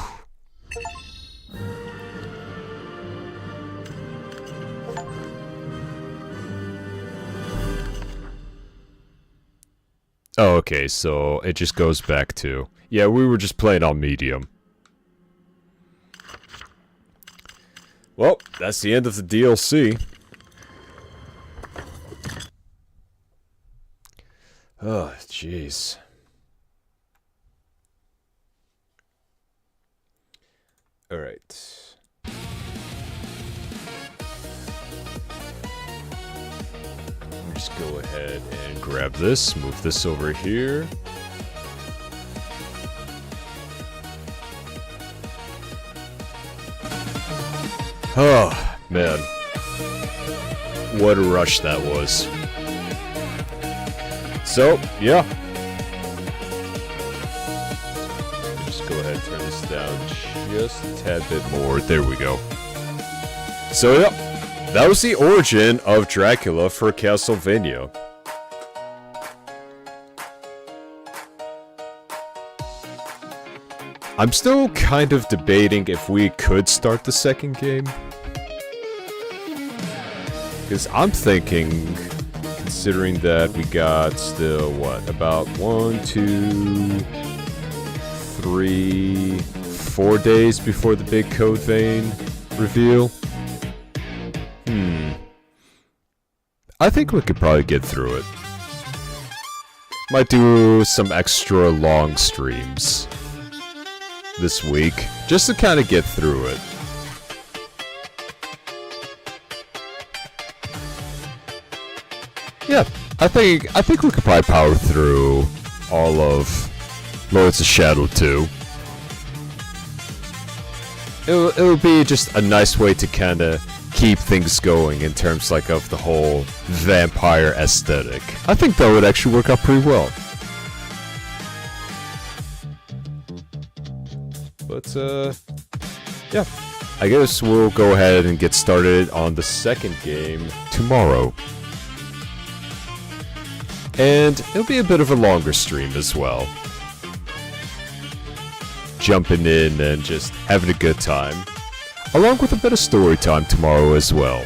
Oh, okay, so it just goes back to... Yeah, we were just playing on medium. Well, that's the end of the DLC. Oh, jeez. Alright. Just go ahead and grab this, move this over here. Oh, Man. What a rush that was. So, yeah. Just go ahead and turn this down just a tad bit more. There we go. So, yeah. That was the origin of Dracula for Castlevania. I'm still kind of debating if we could start the second game. Because I'm thinking, considering that we got still, what, about 1, 2, 3, 4 days before the big Code Vein reveal. I think we could probably get through it. Might do some extra long streams this week, just to kind of get through it. Yeah, I think we could probably power through all of Lords of Shadow 2. It'll be just a nice way to kind of keep things going in terms like of the whole vampire aesthetic. I think that would actually work out pretty well. But yeah, I guess we'll go ahead and get started on the second game tomorrow. And it'll be a bit of a longer stream as well. Jumping in and just having a good time. Along with a bit of story time tomorrow as well.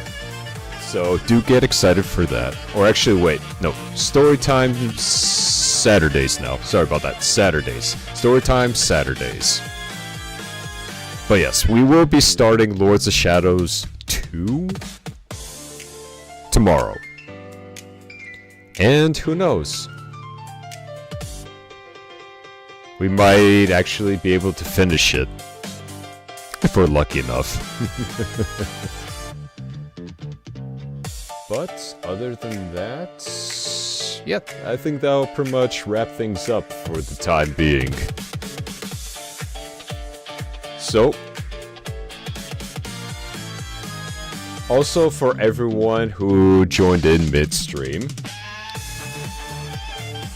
So do get excited for that. Or actually, wait, no, story time Saturdays now. Sorry about that, Saturdays. Story time Saturdays. But yes, we will be starting Lords of Shadows 2 tomorrow. And who knows? We might actually be able to finish it. If we're lucky enough. But other than that, yep, I think that'll pretty much wrap things up for the time being. So, also for everyone who joined in midstream,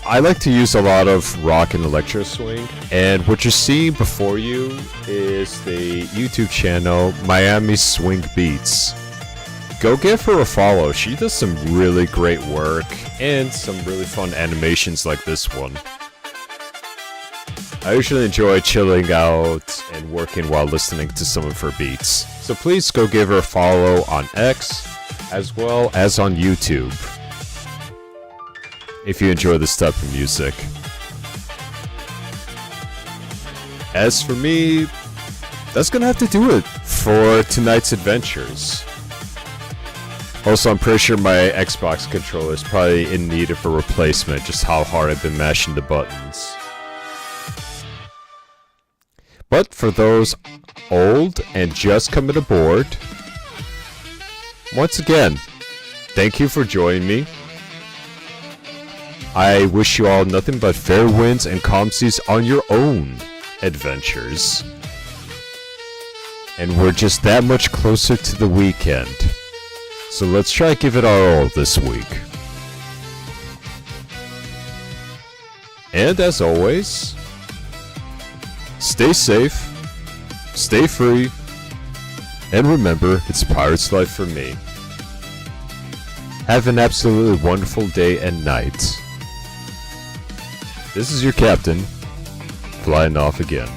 I like to use a lot of rock and electro swing, and what you're seeing before you is the YouTube channel Manami Swing Beats. Go give her a follow, she does some really great work, and some really fun animations like this one. I usually enjoy chilling out and working while listening to some of her beats. So please go give her a follow on X, as well as on YouTube, if you enjoy this type of music. As for me, that's gonna have to do it for tonight's adventures. Also, I'm pretty sure my Xbox controller is probably in need of a replacement, just how hard I've been mashing the buttons. But for those old and just coming aboard, once again, thank you for joining me. I wish you all nothing but fair winds and calm seas on your own adventures. And we're just that much closer to the weekend. So let's try to give it our all this week. And as always, stay safe, stay free, and remember, it's Pirate's Life for me. Have an absolutely wonderful day and night. This is your captain, flying off again.